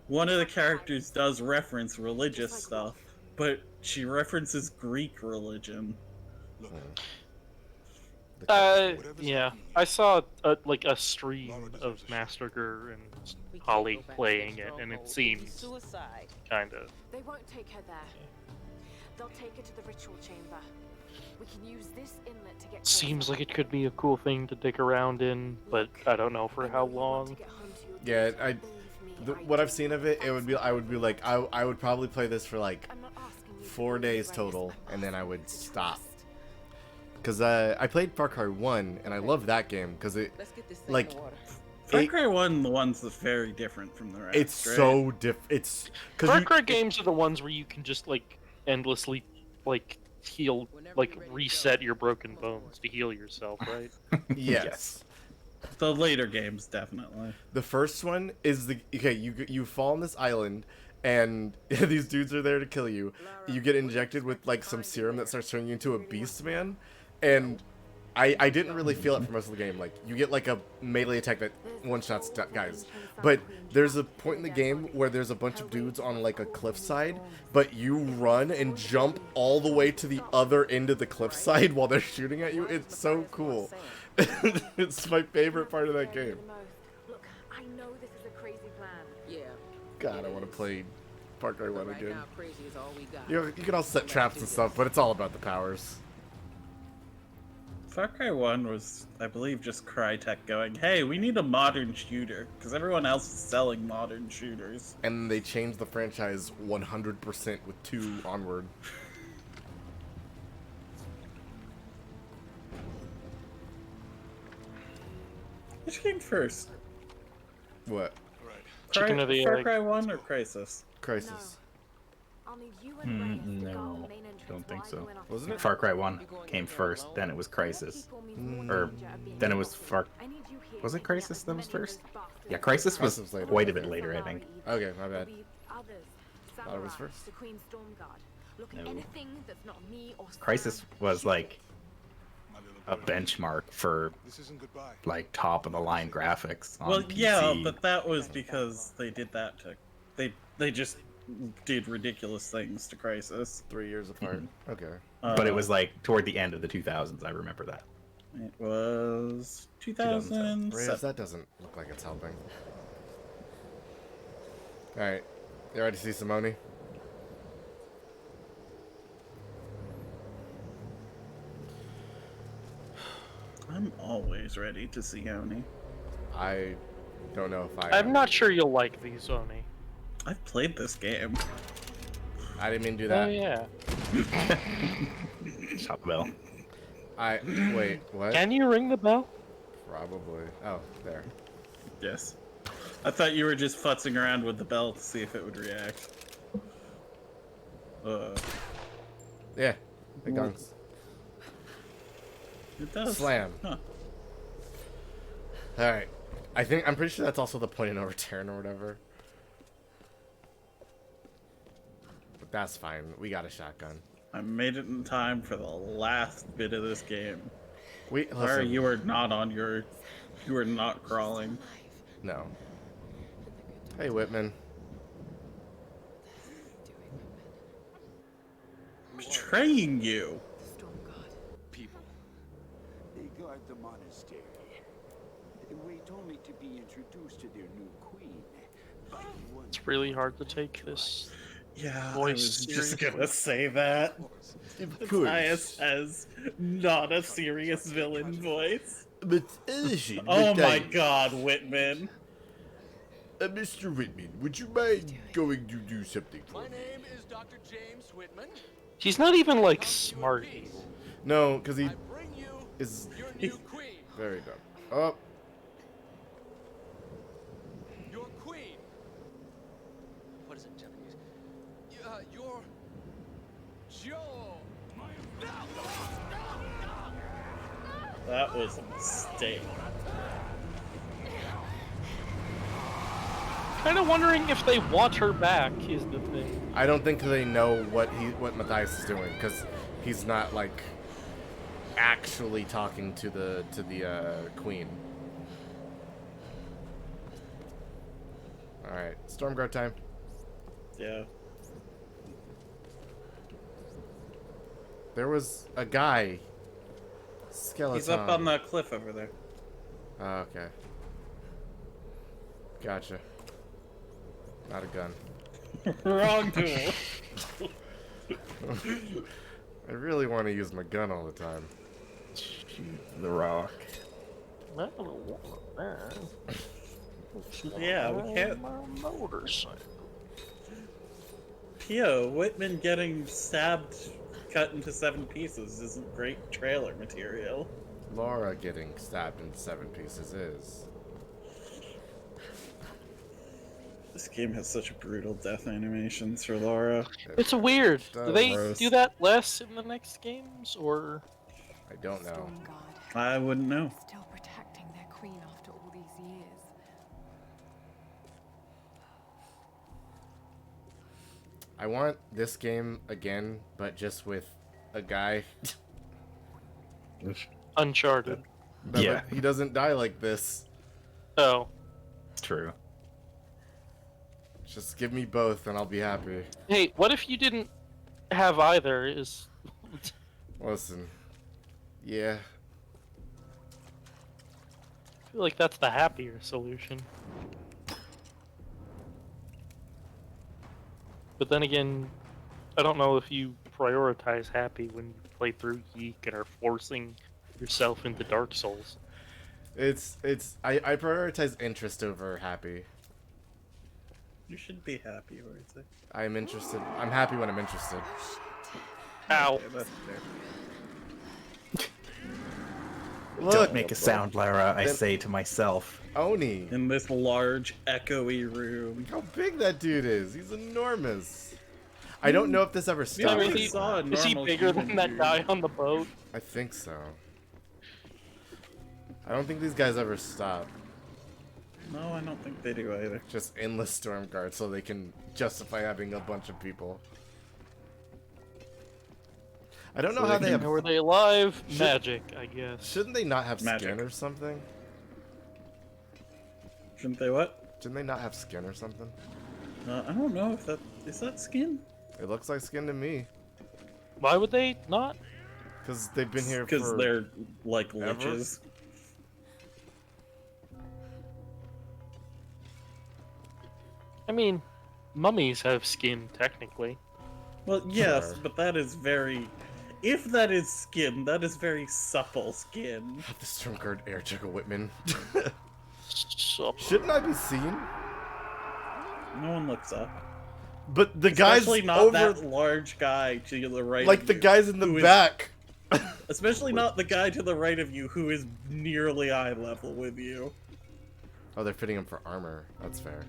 one of the characters does reference religious stuff, but she references Greek religion. Yeah, I saw like a stream of Masterger and Holly playing it, and it seems kind of. They won't take her there. They'll take her to the ritual chamber. We can use this inlet to get. Seems like it could be a cool thing to dig around in, but I don't know for how long. Yeah, what I've seen of it, I would be like, I would probably play this for like 4 days total, and then I would stop. Because I played Far Cry 1, and I loved that game, because it, like... Far Cry 1, the one's very different from the rest, It's right? so different. It's... Far Cry games are the ones where you can just, like, endlessly, like, heal, like, reset your broken bones to heal yourself, right? Yes. The later games, definitely. The first one is the... Okay, you fall on this island, and these dudes are there to kill you. You get injected with, like, some serum that starts turning you into a beast man. And I didn't really feel it for most of the game. Like, you get, like, a melee attack that one-shots guys. But there's a point in the game where there's a bunch of dudes on, like, a cliffside, but you run and jump all the way to the other end of the cliffside while they're shooting at you. It's so cool. It's my favorite part of that game. Look, I know this is a crazy plan. Yeah. God, I want to play Far Cry 1 Right again. now, crazy is all we got. You can all set traps and stuff, but it's all about the powers. Far Cry 1 was, I believe, just Crytek going, hey, we need a modern shooter, because everyone else is selling modern shooters. And they changed the franchise 100% with 2 onward. Which came first? What? Chicken or the Far egg? Cry 1 or Crysis? Crisis. I'll need you and No, don't think so. Wasn't it? Far Cry 1 came first, then it was Crysis. Or, then it was Far... Was it Crysis that was first? Yeah, Crysis was Crysis later. quite a bit later, I think. Okay, my bad. Thought it was first. No. Anything that's not me or Crysis was like a benchmark for like top of the line graphics on Well, PC. yeah, but that was because they did that to... They just did ridiculous things to Crysis. 3 years apart. Okay. But it was like toward the end of the 2000s, I remember that. It was 2007. 2007. Reyes, that doesn't look like it's helping. Alright. You ready to see Simone? I'm always ready to see Oni. I don't know if I... I'm not sure you'll like these, Oni. I've played this game. I didn't mean to do that. Oh, yeah. Shot the bell. Wait, what? Can you ring the bell? Probably. Oh, there. Yes. I thought you were just futzing around with the bell to see if it would react. Yeah. It gongs. It does. Slam. Huh. Alright. I'm pretty sure that's also the point of no return or whatever. But that's fine. We got a shotgun. I made it in time for the last bit of this game. Wait, Lara, listen. you are not on your... You are not crawling. No. Hey, Whitman. Betraying you. People, they guard the monastery. They wait only to be introduced to their new queen. But one It's really hard to take this Yeah, I voice was just seriously. gonna say that. Of course. Matthias has not a serious villain voice. But, Oh my god, Whitman. Mr. Whitman, would you mind going to do something for me? My name is Dr. James Whitman. He's not even like smart evil. No, because he I bring you is your new queen. very dumb. Oh, Your queen. What is it, Japanese? Your Joe. That was a mistake. Kind of wondering if they want her back is the thing. I don't think they know what Matthias is doing because he's not like actually talking to the queen. All right, Stormguard time. Yeah. There was a guy. Skeleton. He's up on the cliff over there. Oh, okay. Gotcha. Not a gun. Wrong tool. I really want to use my gun all the time. The rock. Yeah, we can't. Motorcycle. Pio, Whitman getting stabbed, cut into 7 pieces isn't great trailer material. Laura getting stabbed into 7 pieces is. This game has such brutal death animations for Laura. It's weird. Do they Gross. do that less in the next games, or? I don't know. I wouldn't know. Still protecting their queen after all these years. I want this game again, but just with a guy. Uncharted. But Yeah. he doesn't die like this. Oh. It's true. Just give me both and I'll be happy. Hey, what if you didn't have either? Is Listen. Yeah. I feel like that's the happier solution. But then again, I don't know if you prioritize happy when you play through Yeek and are forcing yourself into Dark Souls. I prioritize interest over happy. You should be happy, or is it? I'm interested. I'm happy when I'm interested. Ow. Yeah, that's fair. Don't make a sound, Lara, I Then- say to myself. Oni. In this large, echoey room. Look how big that dude is. He's enormous. I don't know if this ever Yeah, stopped. is he bigger than that guy on the boat? I think so. I don't think these guys ever stop. No, I don't think they do either. Just endless storm guards so they can justify having a bunch of people. I don't know So how they they can- have. Were they alive? Magic, I guess. Shouldn't they not have Magic. skin or something? Shouldn't they what? Shouldn't they not have skin or something? I don't know if that... Is that skin? It looks like skin to me. Why would they not? Because they've been here Because for... they're, like, ever? liches. I mean, mummies have skin, technically. Well, yes, Sure. but that is very... If that is skin, that is very supple skin. Have the storm guard air juggle Whitman. So, Shouldn't I be seen? No one looks up. But the guys Especially not over... that large guy to the right like of the you, guys in the who is- back. Especially not the guy to the right of you who is nearly eye level with you. Oh, they're fitting him for armor. That's fair.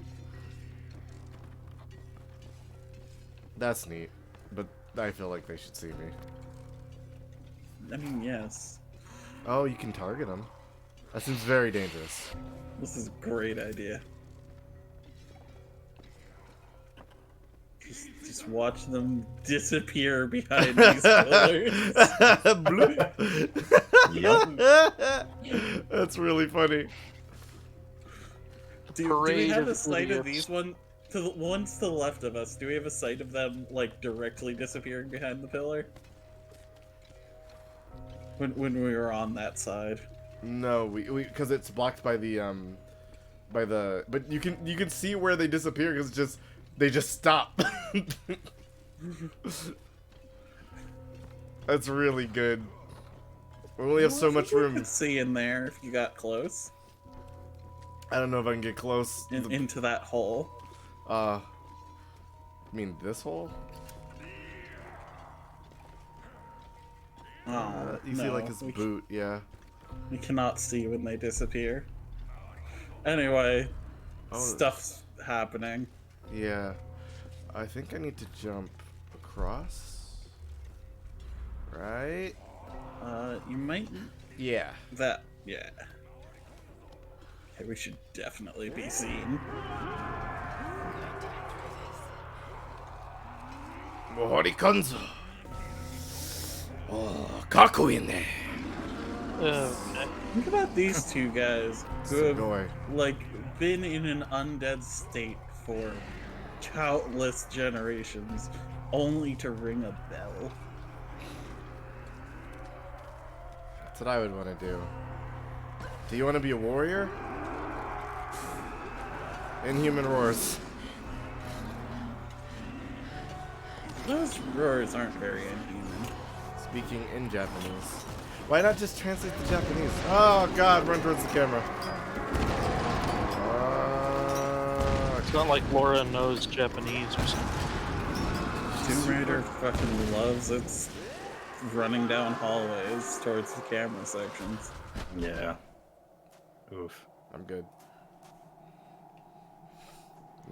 That's neat. But I feel like they should see me. I mean, yes. Oh, you can target them. That seems very dangerous. This is a great idea. Just watch them disappear behind these pillars. Bloop. That's really funny. Do we Parade have a of sight of idiots. these ones to the left of us? Do we have a sight of them like directly disappearing behind the pillar? When we were on that side. No, we because it's blocked by the but you can see where they disappear because they just stop. That's really good. We only have so much You room. could see in there if you got close I don't know if I can get close. into that hole. I mean this hole? You see like his boot, yeah. We cannot see when they disappear. Anyway, Oh, stuff's happening. Yeah. I think I need to jump across. Right? You might... Yeah. Yeah. Okay, we should definitely be seen. Mohori Kanzo. Oh, kakuin ne. Think about these two guys who have, Sugoi. like, been in an undead state for countless generations, only to ring a bell. That's what I would want to do. Do you want to be a warrior? Inhuman roars. Those roars aren't very inhuman. Speaking in Japanese. Why not just translate the Japanese? Oh god, run towards the camera. It's not like Laura knows Japanese or something. Tomb Raider fucking loves its running down hallways towards the camera sections. Yeah. Oof. I'm good.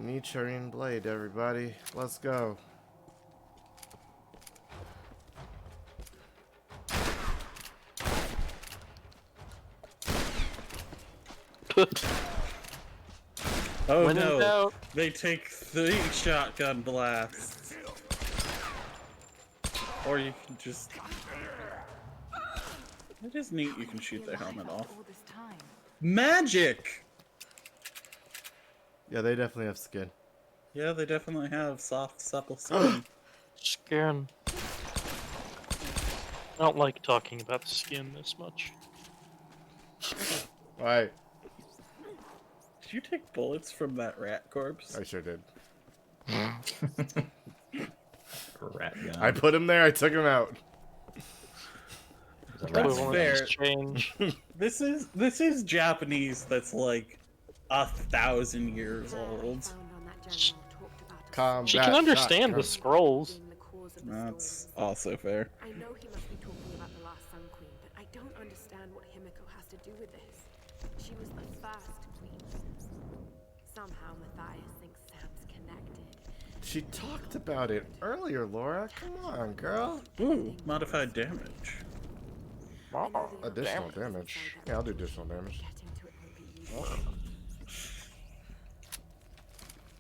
Nichirin Blade, everybody. Let's go. Oh When in no, doubt. they take 3 shotgun blasts. Or you can just... It is neat you can shoot their helmet off. Magic! Yeah, they definitely have skin. Yeah, they definitely have soft, supple skin. Skin. I don't like talking about the skin this much. Why? Did you take bullets from that rat corpse? I sure did. Rat gun. I put him there, I took him out. That's fair. Change. This is Japanese that's like 1,000 years old. Combat She can understand the shotgun. scrolls. That's also fair. I know he must be talking about the last Sun Queen, but I don't understand what Himiko has to do with this. She was the first queen. Somehow Matthias thinks Sam's connected. She talked about it earlier, Laura. Come on, girl. Ooh, modified damage. Additional damage. Yeah, I'll do additional damage.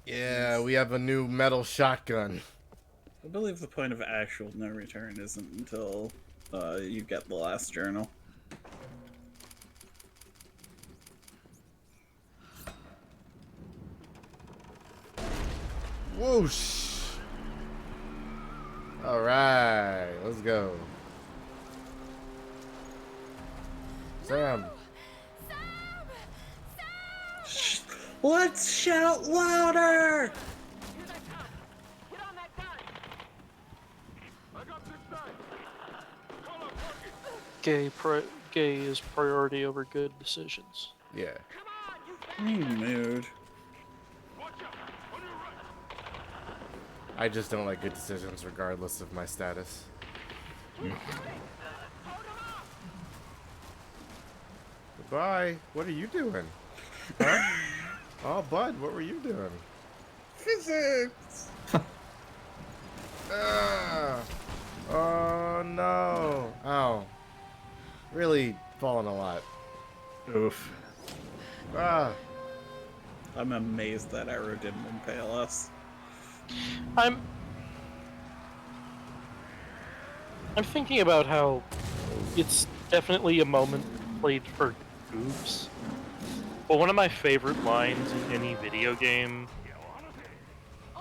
Yeah, we have a new metal shotgun. I believe the point of actual no return isn't until you get the last journal. Whoosh! Alright, let's go. Sam. Let's shout louder! Gay is priority over good decisions. Yeah. Mood. I just don't like good decisions regardless of my status. Goodbye. What are you doing? Huh? Oh, bud, what were you doing? Physics! Oh, no. Oh. Really falling a lot. Oof. Ah. I'm amazed that arrow didn't impale us. I'm thinking about how it's definitely a moment played for goofs. But one of my favorite lines in any video game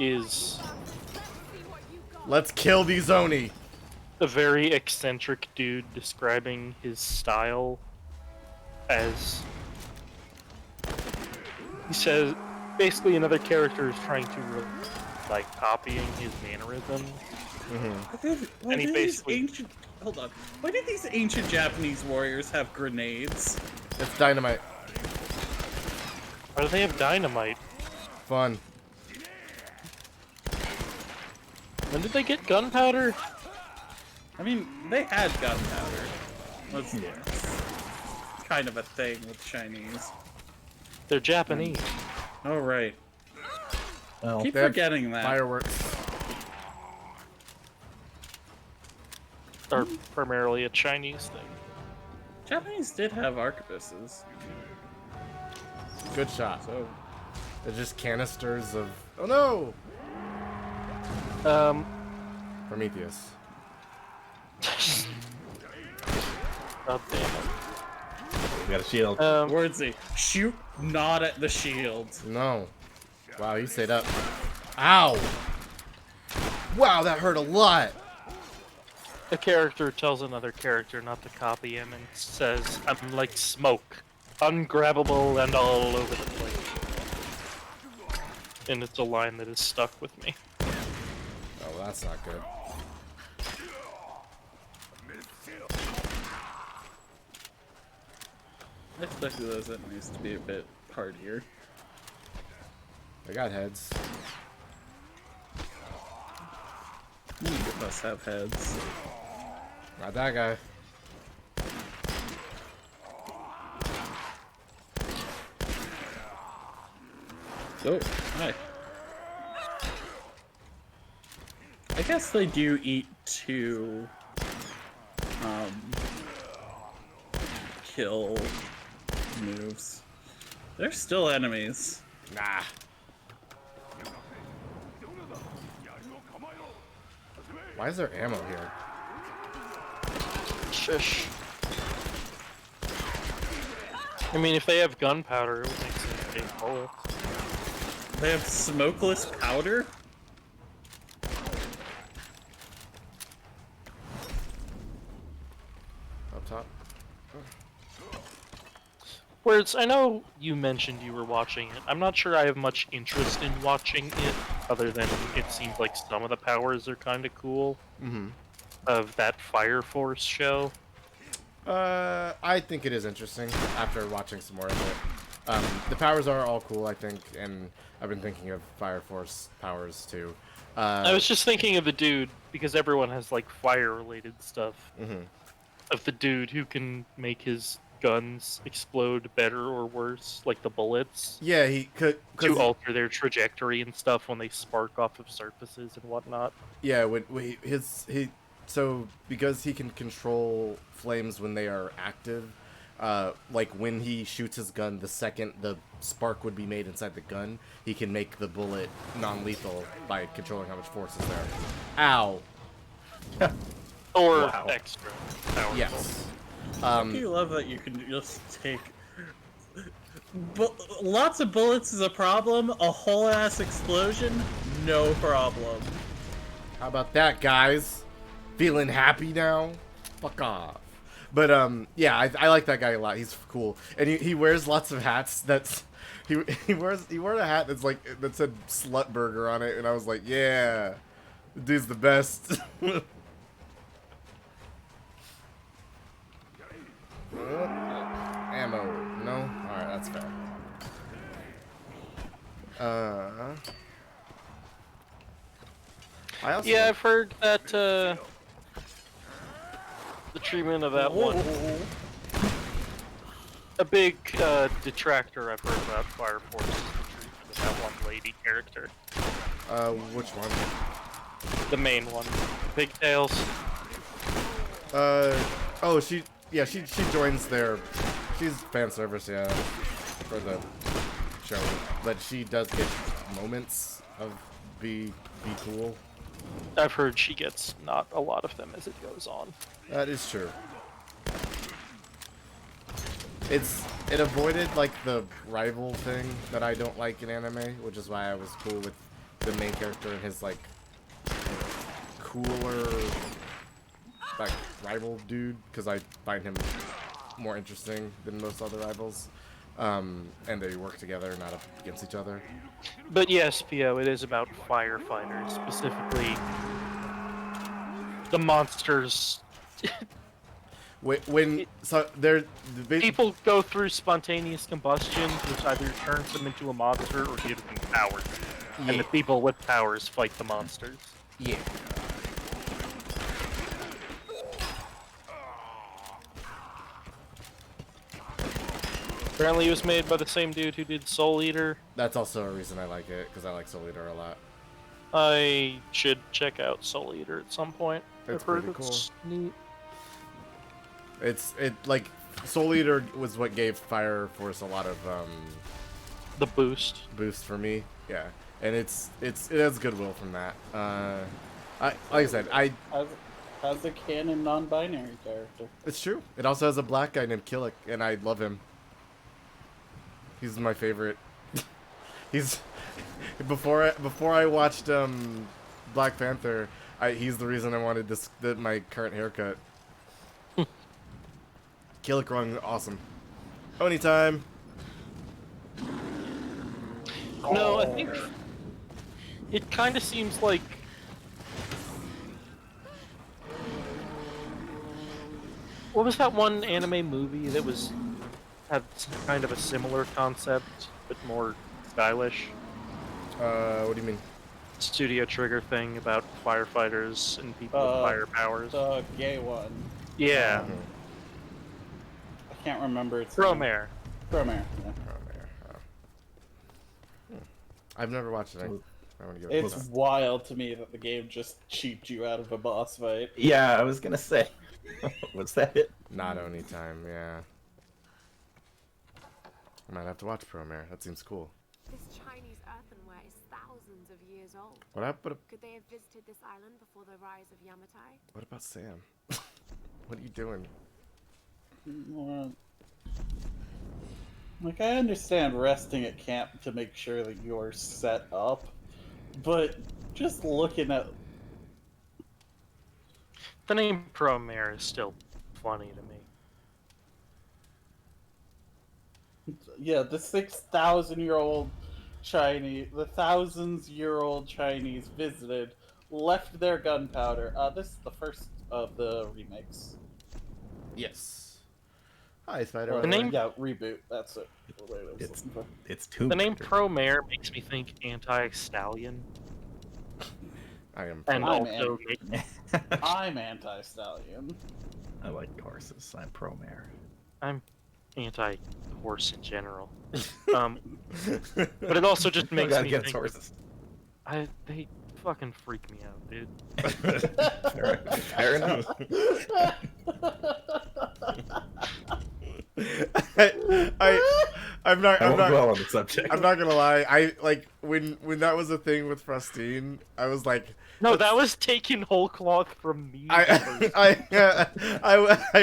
is Let's kill these Oni. a very eccentric dude describing his style as, he says, basically another character is trying to like copying his mannerisms. Why did these ancient... Hold on. Why did these ancient Japanese warriors have grenades? It's dynamite. Why do they have dynamite? Fun. When did they get gunpowder? I mean, they had gunpowder. That's kind of a thing with Chinese. They're Japanese. Oh, right. Well, Keep they have forgetting that. Fireworks. Are primarily a Chinese thing. Japanese did have arquebuses. Good shot. So They're just canisters of... Oh no! Prometheus. God damn it. We got a shield. Wordsy, shoot not at the shield. No. Wow, you stayed up. Ow! Wow, that hurt a lot! A character tells another character not to copy him and says, I'm like smoke, ungrabbable and all over the place. And it's a line that is stuck with me. Oh, well, that's not good. I expected those enemies to be a bit hardier. They got heads. None of us have heads. Not that guy. Oh, hi. I guess they do eat to kill moves. They're still enemies. Nah. Why is there ammo here? Shush. I mean, if they have gunpowder, it would make sense to take bullets. They have smokeless powder? Up top. Whereas, I know you mentioned you were watching it. I'm not sure I have much interest in watching it, other than it seems like some of the powers are kind of cool. Of that Fire Force show. I think it is interesting after watching some more of it. The powers are all cool, I think, and I've been thinking of Fire Force powers too. I was just thinking of the dude, because everyone has like fire-related stuff. Of the dude who can make his guns explode better or worse, like the bullets. Yeah, he could to alter their trajectory and stuff when they spark off of surfaces and whatnot. Yeah, so because he can control flames when they are active, like when he shoots his gun, the second the spark would be made inside the gun, he can make the bullet non-lethal by controlling how much force is there. Ow. Or extra power. Yes. Do you love that you can just take... lots of bullets is a problem, a whole ass explosion, no problem. How about that, guys? Feeling happy now? Fuck off. But yeah, I like that guy a lot. He's cool, and he wears lots of hats. That's he wore a hat that's like that said Slut Burger on it, and I was like, yeah, the dude's the best. Ammo? No. All right, that's fair. Yeah, I've heard that the treatment of that one. A big detractor I've heard about Fire Force is the treatment of that one lady character. Which one? The main one. Pigtails. Oh, she joins their She's fan service, yeah, for the show, but she does get moments of be cool. I've heard she gets not a lot of them as it goes on. That is true. It avoided like the rival thing that I don't like in anime, which is why I was cool with the main character and his like cooler like rival dude, because I find him more interesting than most other rivals. And they work together, not up against each other. But yes, Pio, it is about firefighters, specifically the monsters. People go through spontaneous combustion, which either turns them into a monster or gives them powers. Yeah. And the people with powers fight the monsters. Yeah. Apparently it was made by the same dude who did Soul Eater. That's also a reason I like it, because I like Soul Eater a lot. I should check out Soul Eater at some point. It's I've heard pretty cool. it's neat. It like Soul Eater was what gave Fire Force a lot of the boost for me. Yeah, and it has goodwill from that. Like I said, has a canon non-binary character. It's true. It also has a black guy named Killick, and I love him. He's my favorite. He's before I watched Black Panther. He's the reason I wanted my current haircut. Killick Wrong, awesome. Oni time. No, I think it kind of seems like what was that one anime movie that had kind of a similar concept but more stylish? What do you mean? Studio Trigger thing about firefighters and people with fire powers. The gay one. Yeah. I can't remember its Promare. Promare. Yeah. I've never watched it. I want to give it It's wild to me that the game just cheaped you out of a boss fight. Yeah, I was gonna say. Was that it? Not Oni time, yeah. I might have to watch Promare. That seems cool. This Chinese earthenware is thousands of years old. What happened? Could they have visited this island before the rise of Yamatai? What about Sam? What are you doing? Like, I understand resting at camp to make sure that you're set up, but just looking at... The name Promare is still funny to me. Yeah, the 6,000-year-old Chinese, the thousands-year-old Chinese visited, left their gunpowder. This is the first of the remakes. Yes. Hi, Spider. The name, yeah, reboot. That's it. It's too. The name Promare makes me think anti-stallion. I am. And also, I'm anti-stallion. I like horses. I'm pro-mare. I'm anti-horse in general. But it also just makes me think. Horses. They fucking freak me out, dude. Fair enough. I'm not dwell on the subject. I'm not gonna lie. I like when that was a thing with Frostine. I was like, no, that was taken whole cloth from me. I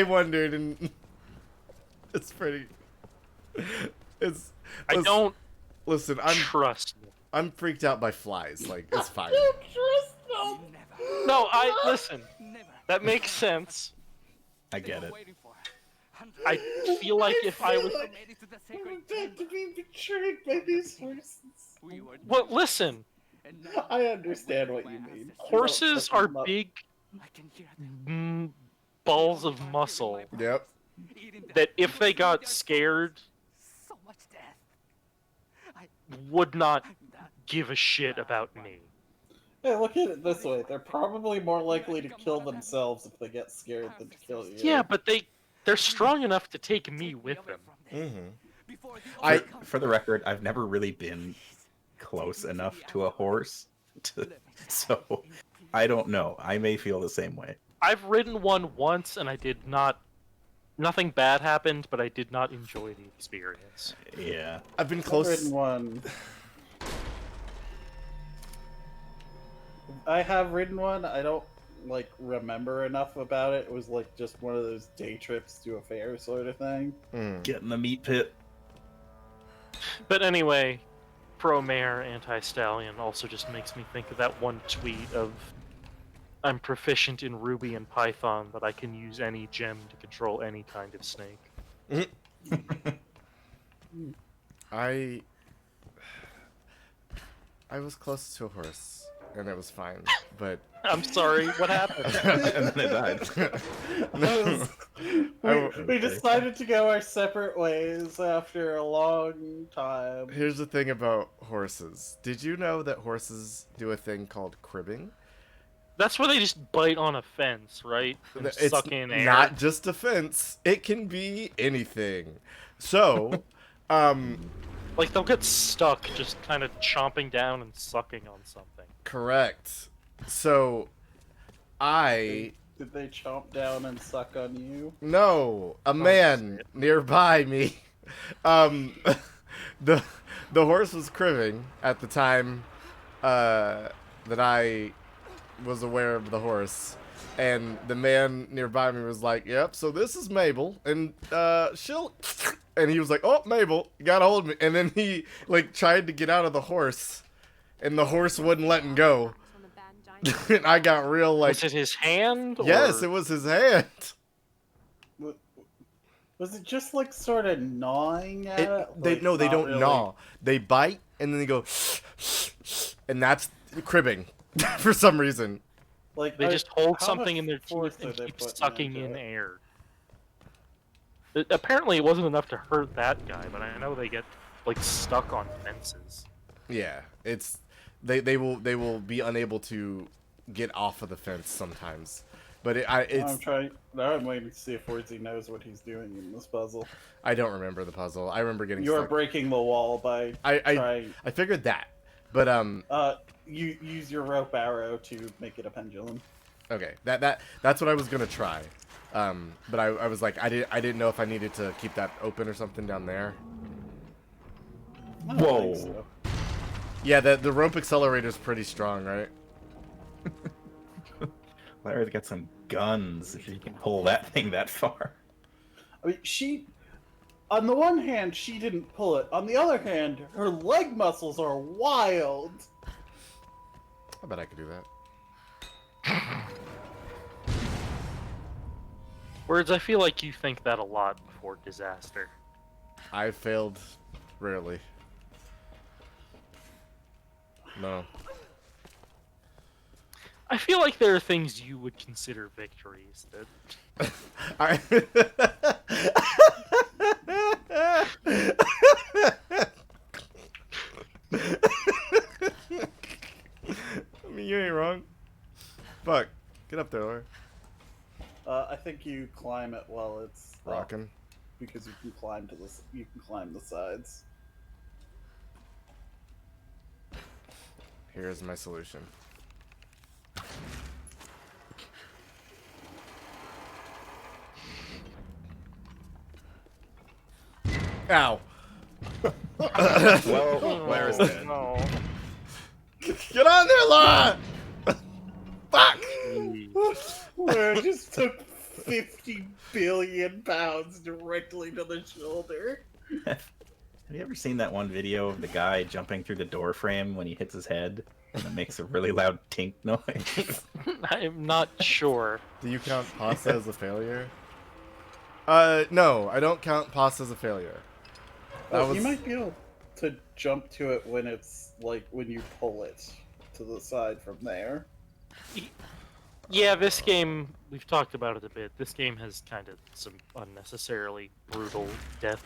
wondered, and it's pretty. I don't listen. trust me. I'm freaked out by flies. Like, it's fine. No, listen. That makes sense. I get it. I feel like if I was... I'm about to be betrayed by these horses. Well, listen. I understand what you mean. Horses are big balls of muscle. Yep. That if they got scared, would not give a shit about me. Hey, look at it this way. They're probably more likely to kill themselves if they get scared than to kill you. Yeah, but they're strong enough to take me with them. Mm-hmm. For the record, I've never really been close enough to a horse, so I don't know. I may feel the same way. I've ridden one once, and I did not Nothing bad happened, but I did not enjoy the experience. Yeah. I've been I've close. ridden one. I have ridden one. I don't like remember enough about it. It was like just one of those day trips to a fair sort of thing. Get in the meat pit. But anyway, pro mayor, anti-stallion also just makes me think of that one tweet of I'm proficient in Ruby and Python, but I can use any gem to control any kind of snake. I was close to a horse, and it was fine, but... I'm sorry, what happened? And then it died. We decided to go our separate ways after a long time. Here's the thing about horses. Did you know that horses do a thing called cribbing? That's where they just bite on a fence, right? And It's suck in air. not just a fence. It can be anything. So, like they'll get stuck just kind of chomping down and sucking on something. correct. So, Did they chomp down and suck on you? No, a man nearby me. The horse was cribbing at the time that I was aware of the horse, and the man nearby me was like, "Yep, so this is Mabel, and she'll," and he was like, "Oh, Mabel, you gotta hold me," and then he like tried to get out of the horse, and the horse wouldn't let him go. And I got real like. Was it his hand? Yes, or... it was his hand. Was it just like sort of gnawing at it? They Like, no, they not don't really? gnaw. They bite and then they go, and that's cribbing for some reason. Like They just hold how something much in their force teeth and are they keep putting sucking into in it? air. Apparently, it wasn't enough to hurt that guy, but I know they get like stuck on fences. Yeah, it's they will be unable to get off of the fence sometimes, but it's. I'm trying. Now I'm waiting to see if Wordsy knows what he's doing in this puzzle. I don't remember the puzzle. I remember getting. You're stuck. breaking the wall by trying. I figured that, but You use your rope arrow to make it a pendulum. Okay, that's what I was gonna try, but I was like I didn't know if I needed to keep that open or something down there. I don't think so. Yeah, the rope accelerator is pretty strong, right? Larry's got some guns if you can pull that thing that far. I mean, on the one hand, she didn't pull it. On the other hand, her leg muscles are wild. I bet I could do that. Words, I feel like you think that a lot before disaster. I failed rarely. No. I feel like there are things you would consider victories that. I mean, you ain't wrong. Fuck. Get up there, Laura. I think you climb it while it's up, Rocking. because you can climb you can climb the sides. Here's my solution. Ow. Well, Larry's dead. No. Get on there, Laura! Fuck! Where it just took 50 billion pounds directly to the shoulder. Have you ever seen that one video of the guy jumping through the door frame when he hits his head? And it makes a really loud tink noise. I'm not sure. Do you count pasta as a failure? No, I don't count pasta as a failure. You might be able to jump to it when it's like when you pull it to the side from there. Yeah, this game, we've talked about it a bit. This game has kind of some unnecessarily brutal death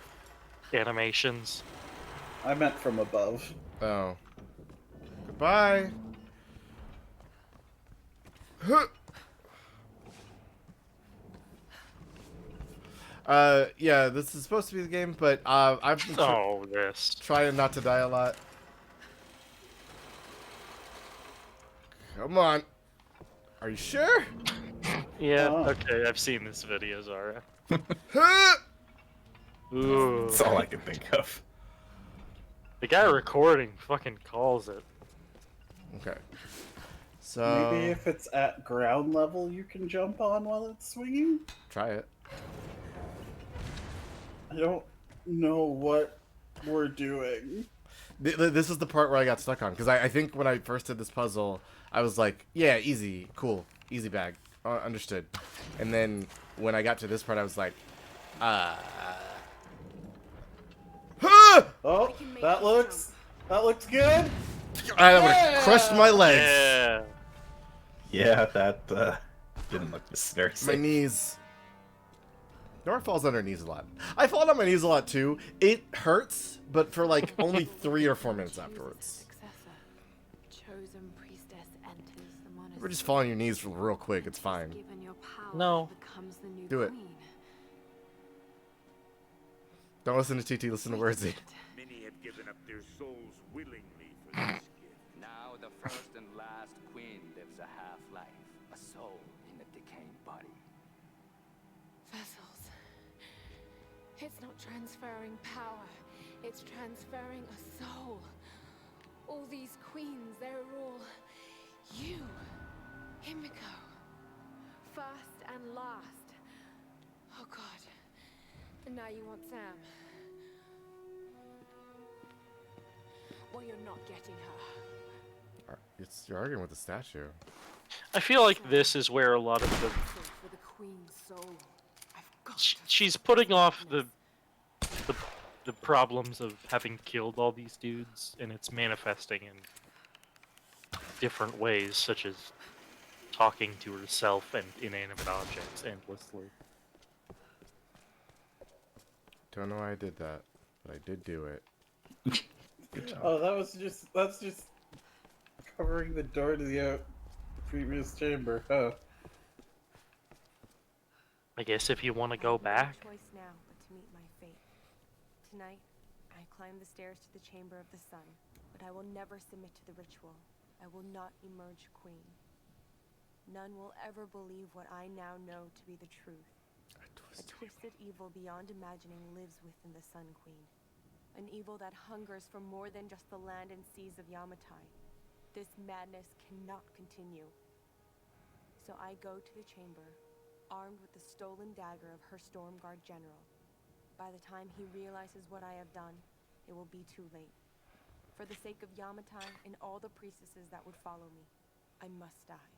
animations. I meant from above. Oh. Goodbye. Huh. Yeah, this is supposed to be the game, but I've been trying not to die a lot. Come on. Are you sure? Yeah, okay, I've seen this video, Zara. Ooh. That's all I can think of. The guy recording fucking calls it. Okay. So Maybe if it's at ground level, you can jump on while it's swinging? try it. I don't know what we're doing. This is the part where I got stuck on, because I think when I first did this puzzle, I was like, yeah, easy, cool, easy bag, understood. And then when I got to this part, I was like, Oh, that looks good. I would have crushed my legs. Yeah. Yeah, that didn't look very My safe. knees. Nora falls on her knees a lot. I fall on my knees a lot too. It hurts, but for like only 3 or 4 minutes afterwards. Chosen priestess enters the monastery. We're just falling on your knees real quick. It's fine. Given your power, No. becomes the new Do it. queen. Don't listen to TT. Listen to Wordsy. Many have given up their souls willingly for this gift. Now the first and last queen lives a half-life, a soul in a decaying body. Vessels. It's not transferring power. It's transferring a soul. All these queens, they're all you. Himiko. First and last. Oh God. And now you want Sam. Well, you're not getting her. You're arguing with the statue. I feel like this is where a lot of the For the queen's soul. I've got she's putting off the problems of having killed all these dudes, and it's manifesting in different ways, such as talking to herself and inanimate objects endlessly. Don't know why I did that, but I did do it. Good job. Oh, that's just covering the door to the previous chamber, huh? I guess if you want to go back. No choice now but to meet my fate. Tonight, I climb the stairs to the Chamber of the Sun, but I will never submit to the ritual. I will not emerge queen. None will ever believe what I now know to be the truth. A twisted evil beyond imagining lives within the Sun Queen. An evil that hungers for more than just the land and seas of Yamatai. This madness cannot continue. So I go to the chamber, armed with the stolen dagger of her Stormguard general. By the time he realizes what I have done, it will be too late. For the sake of Yamatai and all the priestesses that would follow me, I must die.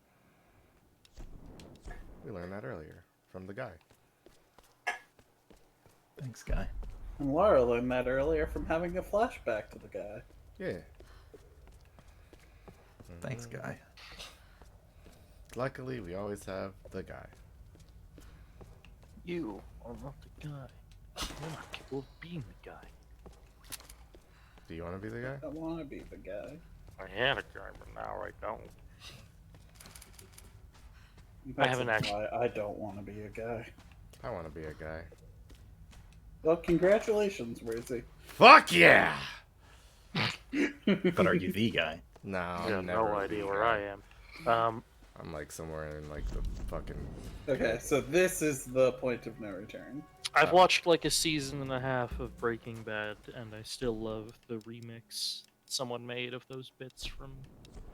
We learned that earlier from the guy. Thanks, guy. And Laura learned that earlier from having a flashback to the guy. Yeah. Thanks, guy. Luckily, we always have the guy. You are not the guy. You're not capable of being the guy. Do you want to be the guy? I want to be the guy. I had a guy, but now I don't. That's haven't actually. why I don't want to be a guy. I want to be a guy. Well, congratulations, Wordsy. Fuck yeah! But are you the guy? No, I I'm have never no the idea where guy. I am. I'm like somewhere in like the fucking. Okay, so this is the point of no return. I've watched like a season and a half of Breaking Bad, and I still love the remix someone made of those bits from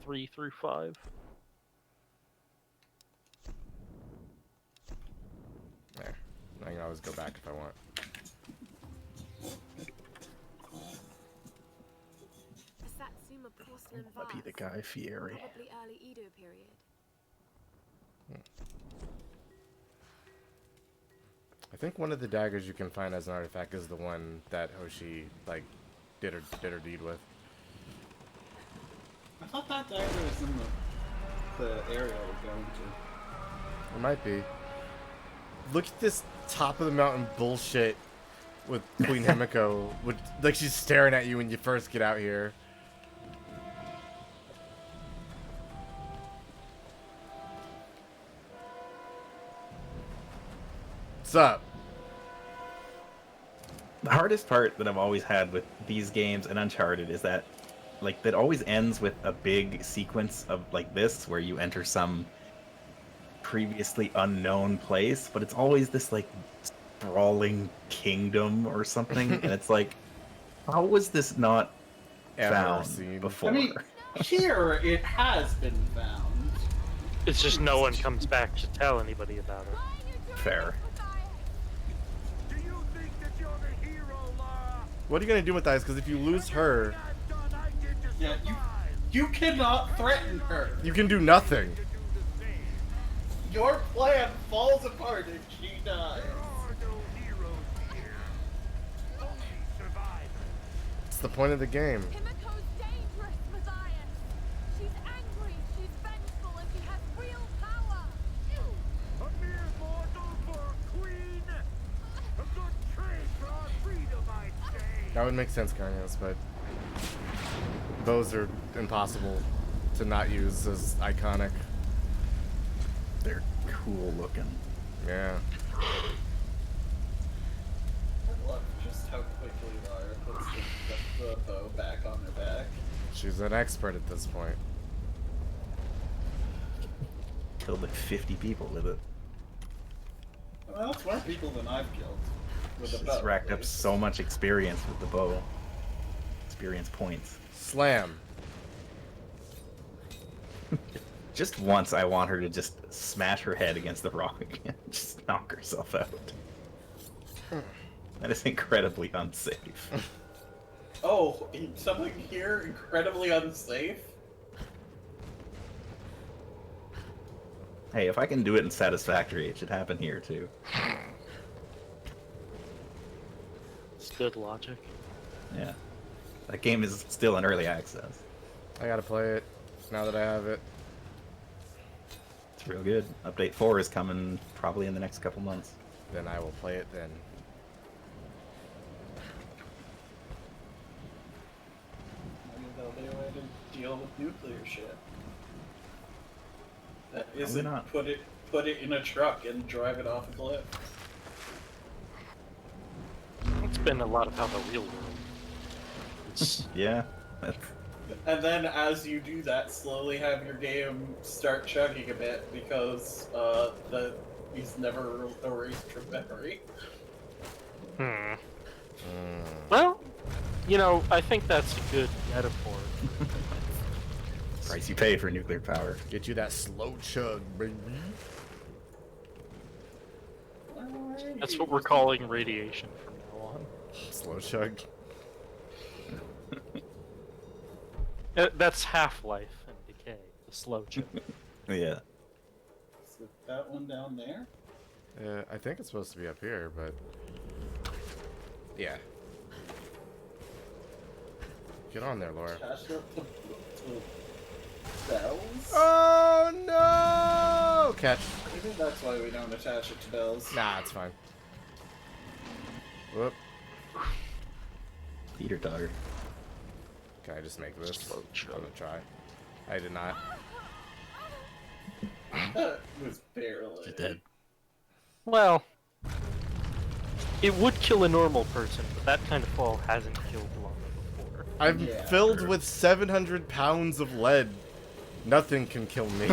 3 through 5. There. I can always go back if I want. The Satsuma porcelain I'll be vase. the guy, Fieri. Probably early Edo period. I think one of the daggers you can find as an artifact is the one that Hoshi like did her deed with. I thought that dagger was in the area we're going to. It might be. Look at this top of the mountain bullshit with Queen Himiko. With, like she's staring at you when you first get out here. What's up? The hardest part that I've always had with these games and Uncharted is that, like, that always ends with a big sequence of like this, where you enter some previously unknown place, but it's always this like sprawling kingdom or something, and it's like, how was this not Ever found seen. before? I mean, here it has been found. It's just no one comes back to tell anybody about it. Fair. Do you think that you're the hero, Lara? What are you gonna do with that? Because if you lose her, Yeah, you cannot threaten her. you can do nothing. Your plan falls apart if she dies. It's the point of the game. Himiko's dangerous, Matthias. She's angry, she's vengeful, and she has real power. A mere mortal for a queen? A good trade for our freedom, I'd say. That would make sense, Carnios, but bows are impossible to not use as iconic. They're cool looking. Yeah. I love just how quickly Lara puts the bow back on her back. She's an expert at this point. Killed like 50 people with it. Well, that's more people than I've killed with a She's bow. racked up so much experience with the bow. Experience points. Slam. Just once, I want her to just smash her head against the rock and just knock herself out. That is incredibly unsafe. Oh, something here incredibly unsafe? Hey, if I can do it in Satisfactory, it should happen here too. It's good logic. Yeah. That game is still in early access. I gotta play it now that I have it. It's real good. Update 4 is coming probably in the next couple months. Then I will play it then. Maybe there'll be a way to deal with nuclear shit. That Probably isn't not. put it in a truck and drive it off a cliff. It's been a lot about the real world. It's Yeah. That's... And then as you do that, slowly have your game start chugging a bit because he's never erased from memory. Well, you know, I think that's a good metaphor. Price you pay for nuclear power. Get you that slow chug, baby. That's what we're calling radiation from now on. Slow chug. That's Half-Life and Decay, the slow chug. Yeah. Is that one down there? I think it's supposed to be up here, but yeah. Get on there, Laura. Attached up to bells? Oh no! Catch. Maybe that's why we don't attach it to bells. Nah, it's fine. Whoop. Peter Dogger. Can I just make this? Slow chug. I'm gonna try. I did not. That was barely. She's dead. Well, it would kill a normal person, but that kind of fall hasn't killed Lara before. I'm Yeah, filled sure. with 700 pounds of lead. Nothing can kill me.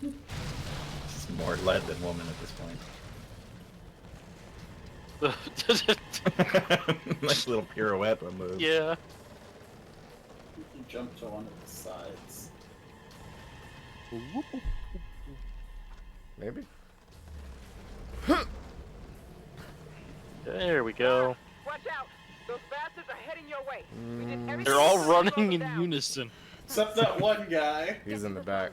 She's more lead than woman at this point. Nice little pirouette on the... Yeah. You jump to one of the sides. Maybe. There we go. Watch out! Those bastards are heading your way. We did everything They're all we could to slow running them in down. unison. Except that one guy. He's in the back.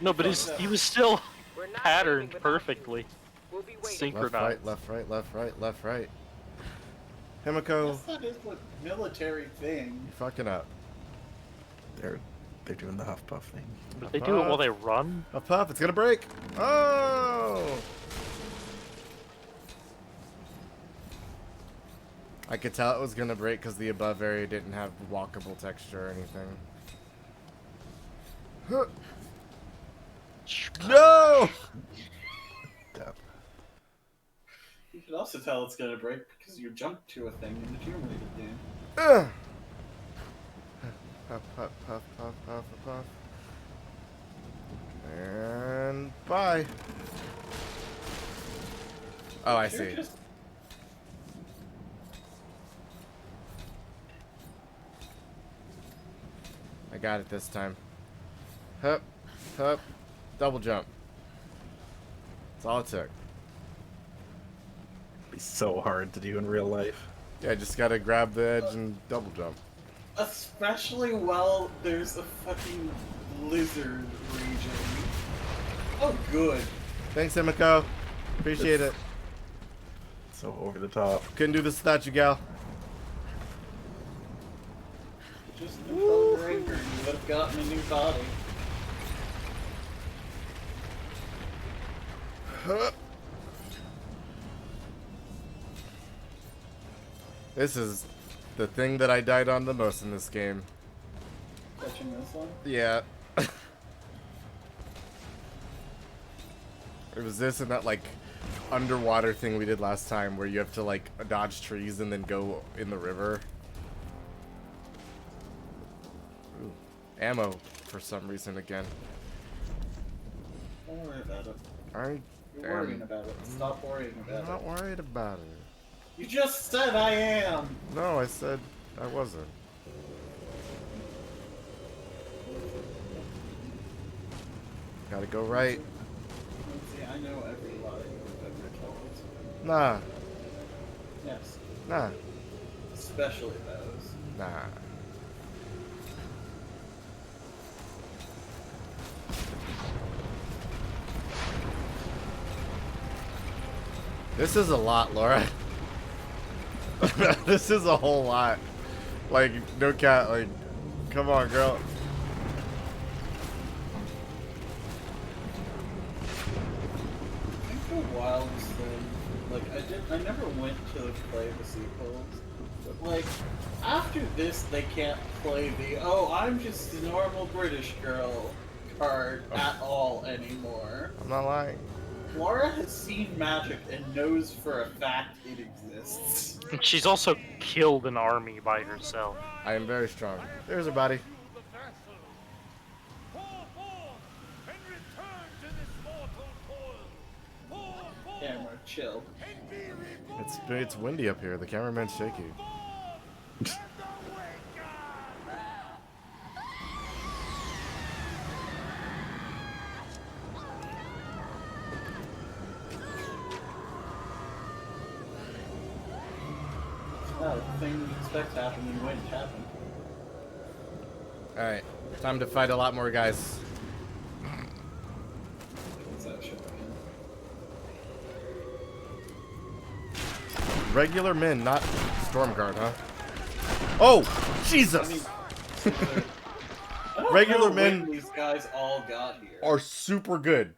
No, but he was still We're not patterned leaving without perfectly. you. We'll be waiting. Synchronized. Left, right, left, right, left, right, left, right. Himiko, Yes, that is a military thing. you're fucking up. They're doing the huff puff thing. But they do it while they run? Up, puff, it's gonna break. Oh! I could tell it was gonna break because the above area didn't have walkable texture or anything. Huh. No! Duh. You can also tell it's gonna break because you jumped to a thing in the Tomb Raider game. Ugh. Puff, puff, puff, puff, puff, puff. And bye. Oh, I see. I got it this time. Hup, hup, double jump. That's all it took. It'd be so hard to do in real life. Yeah, just gotta grab the edge and double jump. Especially while there's a fucking lizard raging. Oh, good. Thanks, Emiko. Appreciate it. So over the top. Couldn't do this without you, gal. Just control your anger, you would have gotten a new body. Huh. This is the thing that I died on the most in this game. Catching this one? Yeah. It was this and that, like, underwater thing we did last time where you have to, like, dodge trees and then go in the river. Ooh. Ammo for some reason again. Don't worry about it. You're worrying about it. Stop worrying about it. I'm not worried about it. You just said I am! No, I said I wasn't. Gotta go right. See, I know every lie you've ever told. Nah. Yes. Nah. Especially those. Nah. This is a lot, Laura. This is a whole lot. Like, no cat, like, come on, girl. I think the wildest thing, like, I never went to play the sequels, but, like, after this, they can't play the, oh, I'm just a normal British girl card at all anymore. I'm not lying. Laura has seen magic and knows for a fact it exists. She's also killed an army by herself. I am very strong. There's her body. Camera, chill. It's windy up here. The cameraman's shaky. Oh, the thing you expect to happen when you wait to happen. Alright, time to fight a lot more guys. What's that shit again? Regular men, not Stormguard, huh? Oh! Jesus! I don't Regular know men when these guys all got here. are super good.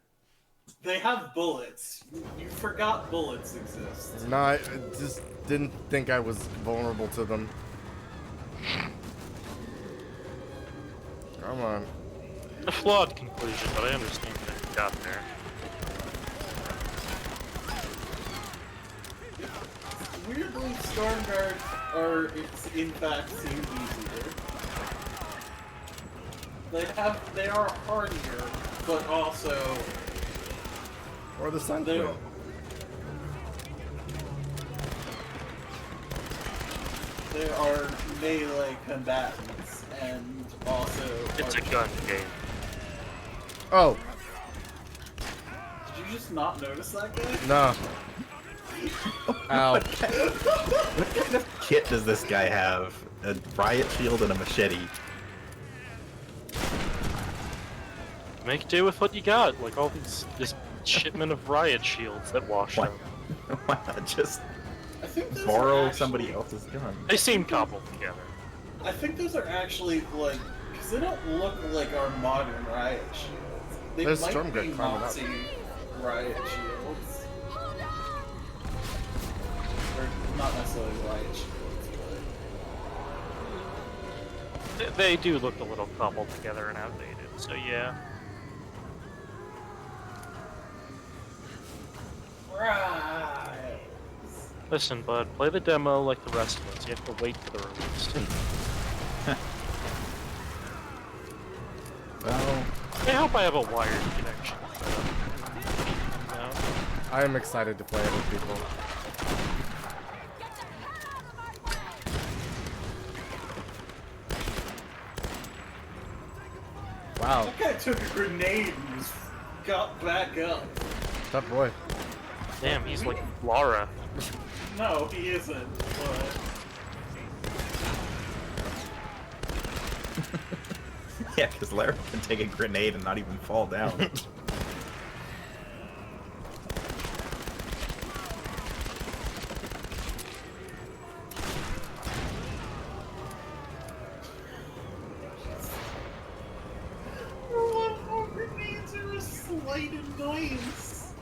They have bullets. You forgot bullets exist. No, I just didn't think I was vulnerable to them. Come on. A flawed conclusion, but I understand how you got there. Weirdly, Stormguard are, in fact, seem easier. They are hardier, but also... Or the Sun They Queen. are melee combatants, and also... It's a gun game. Oh! Did you just not notice that guy? No. Ow. What kind of kit does this guy have? A riot shield and a machete. Make do with what you got, like all this shipment of riot shields that washed Why, up. why not just I think those borrow are actually, somebody else's gun? They seem cobbled together. I think those are actually, like... Because they don't look like our modern riot shields. They There's might Stormguard be climbing up. Nazi riot shields. Or not necessarily riot shields, but... They do look a little cobbled together and outdated, so yeah. Right. Listen, bud, play the demo like the rest of us. You have to wait for the release. Well, I hope I have a wired connection set up. I am excited to play it with people. Wow. That guy took a grenade and just got back up. Tough boy. Damn, he's like Lara. No, he isn't, but... Yeah, because Lara can take a grenade and not even fall down. Grenades are a slight annoyance.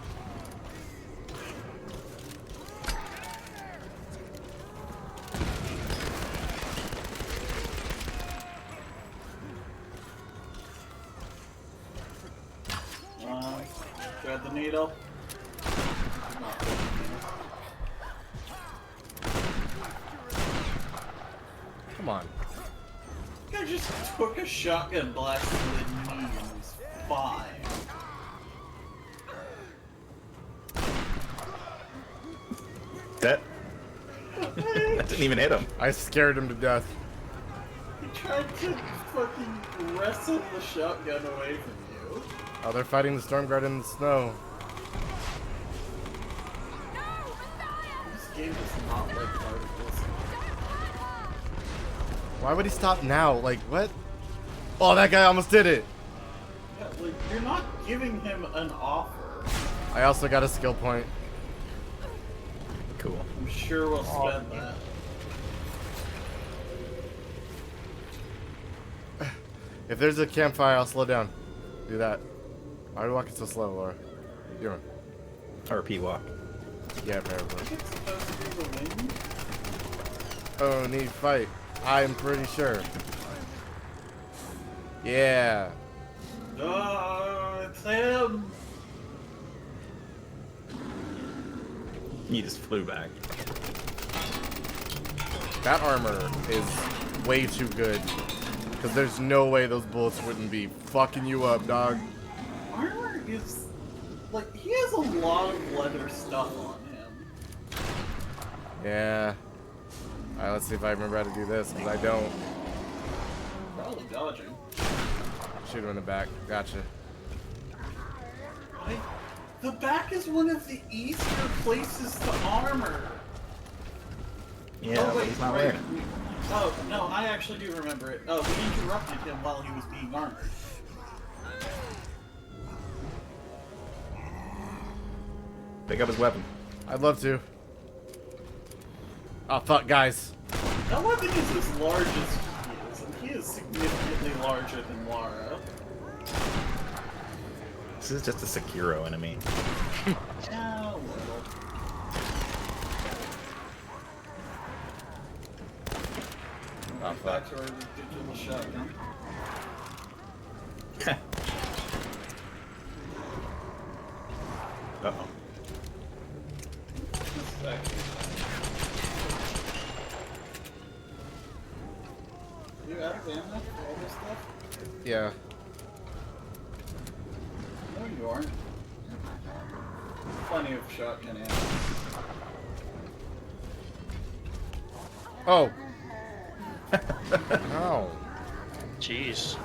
Grab the needle. Come on. I just took a shotgun blast to the knee and was fine. That didn't even hit him. I scared him to death. He tried to fucking wrestle the shotgun away from you. Oh, they're fighting the storm guard in the snow. This game is not like particles. Why would he stop now? Like, what? Oh, that guy almost did it. Yeah, like, you're not giving him an offer. I also got a skill point. Cool. I'm sure we'll spend that. If there's a campfire, I'll slow down. Do that. Why are you walking so slow, Laura? You doing? RP walk. Yeah, apparently. It's supposed to be the wind. Oh, need fight. I'm pretty sure. Yeah. Oh, it's him! He just flew back. That armor is way too good. Because there's no way those bullets wouldn't be fucking you up, dog. Armor is... like, he has a lot of leather stuff on him. Yeah. Alright, let's see if I remember how to do this, because I don't. Probably dodging. Shoot him in the back. Gotcha. The back is one of the easier places to armor. Yeah, oh, but wait, he's not right. wearing it. Oh, no, I actually do remember it. Oh, we interrupted him while he was being armored. Pick up his weapon. I'd love to. Oh, fuck, guys. That weapon is as large as he is, and he is significantly larger than Lara. This is just a Sekiro enemy. Yeah, a little. Oh, Back fuck. to our ridiculous shotgun. Uh-oh. You out of ammo for all this stuff? Yeah. No, you aren't. Plenty of shotgun ammo. Oh. Ow. Jeez.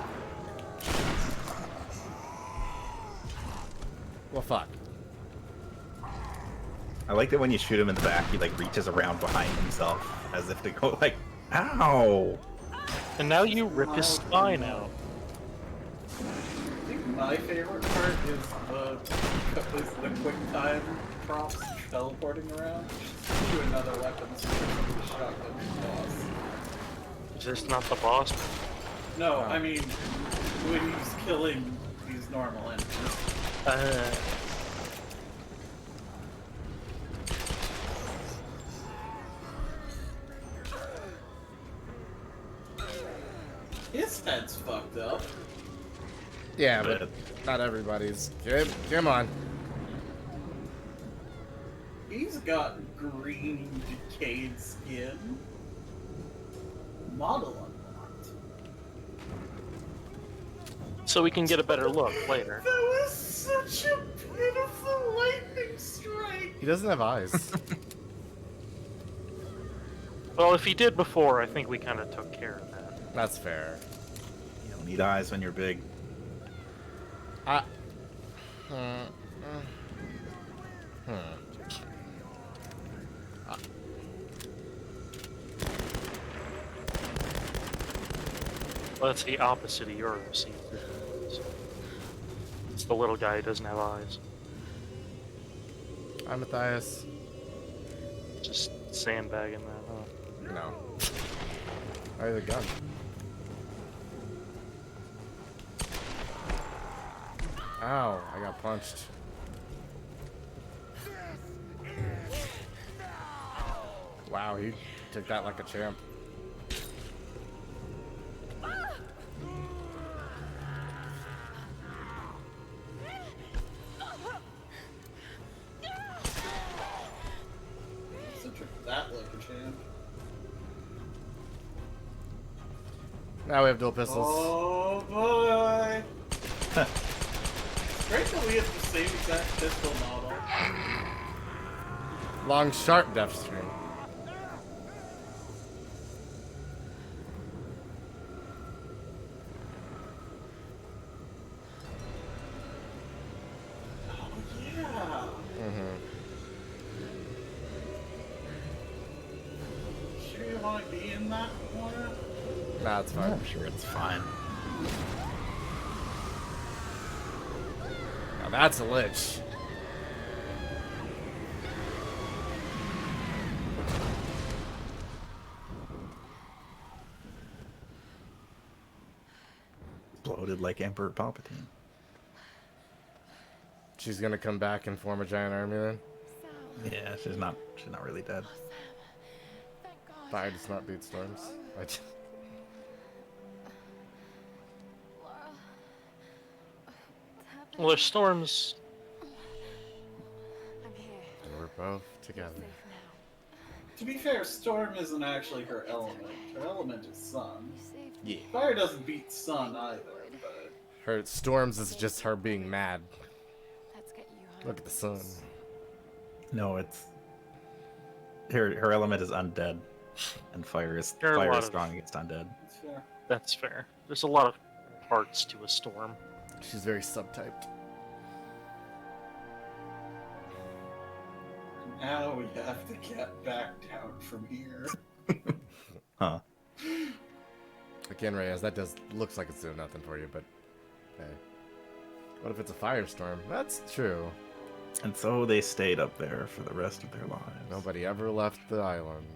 Well, fuck. I like that when you shoot him in the back, he like reaches around behind himself as if to go like, ow! And now you rip his spine out. I think my favorite part is the quick time prompts teleporting around. Just do another weapon so the shotgun boss. Is this not the boss? No, I mean when he's killing these normal enemies. His head's fucked up. Yeah, but not everybody's. Come on. He's got green, decayed skin. Model unlocked. So we can get a better look later. That was such a pitiful lightning strike. He doesn't have eyes. Well, if he did before, I think we kind of took care of that. That's fair. You don't need eyes when you're big. Well, that's the opposite of your scene. It's the little guy who doesn't have eyes. Hi, Matthias. Just sandbagging that, huh? No. I have a gun. Ow, I got punched. Wow, he took that like a champ. That like a champ. Now we have dual pistols. Oh boy! It's great that we have the same exact pistol model. Long, sharp death string. Oh yeah! Sure you want to be in that corner? Nah, it's fine. I'm sure it's fine. Now that's a lich. Bloated like Emperor Palpatine. She's gonna come back and form a giant army then? Yeah, she's not really dead. Fire does not beat storms. Well, there's storms. And we're both together. To be fair, Storm isn't actually her element. Her element is Sun. Yeah. Fire doesn't beat Sun either, but... Her storms is just her being mad. Look at the sun. No, it's her element is undead, and fire is There are a lot of- strong against undead. That's fair. That's fair. There's a lot of parts to a storm. She's very subtyped. Now we have to get back down from here. Huh. Again, Reyes, that looks like it's doing nothing for you, but hey. What if it's a firestorm? That's true. And so they stayed up there for the rest of their lives. Nobody ever left the island.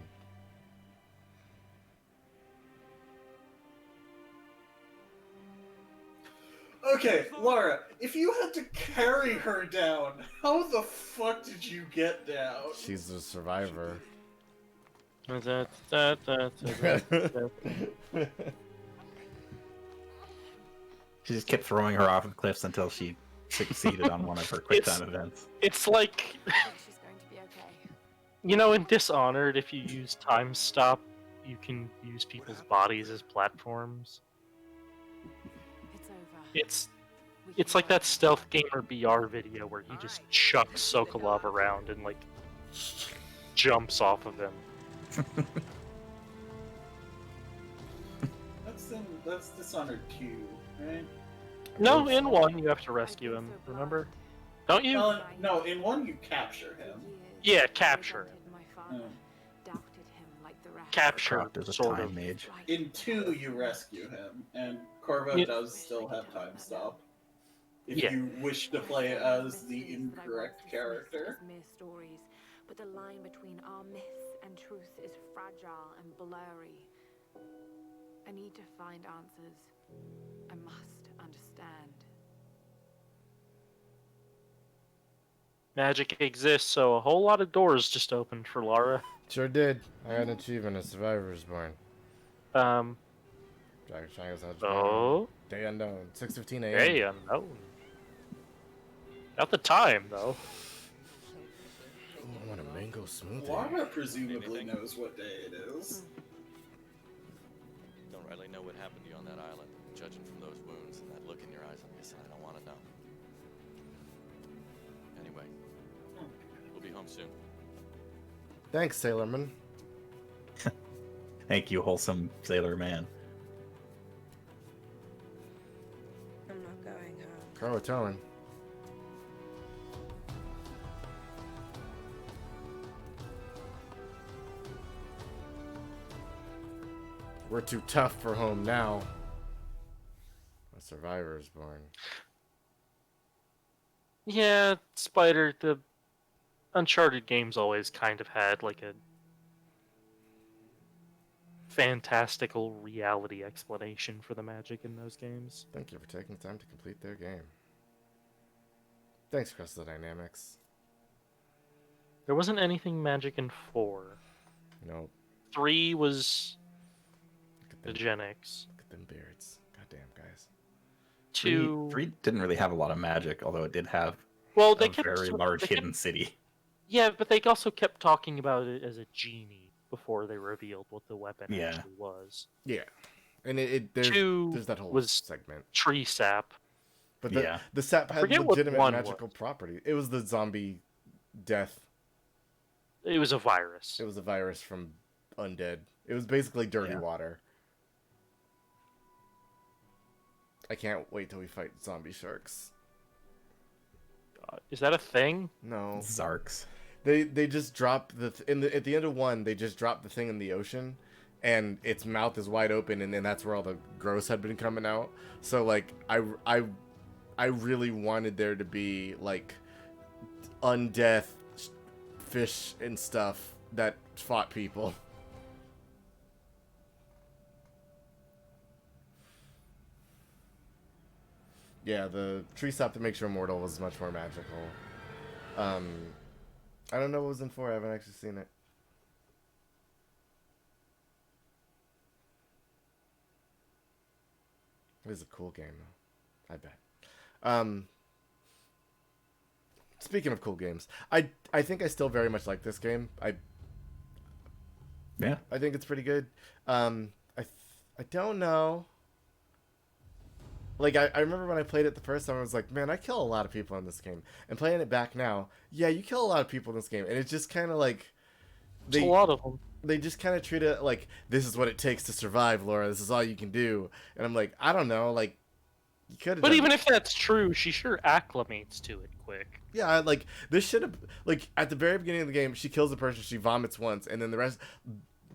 Okay, Laura, if you had to carry her down, how the fuck did you get down? She's a survivor. She just kept throwing her off the cliffs until she succeeded on one of her quick time events. It's like, you know, in Dishonored, if you use time stop, you can use people's bodies as platforms. It's like that Stealth Gamer BR video where he just chucks Sokolov around and like jumps off of him. That's Dishonored 2, right? No, in 1 you have to rescue him, remember? Don't you? No, in 1 you capture him. Yeah, capture him. Capture, As a sort time of. mage. In 2 you rescue him, and Corvo Yeah. does still have time stop. If Yeah. you wish to play as the incorrect character. Mere stories, but the line between our myths and truth is fragile and blurry. I need to find answers. I must understand. Magic exists, so a whole lot of doors just opened for Lara. Sure did. I got an achievement, a survivor's born. Oh? Day unknown. 6:15 a.m. Hey, unknown. Not the time, though. Ooh, I want a mango smoothie. Lara presumably knows what day it is. Don't really know what happened to you on that island. Judging from those wounds and that look in your eyes, I'm guessing I don't want to know. Anyway, We'll be home soon. Thanks, Sailorman. Thank you, wholesome sailor man. I'm not going home. Croatoan. We're too tough for home now. A survivor is born. Yeah, Spider, the Uncharted games always kind of had like a fantastical reality explanation for the magic in those games. Thank you for taking the time to complete their game. Thanks, Crystal Dynamics. There wasn't anything magic in 4. Nope. 3 was the them, Gen X. Look at them beards. Goddamn, guys. 2... Three didn't really have a lot of magic, although it did have they a very large hidden city. Yeah, but they also kept talking about it as a genie before they revealed what the weapon Yeah. actually was. Yeah. And there's that whole segment. Tree sap. But the sap had legitimate magical property. It was the zombie death. It was a virus. It was a virus from undead. It was basically dirty water. I can't wait till we fight zombie sharks. Is that a thing? No. Zarks. They just drop at the end of 1. They just drop the thing in the ocean, and its mouth is wide open, and then that's where all the gross had been coming out. So like I really wanted there to be like undeath fish and stuff that fought people. Yeah, the tree sap that makes you immortal was much more magical. I don't know what was in 4. I haven't actually seen it. It is a cool game, though. I bet. Speaking of cool games, I think I still very much like this game. I think it's pretty good. I don't know. Like, I remember when I played it the first time, I was like, man, I kill a lot of people in this game. And playing it back now, yeah, you kill a lot of people in this game. And it's just kind of like... There's a lot of them. They just kind of treat it like, this is what it takes to survive, Laura. This is all you can do. And I'm like, I don't know, like, you could have. But even if that's true, she sure acclimates to it quick. Yeah, like, this should have... Like, at the very beginning of the game, she kills a person, she vomits once, and then the rest...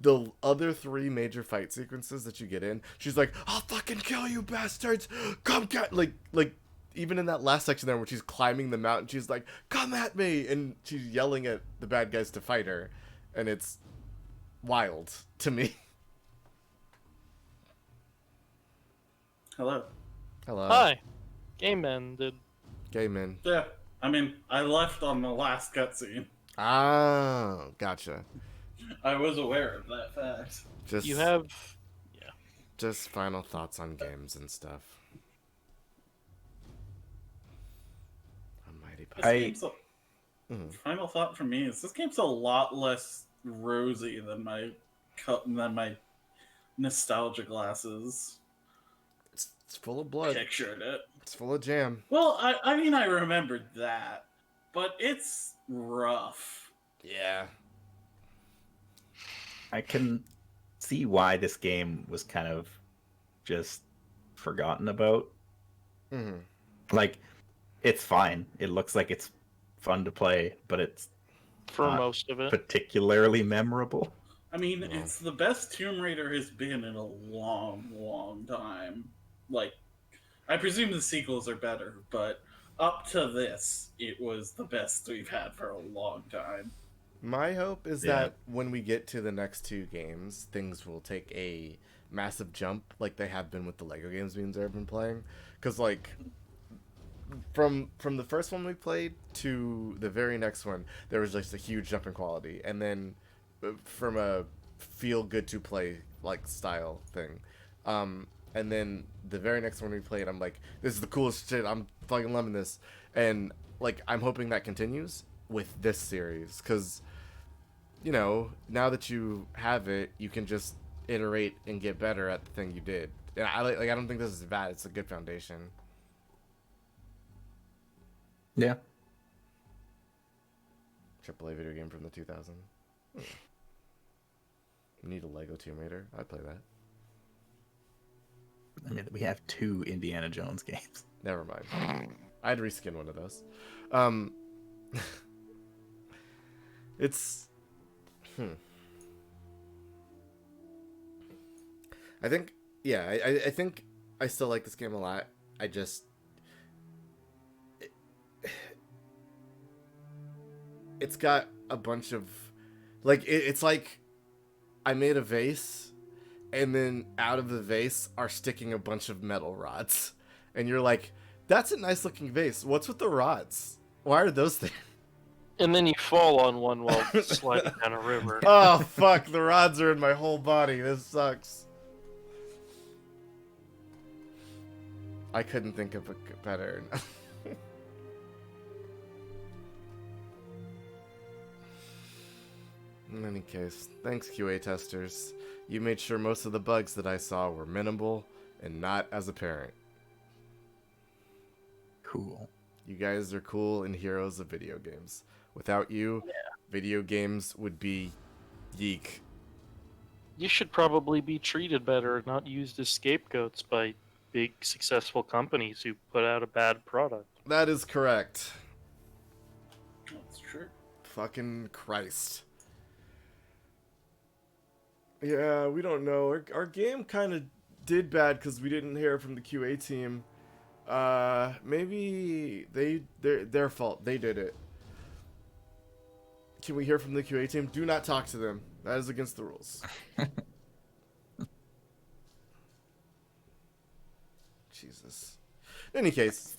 The other 3 major fight sequences that you get in, she's like, I'll fucking kill you bastards! Come get... Like, even in that last section there where she's climbing the mountain, she's like, come at me! And she's yelling at the bad guys to fight her. And it's wild to me. Hello. Hello. Hi. Game ended. Game in. Yeah. I mean, I left on the last cutscene. Ah, gotcha. I was aware of that fact. Just you have... Yeah. Just final thoughts on games and stuff. Final thought for me is this game's a lot less rosy than my nostalgia glasses. It's full of blood. Pictured it. It's full of jam. Well, I mean, I remembered that, but it's rough. Yeah. I can see why this game was kind of just forgotten about. Mm-hmm. Like, it's fine. It looks like it's fun to play, but it's for most of it particularly memorable. I mean, it's the best Tomb Raider has been in a long, long time. Like, I presume the sequels are better, but up to this, it was the best we've had for a long time. My hope is that when we get to the next 2 games, things will take a massive jump like they have been with the Lego games I've been playing. Because, like, from the first one we played to the very next one, there was just a huge jump in quality. And then from a feel-good-to-play, like, style thing. And then the very next one we played, I'm like, this is the coolest shit. I'm fucking loving this. And, like, I'm hoping that continues with this series. Because... You know, now that you have it, you can just iterate and get better at the thing you did. And I don't think this is bad. It's a good foundation. Yeah. AAA video game from the 2000s. Need a Lego Tomb Raider. I'd play that. I mean, we have 2 Indiana Jones games. Never mind. I'd reskin one of those. It's... I think... Yeah, I think I still like this game a lot. I just... It's got a bunch of... Like, it's like... I made a vase, and then out of the vase are sticking a bunch of metal rods. And you're like, that's a nice looking vase. What's with the rods? Why are those there? And then you fall on one while sliding down a river. Oh, fuck. The rods are in my whole body. This sucks. I couldn't think of a better... In any case, thanks QA testers. You made sure most of the bugs that I saw were minimal and not as apparent. Cool. You guys are cool and heroes of video games. Without you, video games would be yeek. You should probably be treated better, not used as scapegoats by big successful companies who put out a bad product. That is correct. That's true. Fucking Christ. Yeah, we don't know. Our game kind of did bad because we didn't hear from the QA team. Maybe their fault. They did it. Can we hear from the QA team? Do not talk to them. That is against the rules. Jesus. In any case.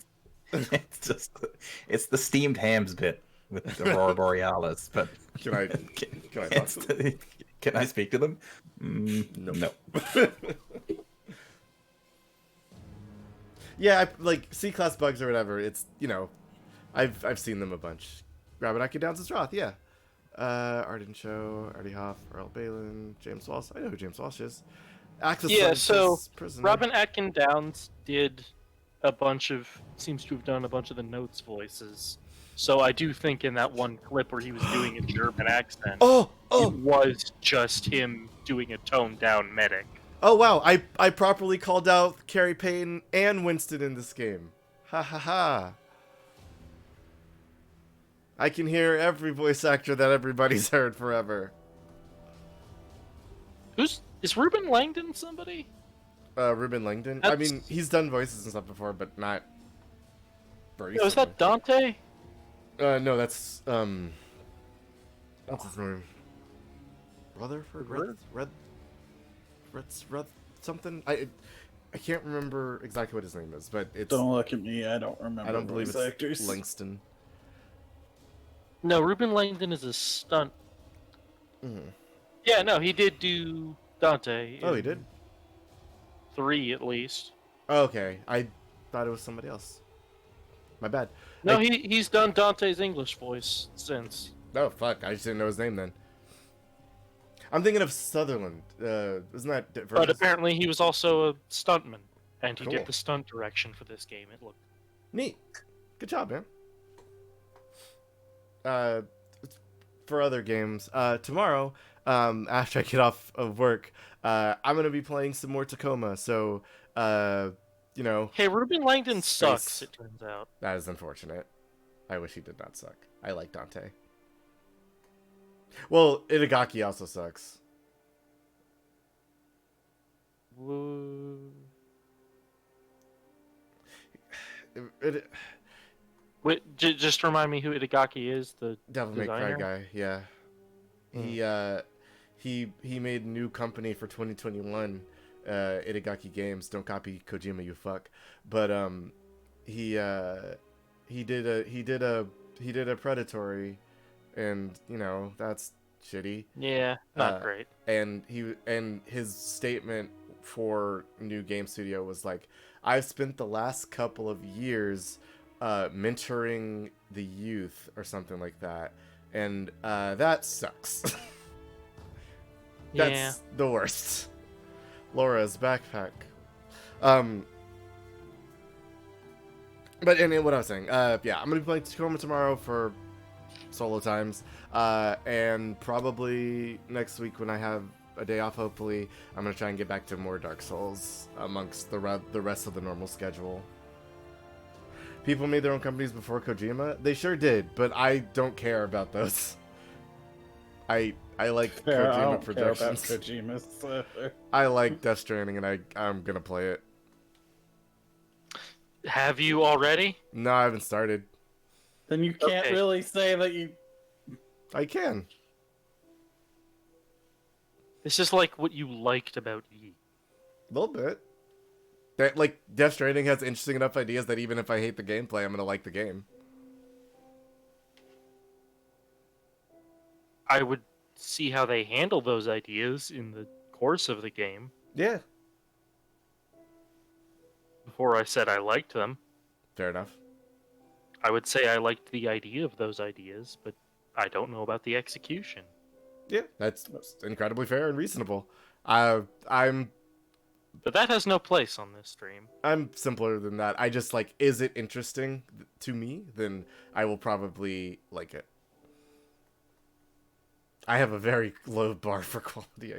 It's the steamed hams bit with the Aurora Borealis, but can I talk to them? Can I speak to them? No. Yeah, like C-class bugs or whatever. It's, you know, I've seen them a bunch. Rabbit Downs' Wrath, yeah. Arden Cho, Artie Hoff, Earl Balin, James Walsh. I know who James Walsh is. Access Yeah, Sciences so Prisoner. Robin Atkin Downs seems to have done a bunch of the Notes voices. So I do think in that one clip where he was doing a German accent, it was just him doing a toned down medic. Oh wow, I properly called out Carrie Payton and Winston in this game. Ha ha ha. I can hear every voice actor that everybody's heard forever. Is Ruben Langdon somebody? Ruben Langdon? I mean, he's done voices and stuff before, but not very Is that Dante? No, that's what's his name? Rutherford? Red something? I can't remember exactly what his name is, but it's... Don't look at me, I don't remember. I don't believe it's actors. Langston. No, Ruben Langdon is a stunt. Mm-hmm. Yeah, no, he did do Dante. Oh, he did? 3 at least. Oh, okay, I thought it was somebody else. My bad. No, he's done Dante's English voice since. Oh, fuck. I just didn't know his name then. I'm thinking of Sutherland. Isn't that... But apparently he was also a stuntman. And he Cool. did the stunt direction for this game. It looked... Neat. Good job, man. For other games, tomorrow, after I get off of work, I'm going to be playing some more Tacoma. So, you know... Hey, Ruben Langdon sucks, it turns out. That is unfortunate. I wish he did not suck. I like Dante. Well, Itagaki also sucks. Whoa. Wait, just remind me who Itagaki is, the Devil May Cry designer? guy, yeah. He made a new company for 2021, Itagaki Games. Don't copy Kojima, you fuck. But he did a Predatory, and you know that's shitty. Yeah, not great. And his statement for new game studio was like, I've spent the last couple of years mentoring the youth or something like that, and that sucks. That's the worst. Laura's backpack. But and what I was saying, yeah, I'm gonna be playing Tacoma tomorrow for solo times, and probably next week when I have a day off, hopefully, I'm gonna try and get back to more Dark Souls amongst the rest of the normal schedule. People made their own companies before Kojima. They sure did, but I don't care about those. I like Fair, I Kojima don't Productions. care about Kojima's. I like Death Stranding, and I'm gonna play it. Have you already? No, I haven't started. Then you can't Okay. really say that you. I can. This is like what you liked about Yi. A little bit. That, like, Death Stranding has interesting enough ideas that even if I hate the gameplay, I'm gonna like the game. I would see how they handle those ideas in the course of the game Yeah. before I said I liked them. Fair enough. I would say I liked the idea of those ideas, but I don't know about the execution. Yeah, that's incredibly fair and reasonable. I'm But that has no place on this stream. simpler than that. I just like, is it interesting to me? Then I will probably like it. I have a very low bar for quality.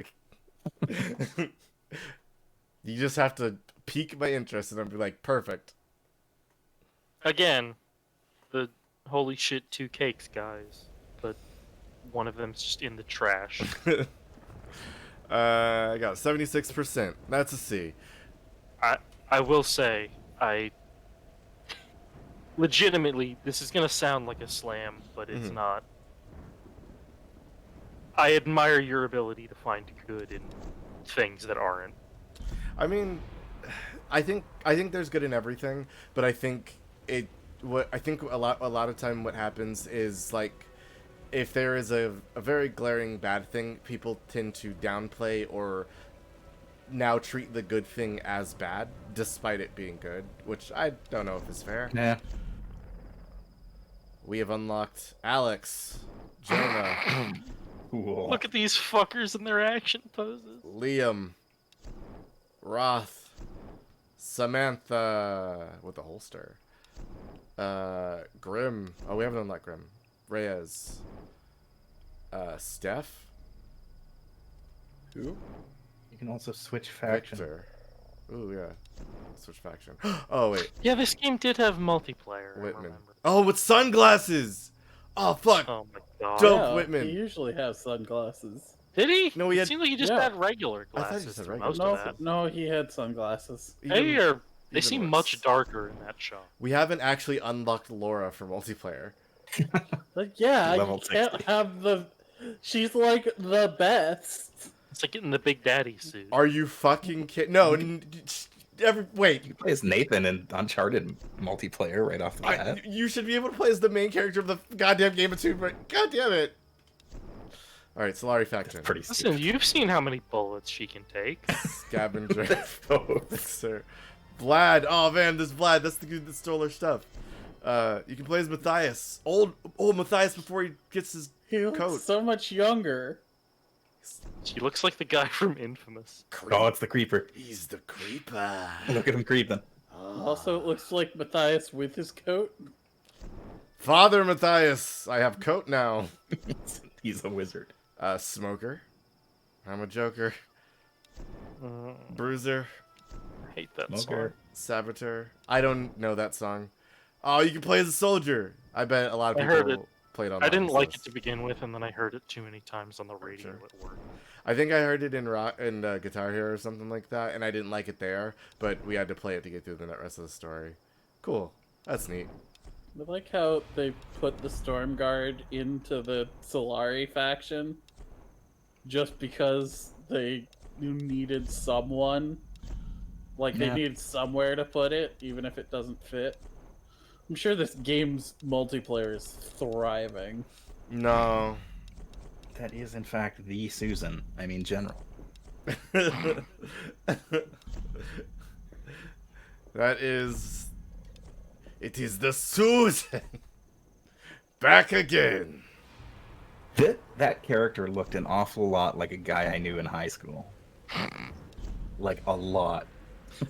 You just have to pique my interest and I'll be like, perfect. Again, the holy shit 2 cakes guys, but one of them's just in the trash. I got 76%. That's a C. I will say, I legitimately, this is gonna sound like a slam, but it's not. I admire your ability to find good in things that aren't. I mean, I think there's good in everything, but I think a lot of time what happens is, like, if there is a very glaring bad thing, people tend to downplay or now treat the good thing as bad, despite it being good, which I don't know if is fair. Yeah. We have unlocked Alex, Jonah, Cool. Look at these fuckers in their action poses. Liam, Roth, Samantha with a holster, Grim. Oh, we haven't unlocked Grim. Reyes, Steph. Who? You can also switch faction. Victor. Ooh, yeah. Switch faction. Oh, wait. Yeah, this game did have multiplayer. I Whitman. remember. Oh, with sunglasses! Oh, fuck! Oh my god. Dope, Yeah, Whitman. He usually has sunglasses. Did he? No, he It had- seemed like he just Yeah. had regular I thought he glasses said through regular. most No, of that. no, he had sunglasses. They Even seem worse. much darker in that shot. We haven't actually unlocked Laura for multiplayer. Like, yeah, Level you can't 60. have the. She's like the best. It's like getting the Big Daddy suit. Are you fucking kidding? No, wait. You play as Nathan in Uncharted multiplayer right off the bat. You should be able to play as the main character of the goddamn game of Tomb Raider. God damn it. Alright, Solari faction. Pretty Listen, stupid. you've seen how many bullets she can take. Scavenger. Fixer. Vlad. Oh man, this Vlad. That's the dude that stole our stuff. You can play as Matthias. Old Matthias before he gets his He looks coat. so much younger. She looks like the guy from Infamous. Oh, it's the creeper. He's the creeper. Look at him creeping. Also, it looks like Matthias with his coat. Father Matthias. I have coat now. He's a wizard. Smoker. I'm a Joker. I Bruiser. hate that Smoker. song. Saboteur. I don't know that song. Oh, you can play as a soldier. I bet a lot of I people heard it. played on. I didn't like it to begin with, and then I heard it too many times on the radio Sure. at work. I think I heard it in Guitar Hero or something like that, and I didn't like it there. But we had to play it to get through the rest of the story. Cool. That's neat. I like how they put the Storm Guard into the Solari faction just because they needed someone. Like, they Yeah. needed somewhere to put it, even if it doesn't fit. I'm sure this game's multiplayer is thriving. No. That is, in fact, the Susan. I mean, General. That is. It is the Susan. Back again. That character looked an awful lot like a guy I knew in high school. Like, a lot.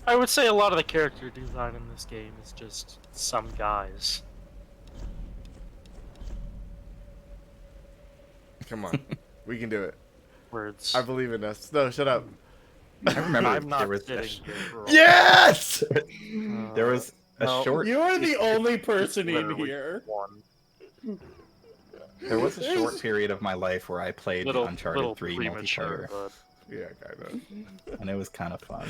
I would say a lot of the character design in this game is just some guys. Come on. We can do it. Words. I believe in us. No, shut up. I remember I'm not there was sitting here for all Yes! there was a no. short You are the It's- only it's person in literally here. one. there was a short period of my life where I played the Little Uncharted 3 premature, multiplayer, but Yeah, kind of. and it was kind of fun.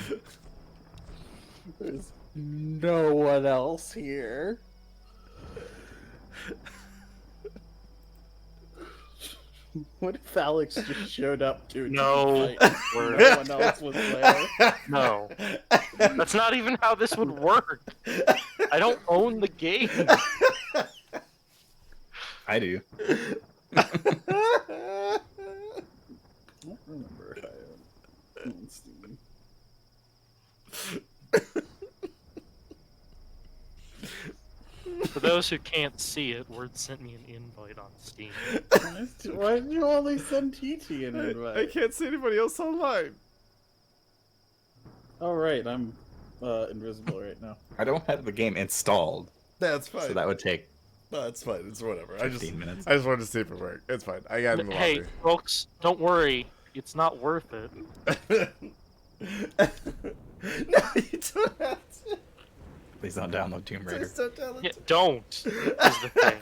There's no one else here. What if Alex just showed up to a No. fight? No one else was there. no. That's not even how this would work. I don't own the game. I do. I don't remember if I own Steam. For those who can't see it, Word sent me an invite on Steam. Why did you only send TT an I invite? can't see anybody else online. Oh right, I'm invisible right now. I don't have the game installed, That's fine. so that would take No, it's fine. It's whatever. 15 minutes. I just wanted to see if it worked. It's fine. I got it in the Hey, lobby. folks, don't worry. It's not worth it. No, you don't have to. Please don't download Tomb Raider. Please don't tell it. Yeah, don't, is the thing.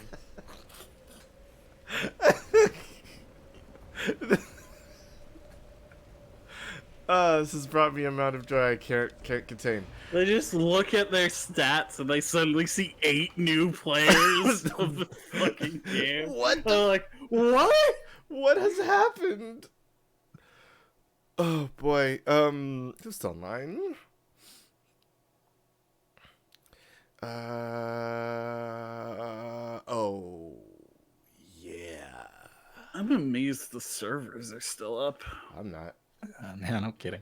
This has brought me amount of joy I can't contain. They just look at their stats and they suddenly see 8 new players of the fucking game. What the- They're like, what? What has happened? Oh boy. Who's online? Oh, yeah. I'm amazed the servers are still up. I'm not. Yeah, no kidding.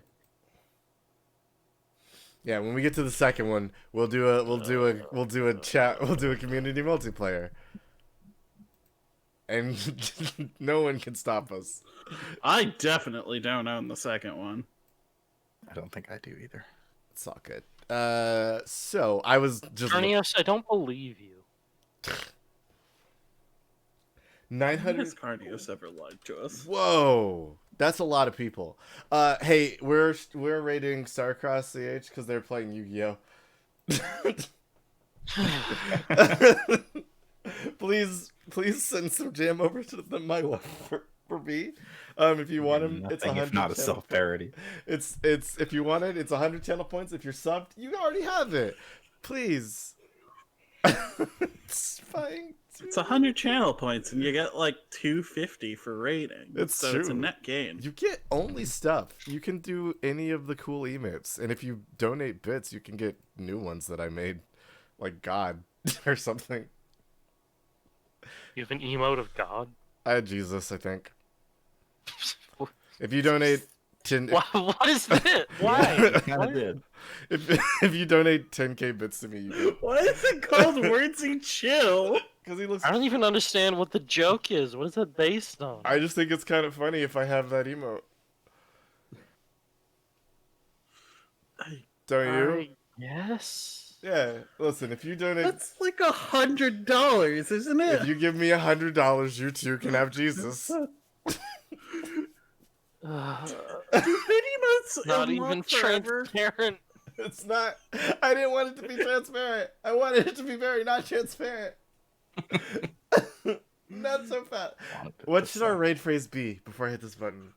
Yeah, when we get to the second one, we'll do a chat, we'll do a community multiplayer. And no one can stop us. I definitely don't own the second one. I don't think I do either. It's all good. So I was just Carnios, I don't believe you. 900. Has Carnios ever lied to us? Whoa, that's a lot of people. Hey, we're rating Starcross CH because they're playing Yu-Gi-Oh. Please send some jam over to the my one for me. If you want him, it's 100. If not a self parody. It's if you want it, it's 100 channel points. If you're subbed, you already have it. Please. It's fine. It's 100 channel points, and you get like 250 for rating. It's so true. it's a net gain. You get only stuff. You can do any of the cool emotes, and if you donate bits, you can get new ones that I made, like God or something. You have an emote of God? I had Jesus, I think. If you donate 10, What is this? Why? Kind of did. if you donate 10k bits to me, you get. Why is it called Wordsy Chill? Because he looks. I don't even understand what the joke is. What is that based on? I just think it's kind of funny if I have that emote. Don't you? Yes. Yeah. Listen, if you donate, That's like $100, isn't it? if you give me $100, you too can have Jesus. Do emotes Not unlock even forever? transparent. It's not. I didn't want it to be transparent. I wanted it to be very not transparent. Not so fast. What should our raid phrase be before I hit this button?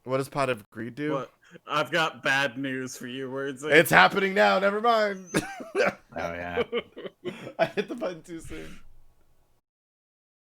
What does Pot of Greed do? What? I've got bad news for you, Wordsy. It's happening now. Never mind. Oh yeah. I hit the button too soon.